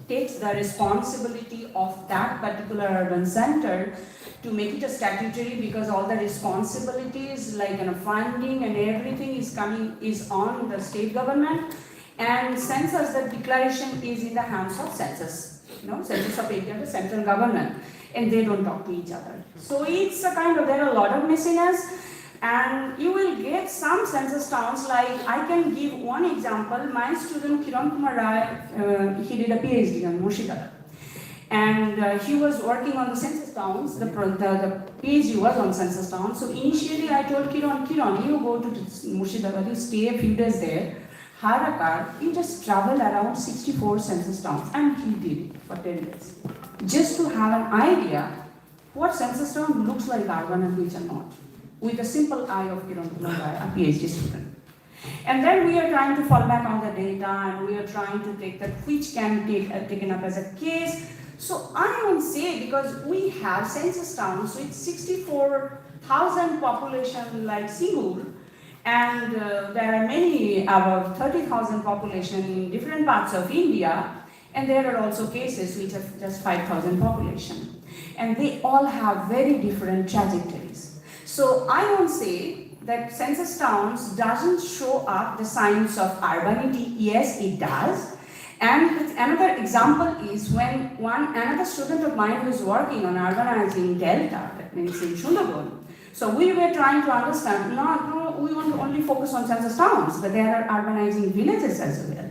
[SPEAKER 13] takes the responsibility of that particular urban center to make it a statutory, because all the responsibilities like funding and everything is on the state government, and census, the declaration is in the hands of census. Census of India, the central government, and they don't talk to each other. So it's a kind of, there are a lot of messiness, and you will get some census towns, like I can give one example. My student Kiran Kumar Rai, he did a PhD on Murshidabad, and he was working on the census towns. The PhD was on census towns. So initially I told Kiran, you go to Murshidabad, you stay a few days there, hire a car, you just travel around 64 census towns, and he did it for 10 days. Just to have an idea what census town looks like urban and which are not, with a simple eye of Kiran Kumar Rai, a PhD student. And then we are trying to fall back on the data, and we are trying to take that which can be taken up as a case. So I won't say, because we have census towns with 64,000 population like Singh, and there are many above 30,000 population in different parts of India, and there are also cases which have just 5,000 population. And they all have very different trajectories. So I won't say that census towns doesn't show up the signs of urbanity. Yes, it does. And another example is when another student of mine who is working on urbanizing Delta, that means in Sundarban. So we were trying to understand, no, we want to only focus on census towns, but there are urbanizing villages as well.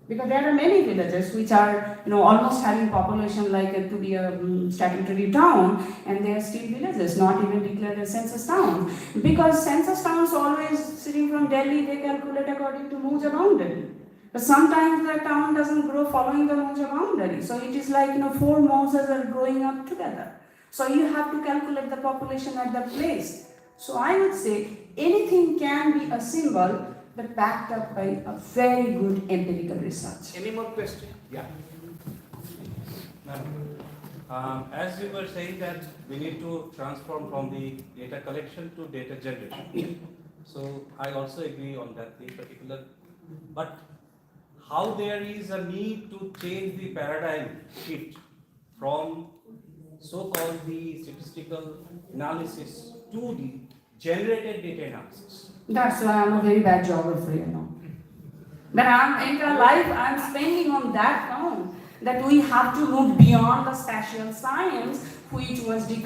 [SPEAKER 13] Because there are many villages which are, almost having population like to be a statutory town, and they are still villages, not even declared as census towns. Because census towns always sitting from Delhi, they calculate according to Moja boundary. But sometimes the town doesn't grow following the Moja boundary. So it is like, 4 Mosas are growing up together. So you have to calculate the population at that place. So I would say anything can be a symbol, but backed up by a very good empirical research.
[SPEAKER 6] Any more questions? Yeah.
[SPEAKER 15] As you were saying that we need to transform from the data collection to data generation. So I also agree on that in particular. But how there is a need to change the paradigm shift from so-called the statistical analysis to the generated data analysis.
[SPEAKER 13] That's why I'm a very bad geographer, But I'm entire life I'm spending on that count, that we have to move beyond the spatial science, which was the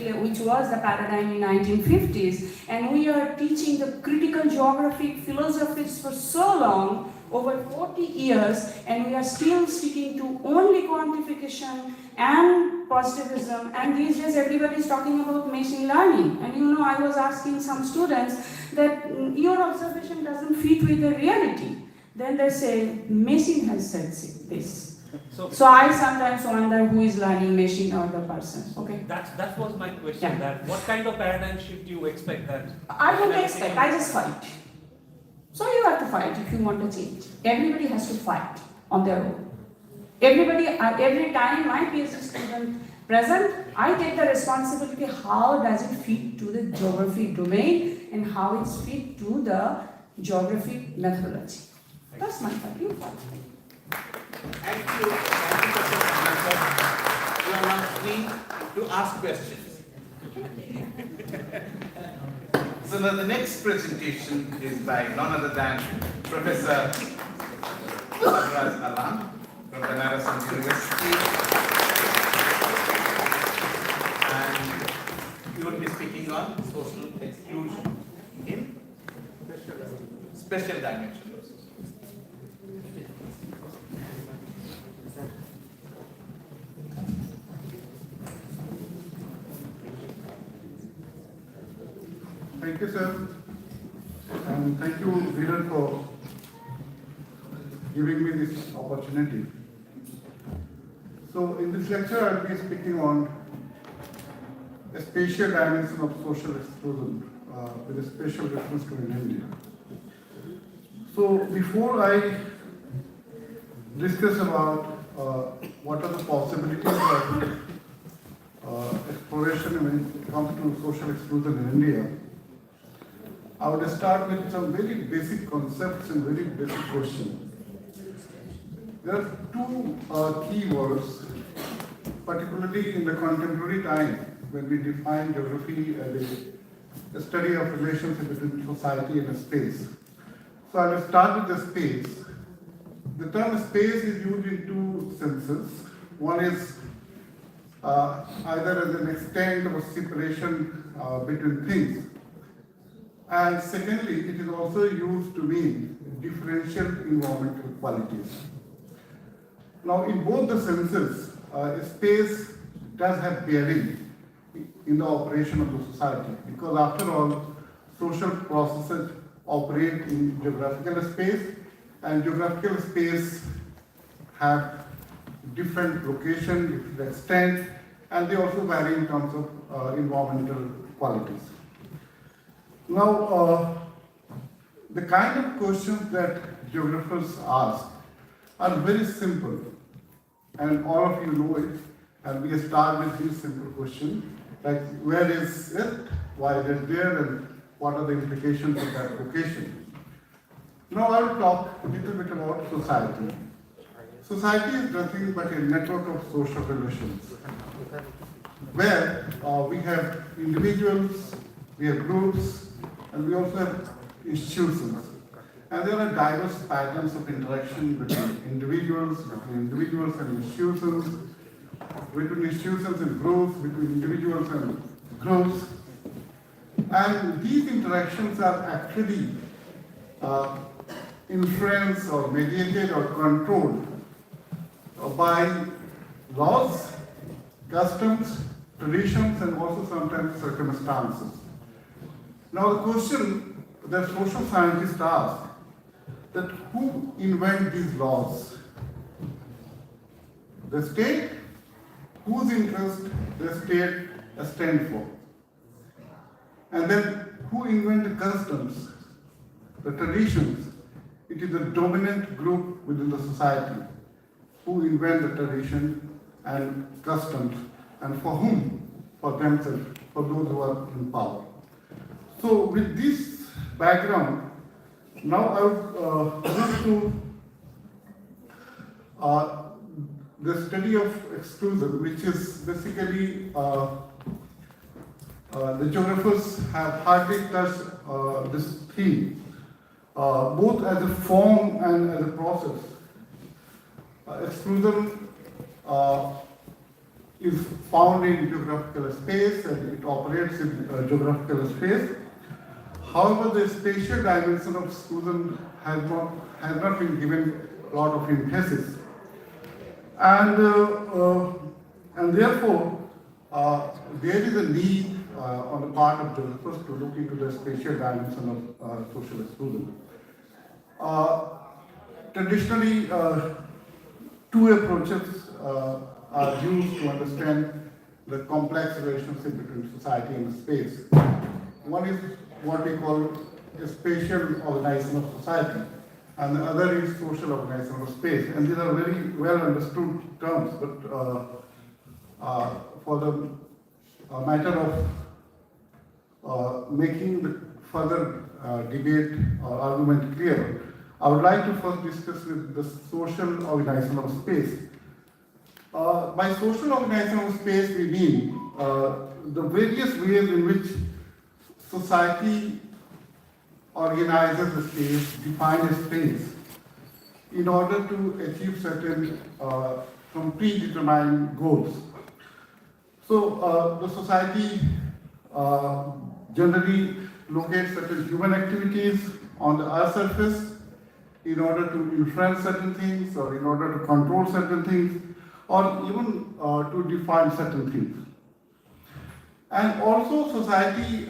[SPEAKER 13] paradigm in 1950s, and we are teaching the critical geographic philosophies for so long, over 40 years, and we are still sticking to only quantification and positivism, and these days everybody is talking about machine learning. And I was asking some students that your observation doesn't fit with the reality. Then they say, machine has said this. So I sometimes wonder who is learning, machine or the person. Okay.
[SPEAKER 15] That was my question.
[SPEAKER 13] Yeah.
[SPEAKER 15] That what kind of paradigm shift do you expect that?
[SPEAKER 13] I don't expect, I just fight. So you have to fight if you want to change. Everybody has to fight on their own. Everybody, every time my PhD student present, I take the responsibility, how does it fit to the geography domain and how it's fit to the geographic methodology. That's my fight. You fight.
[SPEAKER 12] Thank you. Thank you, Professor. You are now free to ask questions. So now the next presentation is by none other than Professor Dhiraj Barman from Banaras University. And he will be speaking on social exclusion in special dimension.
[SPEAKER 16] Thank you, sir. And thank you, Dhiraj, for giving me this opportunity. So in this lecture, I'll be speaking on a spatial dimension of social exclusion with a special reference to India. So before I discuss about what are the possibilities of exploration when it comes to social exclusion in India, I would start with some very basic concepts and very basic questions. There are two key words, particularly in the contemporary time when we define geography as a study of relationship between society and space. So I will start with the space. The term space is used in two senses. One is either as an extent of separation between things, and secondly, it is also used to mean differential environmental qualities. Now, in both the senses, space does have bearing in the operation of the society, because after all, social processes operate in geographical space, and geographical space have different location, different extent, and they also vary in terms of environmental qualities. Now, the kind of questions that geographers ask are very simple, and all of you know it, and we start with this simple question, like where is it, why is it there, and what are the implications of that location. Now I will talk a little bit about society. Society is nothing but a network of social relations, where we have individuals, we have groups, and we also have institutions. And there are diverse patterns of interaction between individuals and institutions, between institutions and groups, between individuals and groups. And these interactions are actually influenced or mediated or controlled by laws, customs, traditions, and also sometimes circumstances. Now the question that social scientists ask, that who invent these laws? The state? Whose interest the state stands for? And then who invent the customs, the traditions? It is the dominant group within the society who invent the tradition and customs, and for whom? For themselves, for those who are in power. So with this background, now I would move to the study of exclusion, which is basically the geographers have hardly touched this theme, both as a form and as a process. Exclusion is found in geographical space and it operates in geographical space. However, the spatial dimension of exclusion has not been given a lot of emphasis. And therefore, there is a need on the part of geographers to look into the spatial dimension of social exclusion. Traditionally, two approaches are used to understand the complex relationship between society and space. One is what we call a spatial organization of society, and the other is social organization of space. And these are very well understood terms, but for the matter of making the further debate or argument clear, I would like to first discuss with the social organization of space. By social organization of space, we mean the various ways in which society organizes the space, defines a space, in order to achieve certain some predetermined goals. So the society generally locates certain human activities on the earth surface in order to influence certain things, or in order to control certain things, or even to define certain things. And also society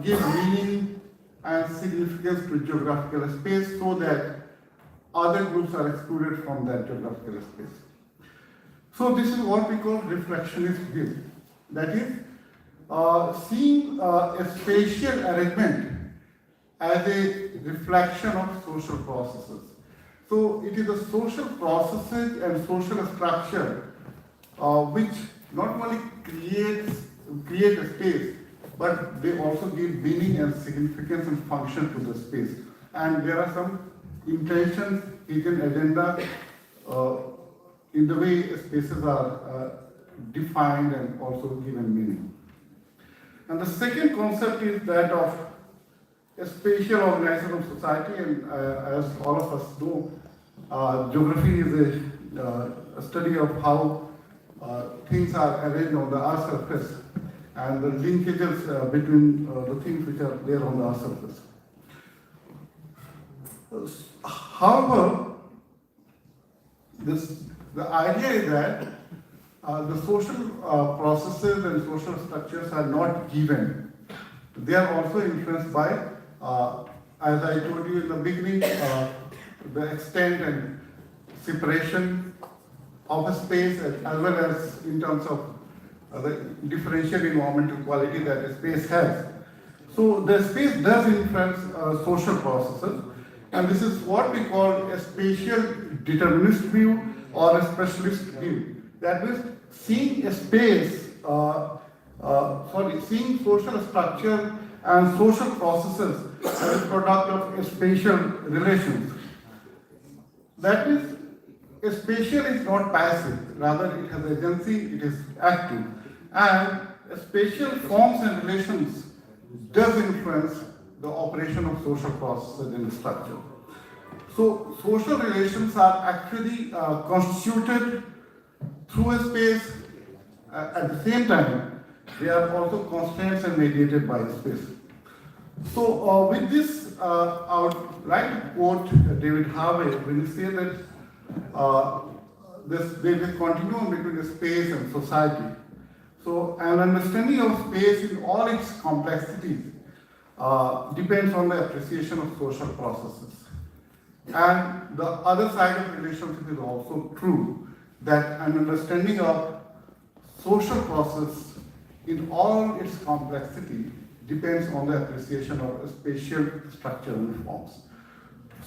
[SPEAKER 16] gives meaning and significance to geographical space so that other groups are excluded from that geographical space. So this is what we call reflectionist view. That is, seeing a spatial arrangement as a reflection of social processes. So it is the social processes and social structure which not only create a space, but they also give meaning and significance and function to the space. And there are some intentions, hidden agenda in the way spaces are defined and also given meaning. And the second concept is that of a spatial organization of society, and as all of us know, geography is a study of how things are arranged on the earth surface and the linkages between the things which are there on the earth surface. However, the idea is that the social processes and social structures are not given. They are also influenced by, as I told you in the beginning, the extent and separation of a space as well as in terms of the differential environmental quality that a space has. So the space does influence social processes, and this is what we call a spatial determinist view or a specialist view. That means seeing a space, seeing social structure and social processes as a product of spatial relations. That means a spatial is not passive, rather it has agency, it is active. And spatial forms and relations does influence the operation of social processes in structure. So social relations are actually constituted through a space. At the same time, they are also constraints and mediated by space. So with this, I would like to quote David Harvey when he said that there is a continuum between the space and society. So an understanding of space in all its complexities depends on the appreciation of social processes. And the other side of relationship is also true, that an understanding of social process in all its complexity depends on the appreciation of spatial structure and forms.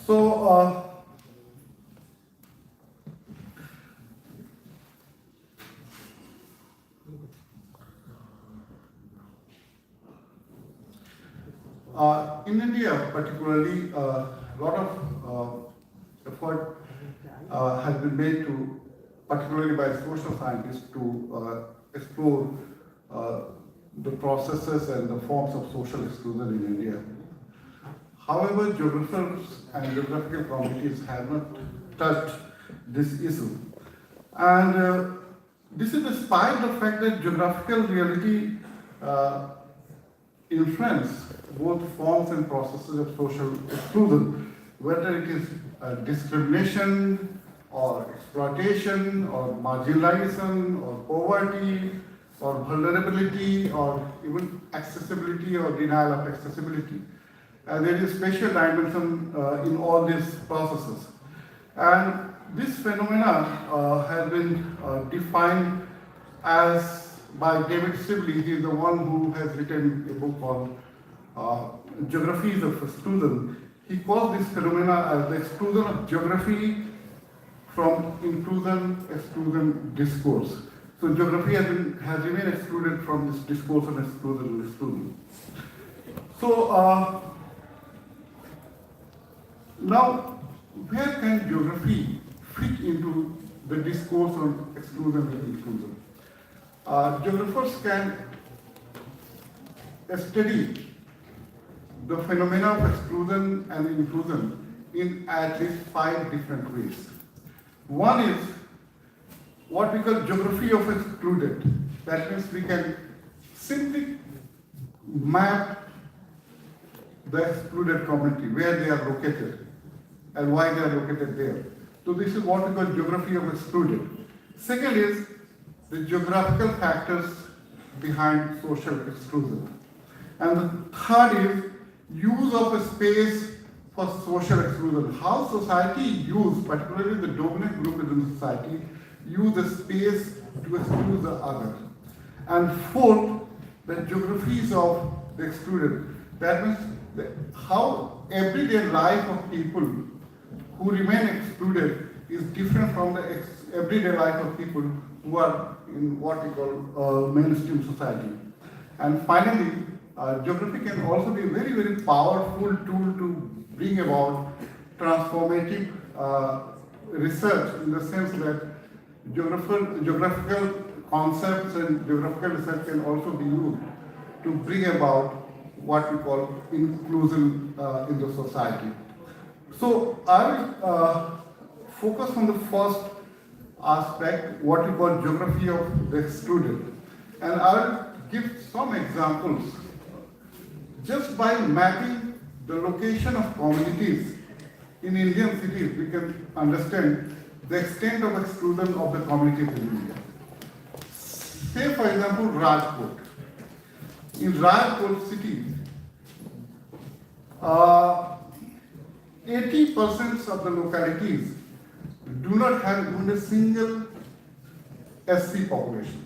[SPEAKER 16] So in India particularly, a lot of effort has been made to, particularly by social scientists, to explore the processes and the forms of social exclusion in India. However, geographers and geographical communities have not touched this issue. And this is despite the fact that geographical reality influence both forms and processes of social exclusion, whether it is discrimination or exploitation or marginalization or poverty or vulnerability or even accessibility or denial of accessibility. There is spatial dimension in all these processes. And this phenomena has been defined as by David Sibley. He is the one who has written a book called Geographies of Exclusion. He calls this phenomena as the exclusion of geography from inclusion-exclusion discourse. So geography has remained excluded from this discourse on exclusion. So now, where can geography fit into the discourse on exclusion and inclusion? Geographers can study the phenomena of exclusion and inclusion in at least 5 different ways. One is what we call geography of excluded. That means we can simply map the excluded community, where they are located and why they are located there. So this is what we call geography of excluded. Second is the geographical factors behind social exclusion. And the third is use of a space for social exclusion. How society use, particularly the dominant group within society, use the space to exclude the other. And fourth, the geographies of the excluded. That means how everyday life of people who remain excluded is different from the everyday life of people who are in what we call mainstream society. And finally, geography can also be a very, very powerful tool to bring about transformative research, in the sense that geographical concepts and geographical research can also be used to bring about what we call inclusion in the society. So I will focus on the first aspect, what we call geography of the excluded. And I will give some examples. Just by mapping the location of communities in Indian cities, we can understand the extent of exclusion of the communities in India. Say, for example, Rajkot. In Rajkot city, 80% of the localities do not have even a single SC population.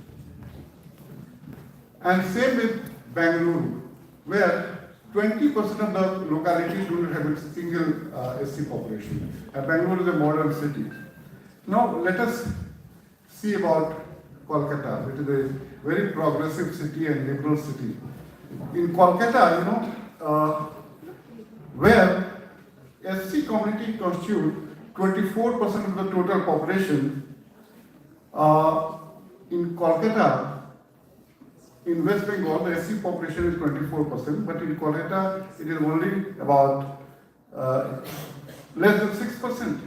[SPEAKER 16] And same with Bangalore, where 20% of the localities do not have a single SC population. And Bangalore is a modern city. Now let us see about Kolkata, which is a very progressive city and liberal city. In Kolkata, where SC community constitute 24% of the total population, in Kolkata, in West Bengal, the SC population is 24%, but in Kolkata, it is only about less than 6%.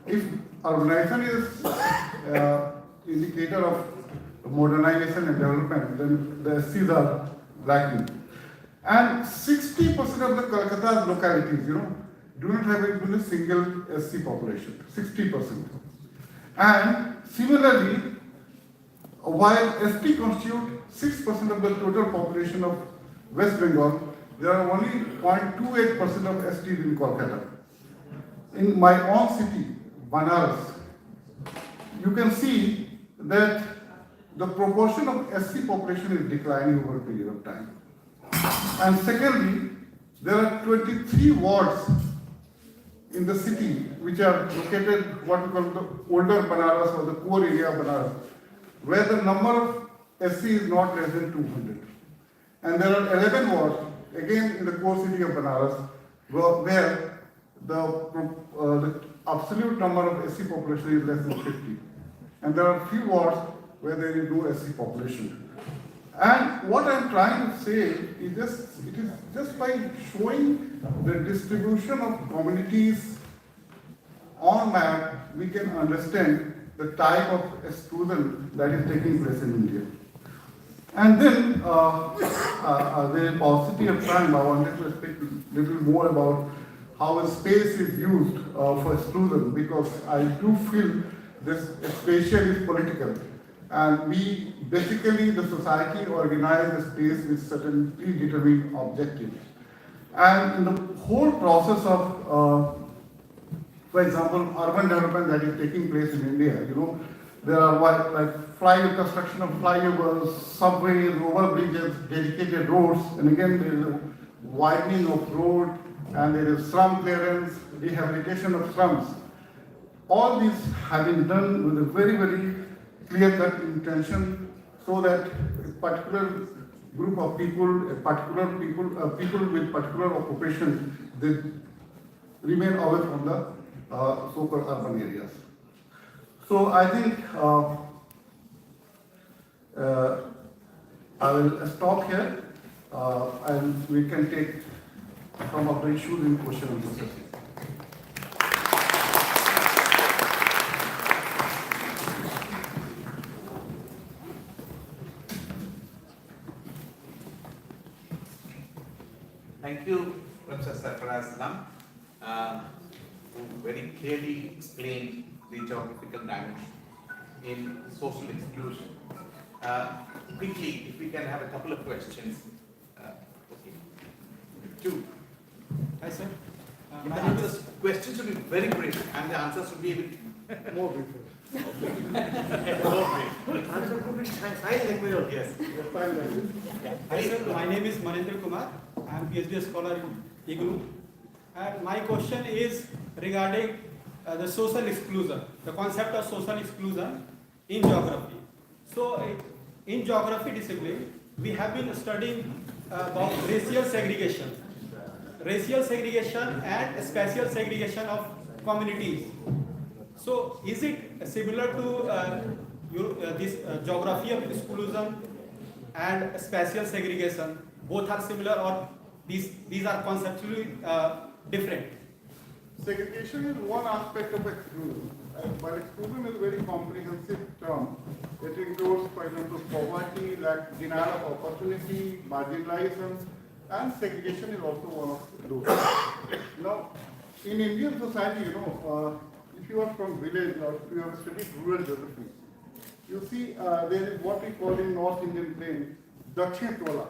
[SPEAKER 16] If urbanization is indicator of modernization and development, then the SCs are lacking. And 60% of the Kolkata localities, do not have even a single SC population, 60%. And similarly, while ST constitute 6% of the total population of West Bengal, there are only 0.28% of STs in Kolkata. In my own city, Banaras, you can see that the proportion of SC population is declining over a period of time. And secondly, there are 23 wards in the city which are located what we call the older Banaras or the core area of Banaras, where the number of SC is not less than 200. And there are 11 wards, again in the core city of Banaras, where the absolute number of SC population is less than 50. And there are few wards where there is no SC population. And what I am trying to say is it is just by showing the distribution of communities on map, we can understand the type of exclusion that is taking place in India. And then, the paucity of time, I wanted to speak a little more about how space is used for exclusion, because I do feel this spatial is political. And we basically, the society organize the space with certain predetermined objectives. And in the whole process of, for example, urban development that is taking place in India, there are like construction of flyovers, subways, overbridges, dedicated roads, and again there is a widening of road, and there is slum clearance, rehabilitation of slums. All these have been done with a very, very clear-cut intention, so that a particular group of people, people with particular occupation, they remain away from the so-called urban areas. So I think I will stop here, and we can take some of the issues in question and answer.
[SPEAKER 12] Thank you, Professor Sarfaraz Islam, who very clearly explained the geographical dimension in social exclusion. quickly, if we can have a couple of questions. Okay. Two.
[SPEAKER 17] Hi, sir.
[SPEAKER 12] The questions should be very brief and the answers should be a bit more brief. Yes.
[SPEAKER 17] Hi, sir. My name is Manendra Kumar. I am PhD scholar in IGNU. And my question is regarding the social exclusion, the concept of social exclusion in geography. So, in geography discipline, we have been studying about racial segregation and spatial segregation of communities. So, is it similar to this geography of exclusion and spatial segregation? Both are similar, or these are conceptually different?
[SPEAKER 16] Segregation is one aspect of exclusion, but exclusion is a very comprehensive term. It includes, for example, poverty, denial of opportunity, marginalization, and segregation is also one of those. Now, in Indian society, if you are from village or if you have studied rural geography, you see there is what we call in North Indian plain, Dakshin Tola.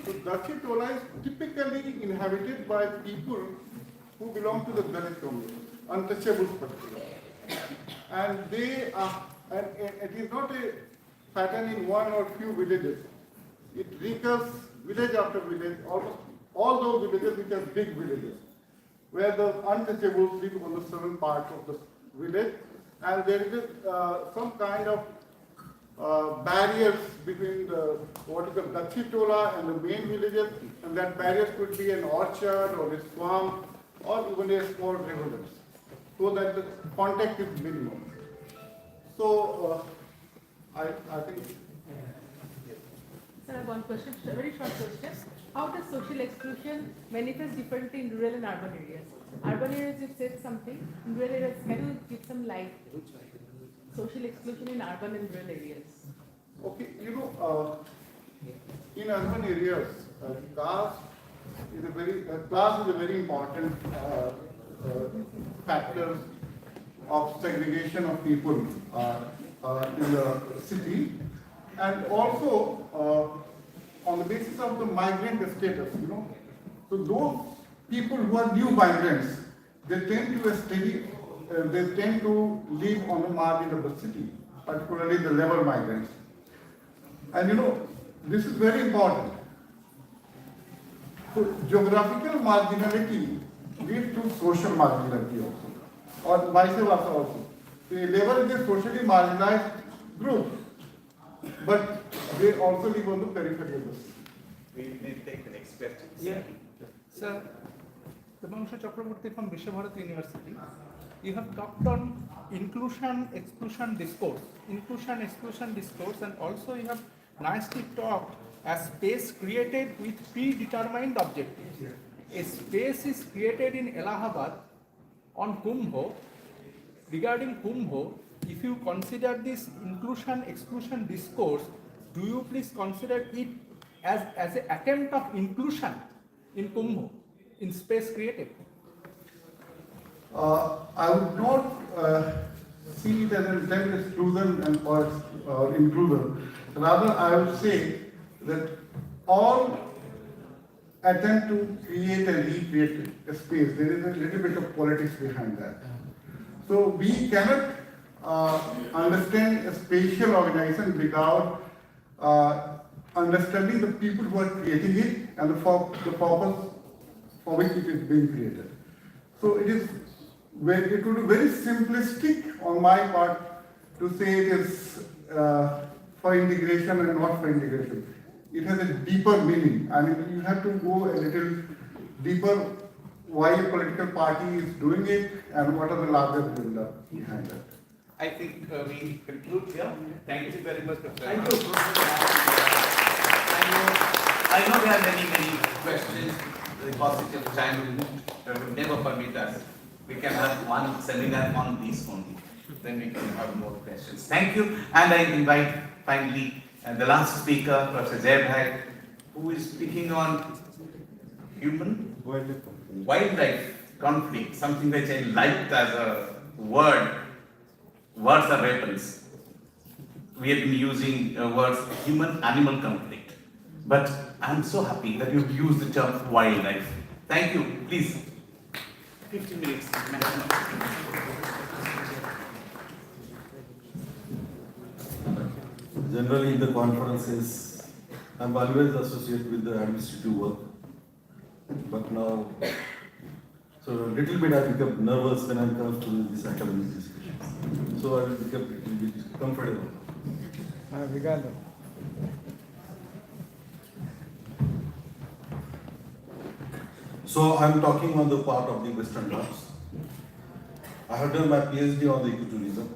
[SPEAKER 16] So Dakshin Tola is typically inhabited by people who belong to the Dalit community, untouchables particularly. And they are, and it is not a pattern in one or few villages. It recurs village after village, almost all those villages which are big villages, where the untouchables live on the southern part of the village, and there is some kind of barriers between what is the Dachitola and the main villages, and that barriers could be an orchard or a swamp or even a small rivulet, so that the contact is minimum. So I think.
[SPEAKER 18] Sir, I have one question, a very short question. How does social exclusion manifest differently in rural and urban areas? Urban areas, you said something. In rural areas, can you give some light? Social exclusion in urban and rural areas.
[SPEAKER 16] Okay, in urban areas, class is a very important factor of segregation of people in the city, and also on the basis of the migrant status, So those people who are new migrants, they tend to live on the margin of the city, particularly the labor migrants. And this is very important. So geographical marginality leads to social marginality also, or vice versa also. The labor is a socially marginalized group, but they also live on the periphery of the city.
[SPEAKER 12] We may take the next question.
[SPEAKER 19] Yeah. Sir, Taneesha Chakraborty from Vishwabharat University. You have talked on inclusion-exclusion discourse, and also you have nicely talked as space created with predetermined objectives. A space is created in Allahabad on Kumbh. Regarding Kumbh, if you consider this inclusion-exclusion discourse, do you please consider it as an attempt of inclusion in Kumbh, in space created?
[SPEAKER 16] I would not see it as an attempt exclusion or inclusion. Rather, I would say that all attempt to create and recreate a space, there is a little bit of politics behind that. So we cannot understand a spatial organization without understanding the people who are creating it and the purpose for which it is being created. So it would be very simplistic on my part to say it is for integration and not for integration. It has a deeper meaning. I mean, you have to go a little deeper why a political party is doing it and what are the larger agenda behind that.
[SPEAKER 12] I think we conclude here. Thank you very much, Professor.
[SPEAKER 2] Thank you. I know there are many questions. The paucity of time will never permit us. We can have one seminar on these only. Then we can have more questions. Thank you. And I invite finally the last speaker, Professor Jawaharlal, who is speaking on human wildlife conflict, something which I liked as a word. Words are weapons.
[SPEAKER 12] we have been using words human-animal conflict. But I'm so happy that you've used the term wildlife. Thank you. Please. 15 minutes maximum.
[SPEAKER 20] Generally in the conferences, I'm always associated with the administrative work. But now, so a little bit I become nervous when I come to this academic discussion. So I will become a little bit comfortable. So I'm talking on the part of the Western Ghats. I have done my PhD on the ecotourism,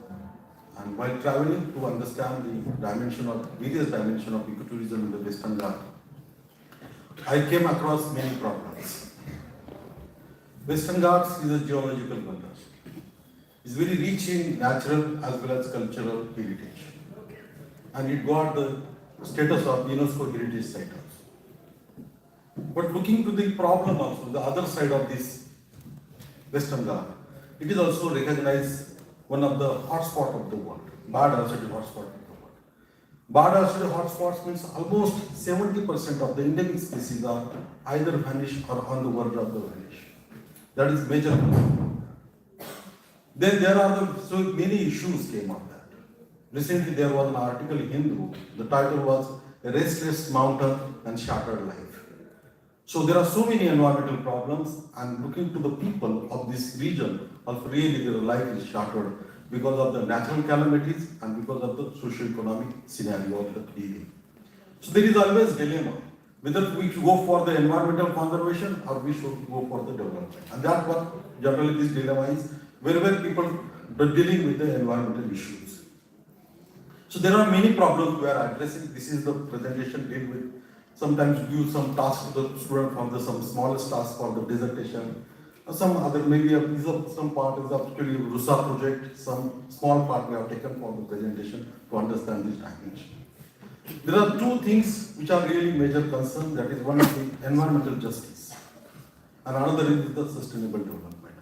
[SPEAKER 20] and while traveling to understand the various dimensions of ecotourism in the Western Ghats, I came across many problems. Western Ghats is a geological wonder. It's very rich in natural as well as cultural heritage, and it got the status of UNESCO heritage site also. But looking to the problem also, the other side of this Western Ghats, it is also recognized one of the hotspots of the world, biodiversity hotspot of the world. Biodiversity hotspots means almost 70% of the endemic species are either vanished or on the verge of the vanish. That is major concern. Then there are so many issues came up that. Recently there was an article in Hindu, the title was A Restless Mountain and Shattered Life. So there are so many environmental problems, and looking to the people of this region, also really their life is shattered because of the natural calamities and because of the socio-economic scenario of the area. So there is always dilemma, whether we should go for the environmental conservation or we should go for the development. And that's what generally this dilemma is, wherever people are dealing with the environmental issues. So there are many problems we are addressing. This is the presentation deal with. Sometimes give some task to the student from the some smallest task for the dissertation. Some other maybe some part is actually RUSA project. Some small part we have taken for the presentation to understand this dimension. There are two things which are really major concerns. That is one is the environmental justice, and another is the sustainable development.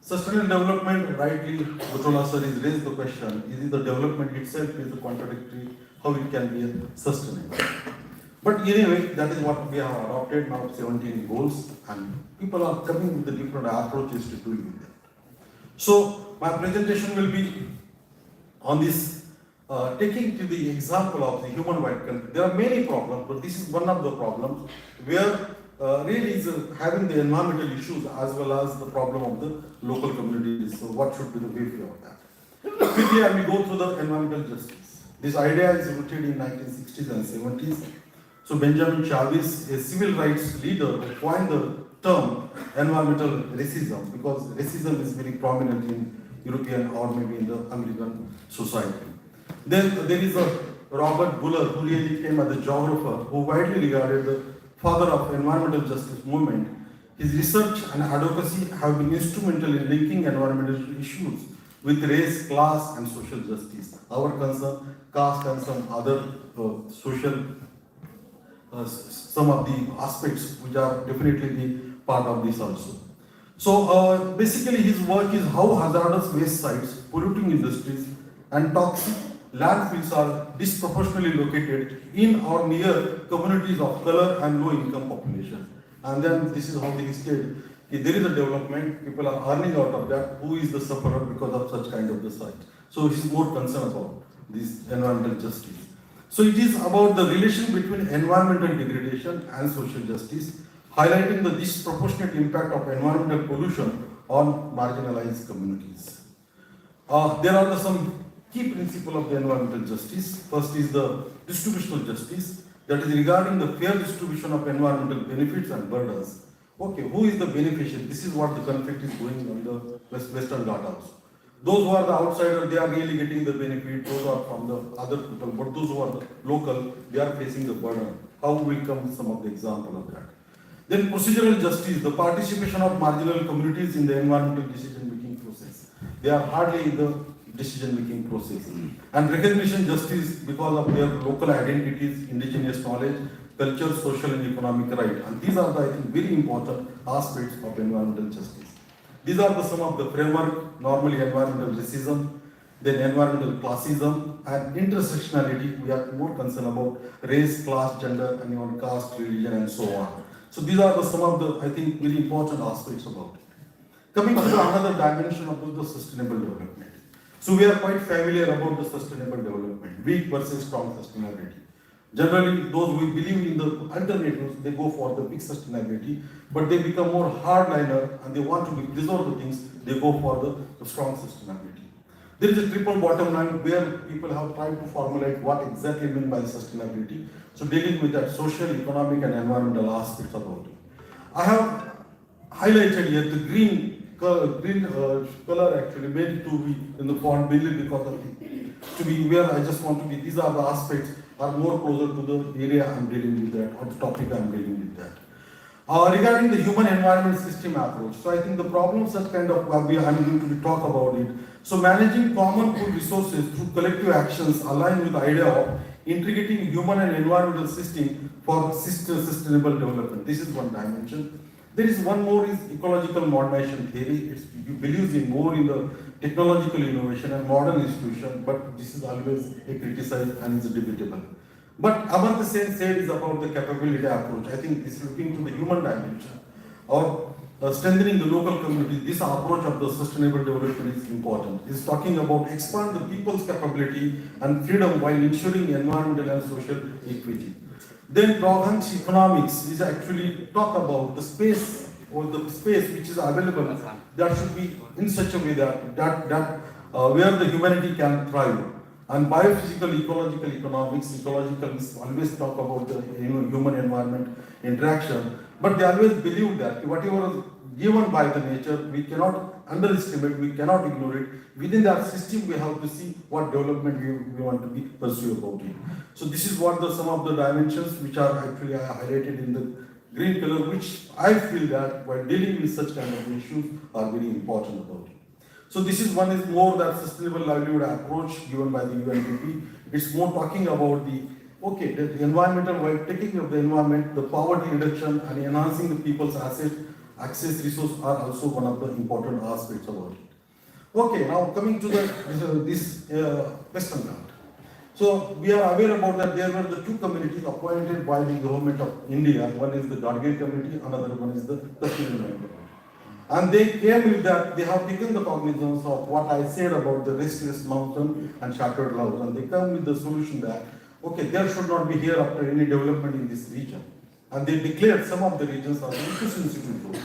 [SPEAKER 20] Sustainable development, rightly, Butola sir has raised the question: is it the development itself is the contradictory? How it can be sustainable? But anyway, that is what we have adopted now, 17 goals, and people are coming with the different approaches to doing that. So my presentation will be on this, taking to the example of the human wide conflict. There are many problems, but this is one of the problems where really is having the environmental issues as well as the problem of the local communities. So what should be the way forward that? Quickly, I will go through the environmental justice. This idea is rooted in 1960s and 70s. So Benjamin Chavis, a civil rights leader, coined the term environmental racism because racism is very prominent in European or maybe in the American society. Then there is a Robert Buller who really came as a geographer who widely regarded the father of environmental justice movement. His research and advocacy have been instrumental in linking environmental issues with race, class and social justice. Our concern, caste and some other social some of the aspects which are definitely the part of this also. So basically his work is how hazardous waste sites, polluting industries and toxic landfills are disproportionately located in or near communities of color and low income population. And then this is how they state, if there is a development, people are earning out of that, who is the sufferer because of such kind of the site. So he is more concerned about this environmental justice. So it is about the relation between environmental degradation and social justice, highlighting the disproportionate impact of environmental pollution on marginalized communities. There are some key principles of the environmental justice. First is the distributional justice, that is regarding the fair distribution of environmental benefits and burdens. Okay, who is the beneficiary? This is what the conflict is going on the Western Ghats also. Those who are the outsiders, they are really getting the benefit, those are from the other people, but those who are the local, they are facing the burden. How will come some of the example of that? Then procedural justice, the participation of marginal communities in the environmental decision-making process. They are hardly in the decision-making process. And recognition justice because of their local identities, indigenous knowledge, culture, social and economic right. And these are the, I think, very important aspects of environmental justice. These are some of the framework, normally environmental racism. then environmental classism and intersectionality. We are more concerned about race, class, gender, and even caste, religion, and so on. So these are some of the, I think, very important aspects about it. Coming to another dimension of the sustainable development. So we are quite familiar about the sustainable development, weak versus strong sustainability. Generally, those who believe in the alternatives, they go for the big sustainability, but they become more hardliner and they want to preserve the things, they go for the strong sustainability. There is a triple bottom line where people have tried to formulate what exactly mean by sustainability. So dealing with that social, economic and environmental aspects about it. I have highlighted here the green color actually made to be in the font mainly because of to be where I just want to be. These are the aspects are more closer to the area I'm dealing with that, or the topic I'm dealing with that. Regarding the human environment system approach, so I think the problems that kind of I'm going to be talk about it. So managing common food resources through collective actions align with the idea of integrating human and environmental system for sustainable development. This is one dimension. There is one more is ecological modernization theory. It believes in more in the technological innovation and modern institution, but this is always a criticized and is debatable. But Amartya Sen said is about the capability approach. I think this is looking to the human dimension or strengthening the local community. This approach of the sustainable development is important. It's talking about expand the people's capability and freedom while ensuring environmental and social equity. Then Provenance economics is actually talk about the space or the space which is available that should be in such a way that where the humanity can thrive. And biophysical, ecological economics, ecological always talk about the human environment interaction, but they always believe that whatever is given by the nature, we cannot underestimate, we cannot ignore it. Within that system, we have to see what development we want to be pursue about it. So this is what some of the dimensions which are actually highlighted in the green color, which I feel that while dealing with such kind of issues are very important about it. So this is one is more that sustainable livelihood approach given by the UNDP. It's more talking about the environmental, while taking care of the environment, the poverty reduction and enhancing the people's access resource are also one of the important aspects about it. Okay, now coming to this Western Ghat. So we are aware about that there were the two communities appointed by the government of India. One is the Gadgil community, another one is the Kashmir community. And they came with that, they have taken the cognizance of what I said about the restless mountain and shattered clouds, and they come with the solution that, okay, there should not be hereafter any development in this region. And they declared some of the regions as eco-sensitive zones.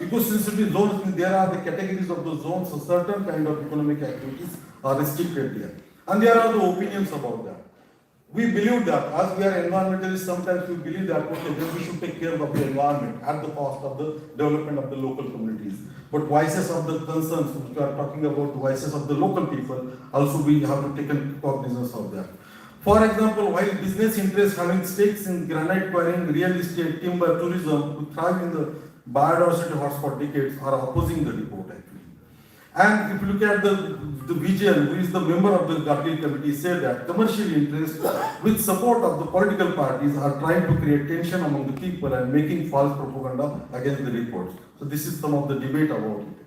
[SPEAKER 20] Eco-sensitive zones means there are the categories of the zones, so certain kind of economic activities are restricted there. And there are the opinions about that. We believe that as we are environmentalists, sometimes we believe that okay, then we should take care of the environment at the cost of the development of the local communities. But voices of the concerns, which we are talking about, the voices of the local people, also we have to take cognizance of that. For example, while business interests having stakes in granite quarrying, real estate, timber, tourism, who thrive in the biodiversity hotspot decades, are opposing the report actually. And if you look at the vision, who is the member of the Gadgil committee, said that commercial interests with support of the political parties are trying to create tension among the people and making false propaganda against the reports. So this is some of the debate about it.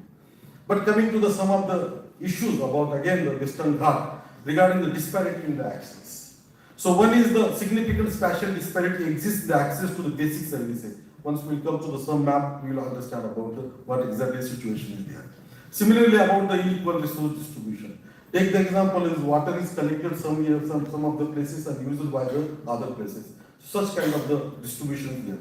[SPEAKER 20] But coming to some of the issues about again the Western Ghat regarding the disparity in the access. So one is the significant spatial disparity exists in the access to the basic services. Once we come to some map, we will understand about what exactly the situation is there. Similarly, about the unequal resource distribution. Take the example is water is collected some of the places and used by the other places. Such kind of the distribution here.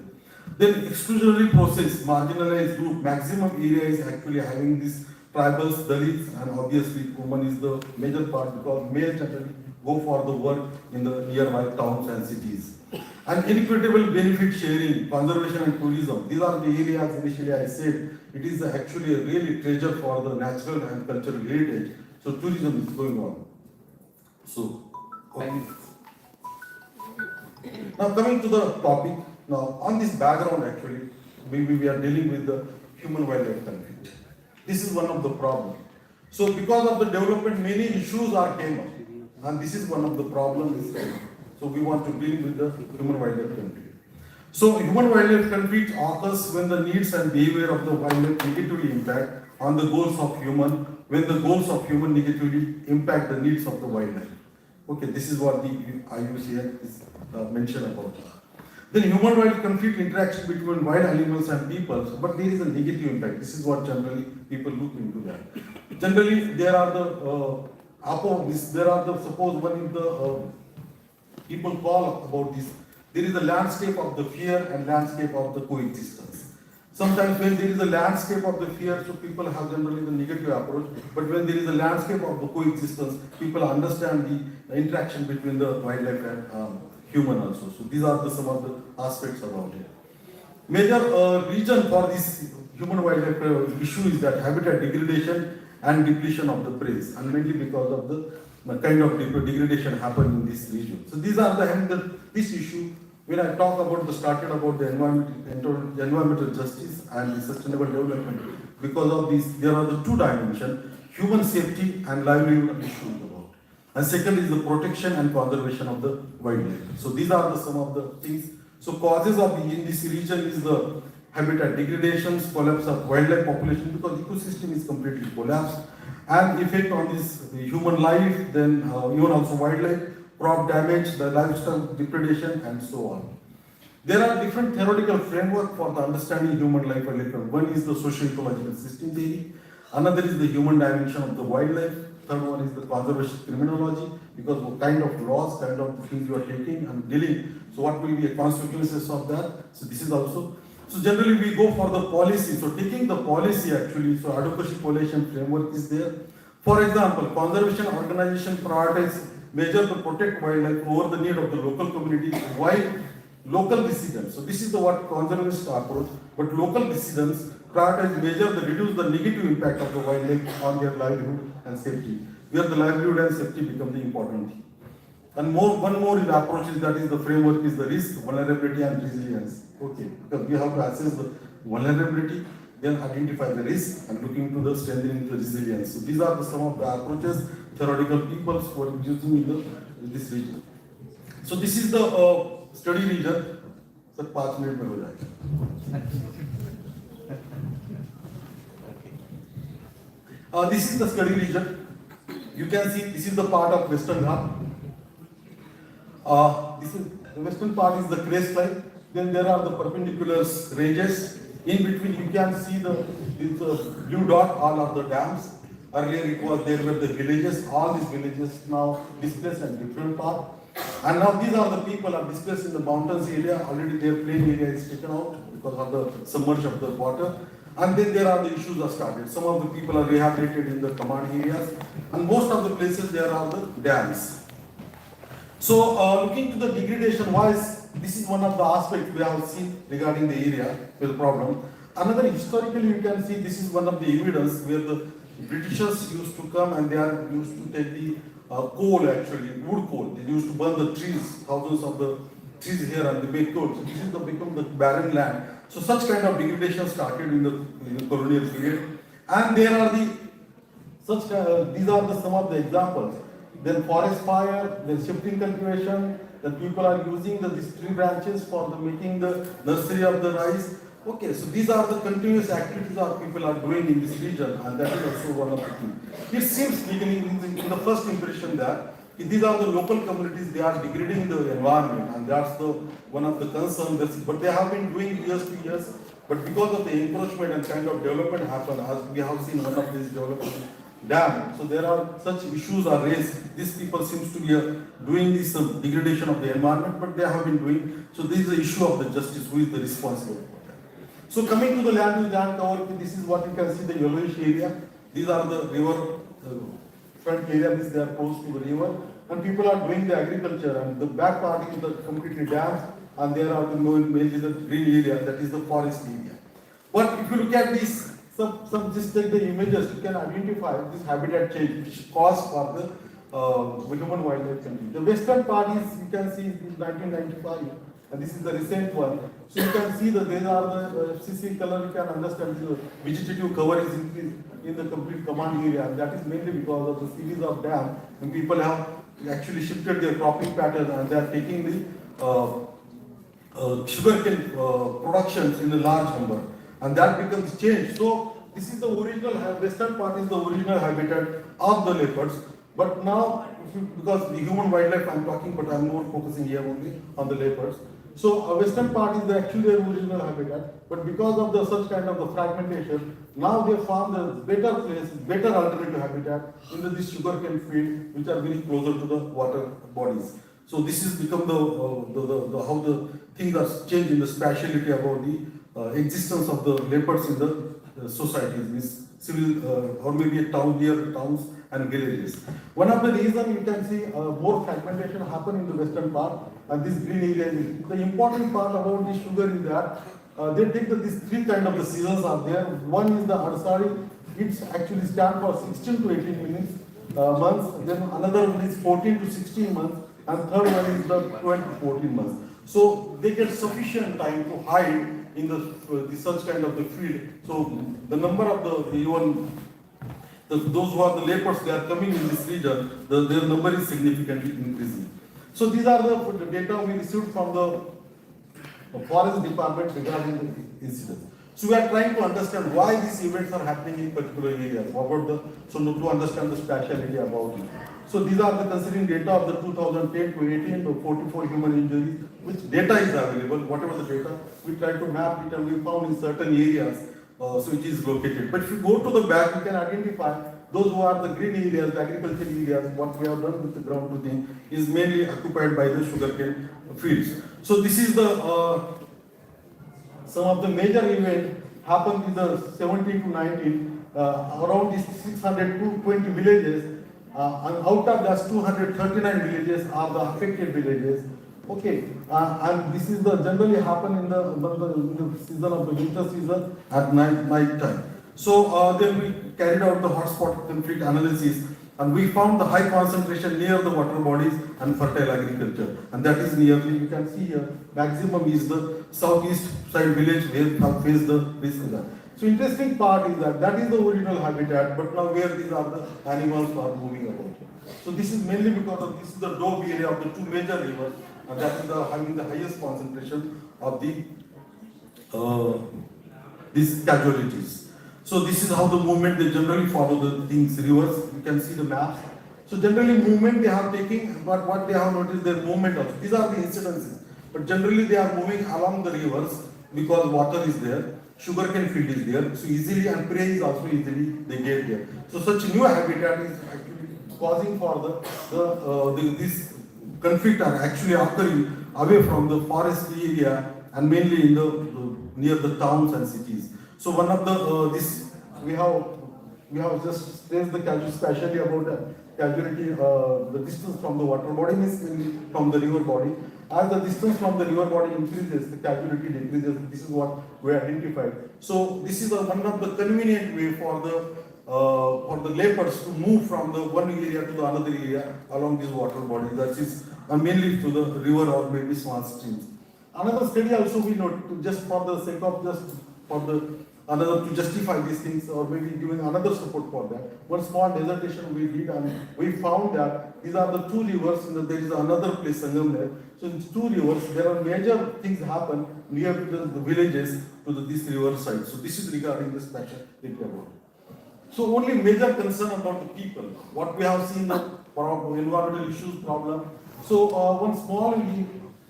[SPEAKER 20] Then exclusionary process, marginalized group, maximum area is actually having these tribals, Dalits, and obviously women is the major part because male generally go for the work in the nearby towns and cities. And inequitable benefit sharing, conservation and tourism. These are the areas initially I said it is actually a really treasure for the natural and cultural heritage. So tourism is going on. So, okay. Now coming to the topic, now on this background actually, we are dealing with the human-wildlife conflict. This is one of the problems. So because of the development, many issues are came up. And this is one of the problems. So we want to deal with the human-wildlife conflict. So human-wildlife conflict occurs when the needs and behavior of the wildlife negatively impact on the goals of human, when the goals of human negatively impact the needs of the wildlife. Okay, this is what the IUCN is mentioned about. Then human-wild conflict interaction between wild animals and people, but there is a negative impact. This is what generally people look into that. Generally, there are suppose one is the people call about this, there is a landscape of the fear and landscape of the coexistence. Sometimes when there is a landscape of the fear, so people have generally the negative approach, but when there is a landscape of the coexistence, people understand the interaction between the wildlife and human also. So these are some of the aspects about it. Major reason for this human-wildlife issue is that habitat degradation and depletion of the prey, and mainly because of the kind of degradation happening in this region. So these are this issue. When I talk about the environmental justice and the sustainable development, because of this, there are the two dimensions: human safety and livelihood issues about. And second is the protection and conservation of the wildlife. So these are some of the things. So causes of in this region is the habitat degradations, collapse of wildlife population because ecosystem is completely collapsed, and effect on this human life, then even also wildlife, crop damage, the livestock depredation, and so on. There are different theoretical framework for the understanding human life and life. One is the socio-ecological system theory, another is the human dimension of the wildlife, third one is the conservation criminology, because what kind of laws, kind of things you are taking and dealing, so what will be the consequences of that. So this is also, so generally we go for the policy, so taking the policy actually, so advocacy coalition framework is there. For example, conservation organization prioritize measure to protect wildlife over the need of the local communities while local decisions. So this is the what conservationist approach, but local decisions prioritize measure that reduce the negative impact of the wildlife on their livelihood and safety, where the livelihood and safety become the important thing. And one more approach is that is the framework is the risk, vulnerability and resilience. Okay, because we have to assess the vulnerability, then identify the risk and looking into the strengthening the resilience. So these are some of the approaches theoretical peoples who are using in this region. So this is the study region. Sir, 5 minutes mein ho jayega. This is the study region. You can see this is the part of Western Ghat. This is the western part is the crest line. Then there are the perpendicular ranges. In between you can see the blue dot, all are the dams. Earlier it was there were the villages, all these villages now displaced in different parts. And now these are the people are displaced in the mountains area, already their plain area is taken out because of the submerge of the water. And then there are the issues are started. Some of the people are rehabilitated in the command areas, and most of the places there are the dams. So looking to the degradation wise, this is one of the aspects we have seen regarding the area with the problem. Another historically you can see this is one of the evidence where the Britishers used to come and they are used to take the coal actually, wood coal. They used to burn the trees, thousands of the trees here and they make coal. So this is become the barren land. So such kind of degradation started in the colonial period. And there are the these are the some of the examples. Then forest fire, then shifting cultivation, then people are using these tree branches for making the nursery of the rice. Okay, so these are the continuous activities that people are doing in this region, and that is also one of the things. It seems beginning in the first impression that these are the local communities, they are degrading the environment, and that's the one of the concerns. But they have been doing years to years, but because of the encroachment and kind of development happen, as we have seen one of these development dam. So there are such issues are raised. These people seems to be doing this degradation of the environment, but they have been doing. So this is the issue of the justice. Who is the responsible? So coming to the land use land cover, this is what you can see the yellowish area. These are the river front area. They are close to the river, and people are doing the agriculture. And the back part is the completely dams, and there are the mainly the green area. That is the forest area. But if you look at this. Just take the images, you can identify this habitat change which caused for the human wildlife conflict. The western part is, you can see, is 1995, and this is the recent one. So you can see that these are the CC color, you can understand the vegetative cover is increased in the complete command area, and that is mainly because of the series of dam, and people have actually shifted their cropping pattern and they are taking the sugarcane productions in a large number. And that becomes changed. So this is the original, western part is the original habitat of the leopards. But now, because the human wildlife I'm talking, but I'm more focusing here only on the leopards. So western part is actually their original habitat, but because of the such kind of the fragmentation, now they found a better place, better alternative habitat in this sugarcane field, which are very closer to the water bodies. So this has become the how the things are changed in the spatiality about the existence of the leopards in the societies, means civil or maybe a town, near towns and villages. One of the reasons you can see more fragmentation happen in the western part, and this green area is the important part about the sugar is that they take these three kind of the seasons are there. One is the Arsari, it actually stands for 16 to 18 months. Then another one is 14 to 16 months, and third one is the 12 to 14 months. So they get sufficient time to hide in the such kind of the field. So the number of the even those who are the leopards, they are coming in this region, their number is significantly increasing. So these are the data we received from the forest department regarding the incidents. So we are trying to understand why these events are happening in particular areas, to understand the speciality about it. So these are the considering data of the 2010 to 18 to 44 human injuries, which data is available, whatever the data, we try to map it and we found in certain areas, so it is located. But if you go to the back, you can identify those who are the green areas, the agricultural areas, what we have done with the ground truthing is mainly occupied by the sugarcane fields. So this is the, some of the major events happened in the 17 to 19, around these 620 villages, and out of that 239 villages are the affected villages. Okay, and this is the generally happen in the season of the winter season at night time. So then we carried out the hotspot conflict analysis, and we found the high concentration near the water bodies and fertile agriculture, and that is nearly, you can see here, maximum is the southeast side village where we face the risk. So interesting part is that is the original habitat, but now where these are the animals are moving about. So this is mainly because of this is the Dove area of the two major rivers, and that is having the highest concentration of the these casualties. So this is how the movement, they generally follow the things, rivers, you can see the maps. So generally movement they have taken, but what they have noticed, their movement also. These are the incidences, but generally they are moving along the rivers because water is there, sugarcane field is there, so easily, and prey is also easily they get there. So such new habitat is actually causing for this conflict are actually occurring away from the forest area and mainly in the near the towns and cities. So one of the we have just raised the casualty, especially about the casualty, the distance from the water body is from the river body. As the distance from the river body increases, the casualty decreases. This is what we identified. So this is one of the convenient way for the leopards to move from the one area to the another area along this water body. That is mainly to the river or maybe small streams. Another study also we note, just for the sake of to justify these things or maybe giving another support for that. One small dissertation we did, and we found that these are the two rivers, and there is another place, Sangam there. So in two rivers, there are major things happen near the villages to this river side. So this is regarding the special area. So only major concern about the people. What we have seen, the environmental issues problem. So one small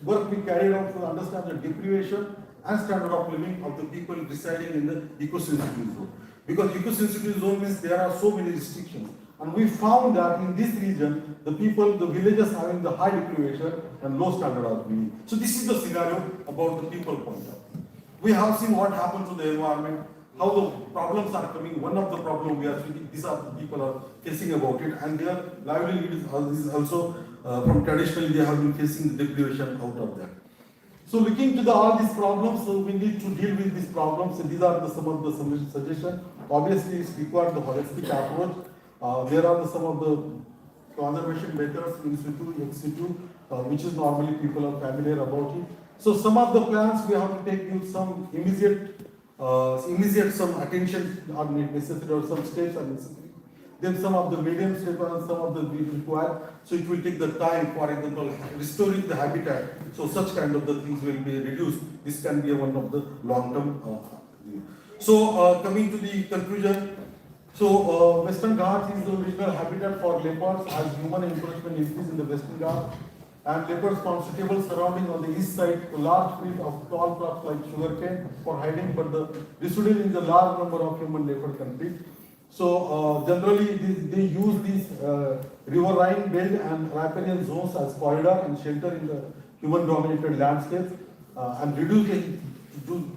[SPEAKER 20] work we carried out to understand the deprivation and standard of living of the people residing in the eco-sensitive zone. Because eco-sensitive zone means there are so many restrictions. And we found that in this region, the villages having the high deprivation and low standard of living. So this is the scenario about the people point of view. We have seen what happened to the environment, how the problems are coming. One of the problems we are seeing, these are the people are facing about it, and their livelihood is also from traditionally they have been facing the deprivation out of that. So looking to all these problems, so we need to deal with these problems. So these are some of the suggestions. Obviously, it's required the holistic approach. There are some of the conservation methods in situ, ex situ, which is normally people are familiar about it. So some of the plans we have to take some immediate some attention are necessary, or some steps are necessary. Then some of the medium steps and some of the we required. So it will take the time, for example, restoring the habitat. So such kind of the things will be reduced. This can be one of the long-term So coming to the conclusion, so Western Ghats is the original habitat for leopards as human encroachment increases in the Western Ghats, and leopards constitute surrounding on the east side a large field of tall crops like sugarcane for hiding, but the residual is a large number of human leopard conflict. So generally they use these riverine belt and riparian zones as corridor and shelter in the human dominated landscapes, and to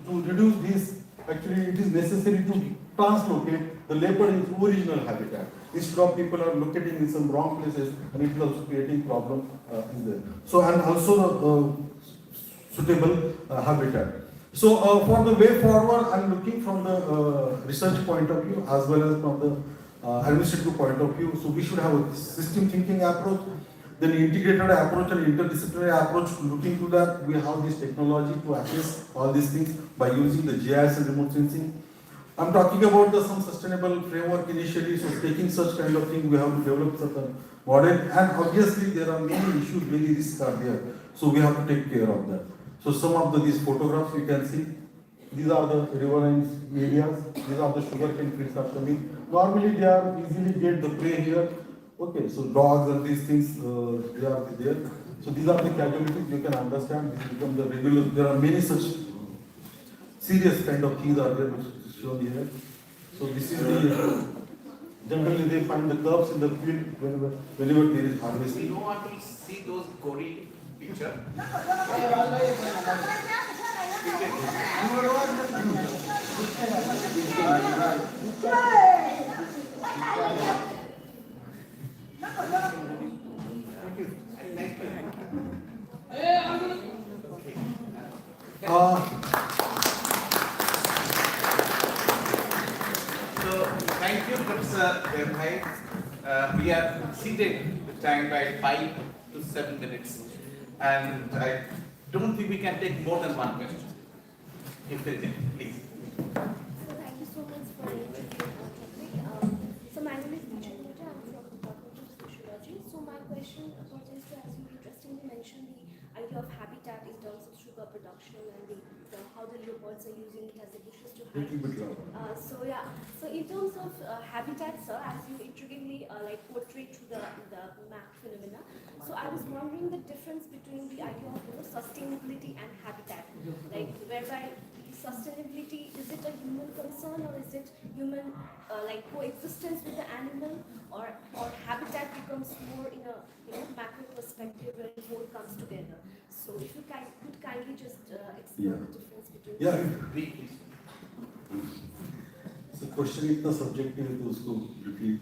[SPEAKER 20] reduce this, actually it is necessary to translocate the leopard in its original habitat. Instead of people are locating in some wrong places, and it is also creating problem in there. So and also suitable habitat. So for the way forward, I am looking from the research point of view as well as from the administrative point of view. So we should have a system thinking approach, then integrated approach and interdisciplinary approach to look into that. We have this technology to access all these things by using the GIS and remote sensing. I'm talking about some sustainable framework initially, so taking such kind of thing, we have to develop certain model, and obviously there are many issues, many risks are there, so we have to take care of that. So some of these photographs you can see, these are the riverine areas, these are the sugarcane fields are coming. Normally they are easily get the prey here, okay, so dogs and these things, they are there. So these are the casualties, you can understand, this become the regular, there are many such serious kind of things are there, which is shown here. So this is the, generally they find the curves in the field whenever there is harvesting.
[SPEAKER 12] You don't want to see those gory picture? So thank you, Professor Dhiraj. We have exceeded the time by 5 to 7 minutes, and I don't think we can take more than one question. If there is, please.
[SPEAKER 21] So thank you so much for introducing our topic. So my name is Dhiraj Barman. I'm from the Department of Sociology. So my question pertains to, as you interestingly mentioned, the idea of habitat in terms of sugar production and how the leopards are using it as the bushes to hide. So in terms of habitat, sir, as you intriguingly portrayed through the map phenomena, so I was wondering the difference between the idea of sustainability and habitat, whereby sustainability, is it a human concern or is it human coexistence with the animal, or habitat becomes more in a macro perspective where the whole comes together. So if you could kindly just explain the difference between
[SPEAKER 20] please. So question is the subjective to usko repeat.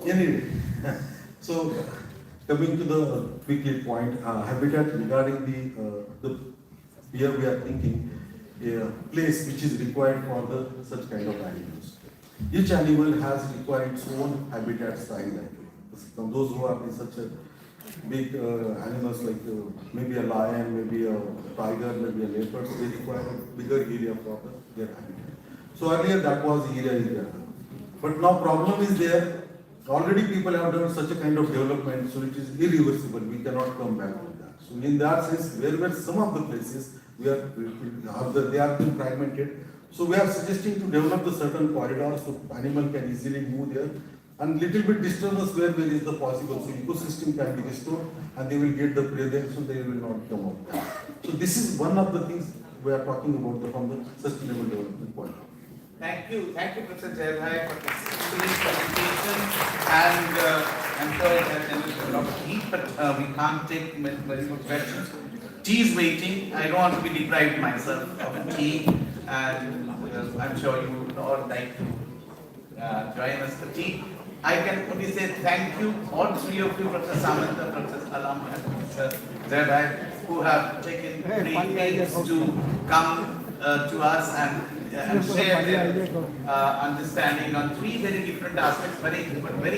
[SPEAKER 20] Anyway, so coming to the quickly point, habitat regarding the here we are thinking a place which is required for the such kind of animals. Each animal has required its own habitat style. From those who are in such a big animals like maybe a lion, maybe a tiger, maybe a leopard, they require a bigger area for their habitat. So earlier that was the area is there. But now problem is there. Already people have done such a kind of development, so it is irreversible. We cannot come back to that. So in that sense, where some of the places they are being fragmented. So we are suggesting to develop the certain corridors so animal can easily move there, and little bit disturbance where there is the possible, so ecosystem can be restored and they will get the prey there, so they will not come out. So this is one of the things we are talking about from the sustainable development point of view.
[SPEAKER 12] Thank you, Professor Dhiraj, for this excellent presentation. And I'm sorry that there is a lot of heat, but we can't take very good questions. Tea is waiting. I don't want to be deprived myself of a tea, and I'm sure you would all like to join us for tea. I can only say thank you, all three of you, Professor Samantha, Professor Alam, and Professor Dhiraj, who have taken great pains to come to us and share their understanding on three very different aspects, very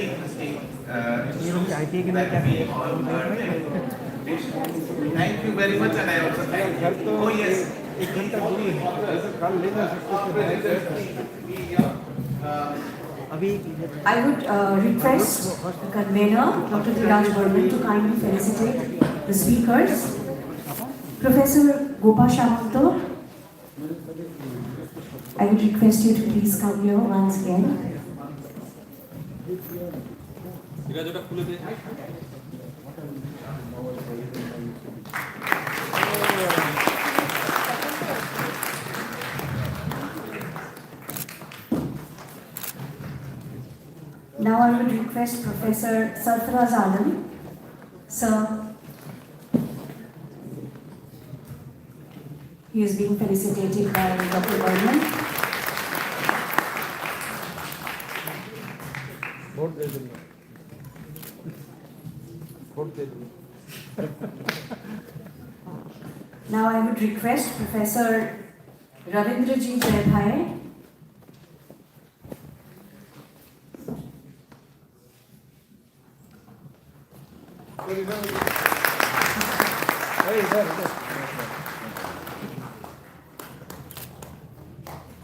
[SPEAKER 12] interesting issues that we all heard. Thank you very much, and I also thank you. Oh yes.
[SPEAKER 22] I would request the convener, Dr. Dhiraj Barman, to kindly felicitate the speakers. Professor Gopa Shamanto, I would request you to please come here once again. Now I would request Professor Sarfaraz Alam. Sir, he is being felicitated by Dr. Barman. Now I would request Professor Ravindraji Jaibhai.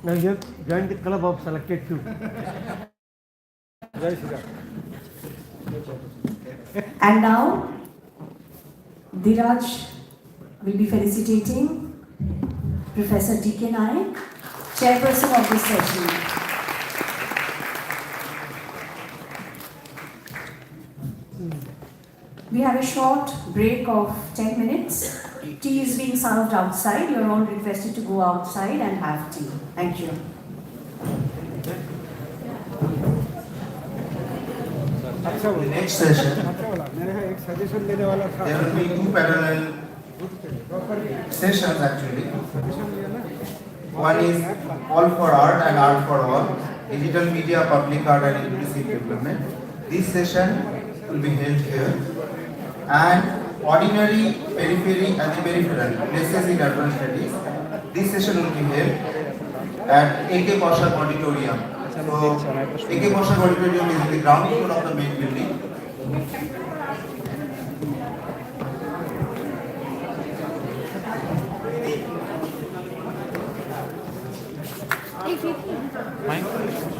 [SPEAKER 6] Now you have joined the club of selected few.
[SPEAKER 22] And now, Dhiraj will be felicitating Professor T.K. Naik, Chairperson of this session. We have a short break of 10 minutes. Tea is being served outside. You're all requested to go outside and have tea. Thank you.
[SPEAKER 2] The next session, there will be two parallel sessions actually. One is All for Art and Art for All, Digital Media, Public Art and Inclusive Development. This session will be held here. And Ordinary, Periphery and the Peripheral, Places in Urban Studies. This session will be held at A.K. Poshak Auditorium. So, A.K. Poshak Auditorium is in the ground floor of the main building.
[SPEAKER 1] Fine.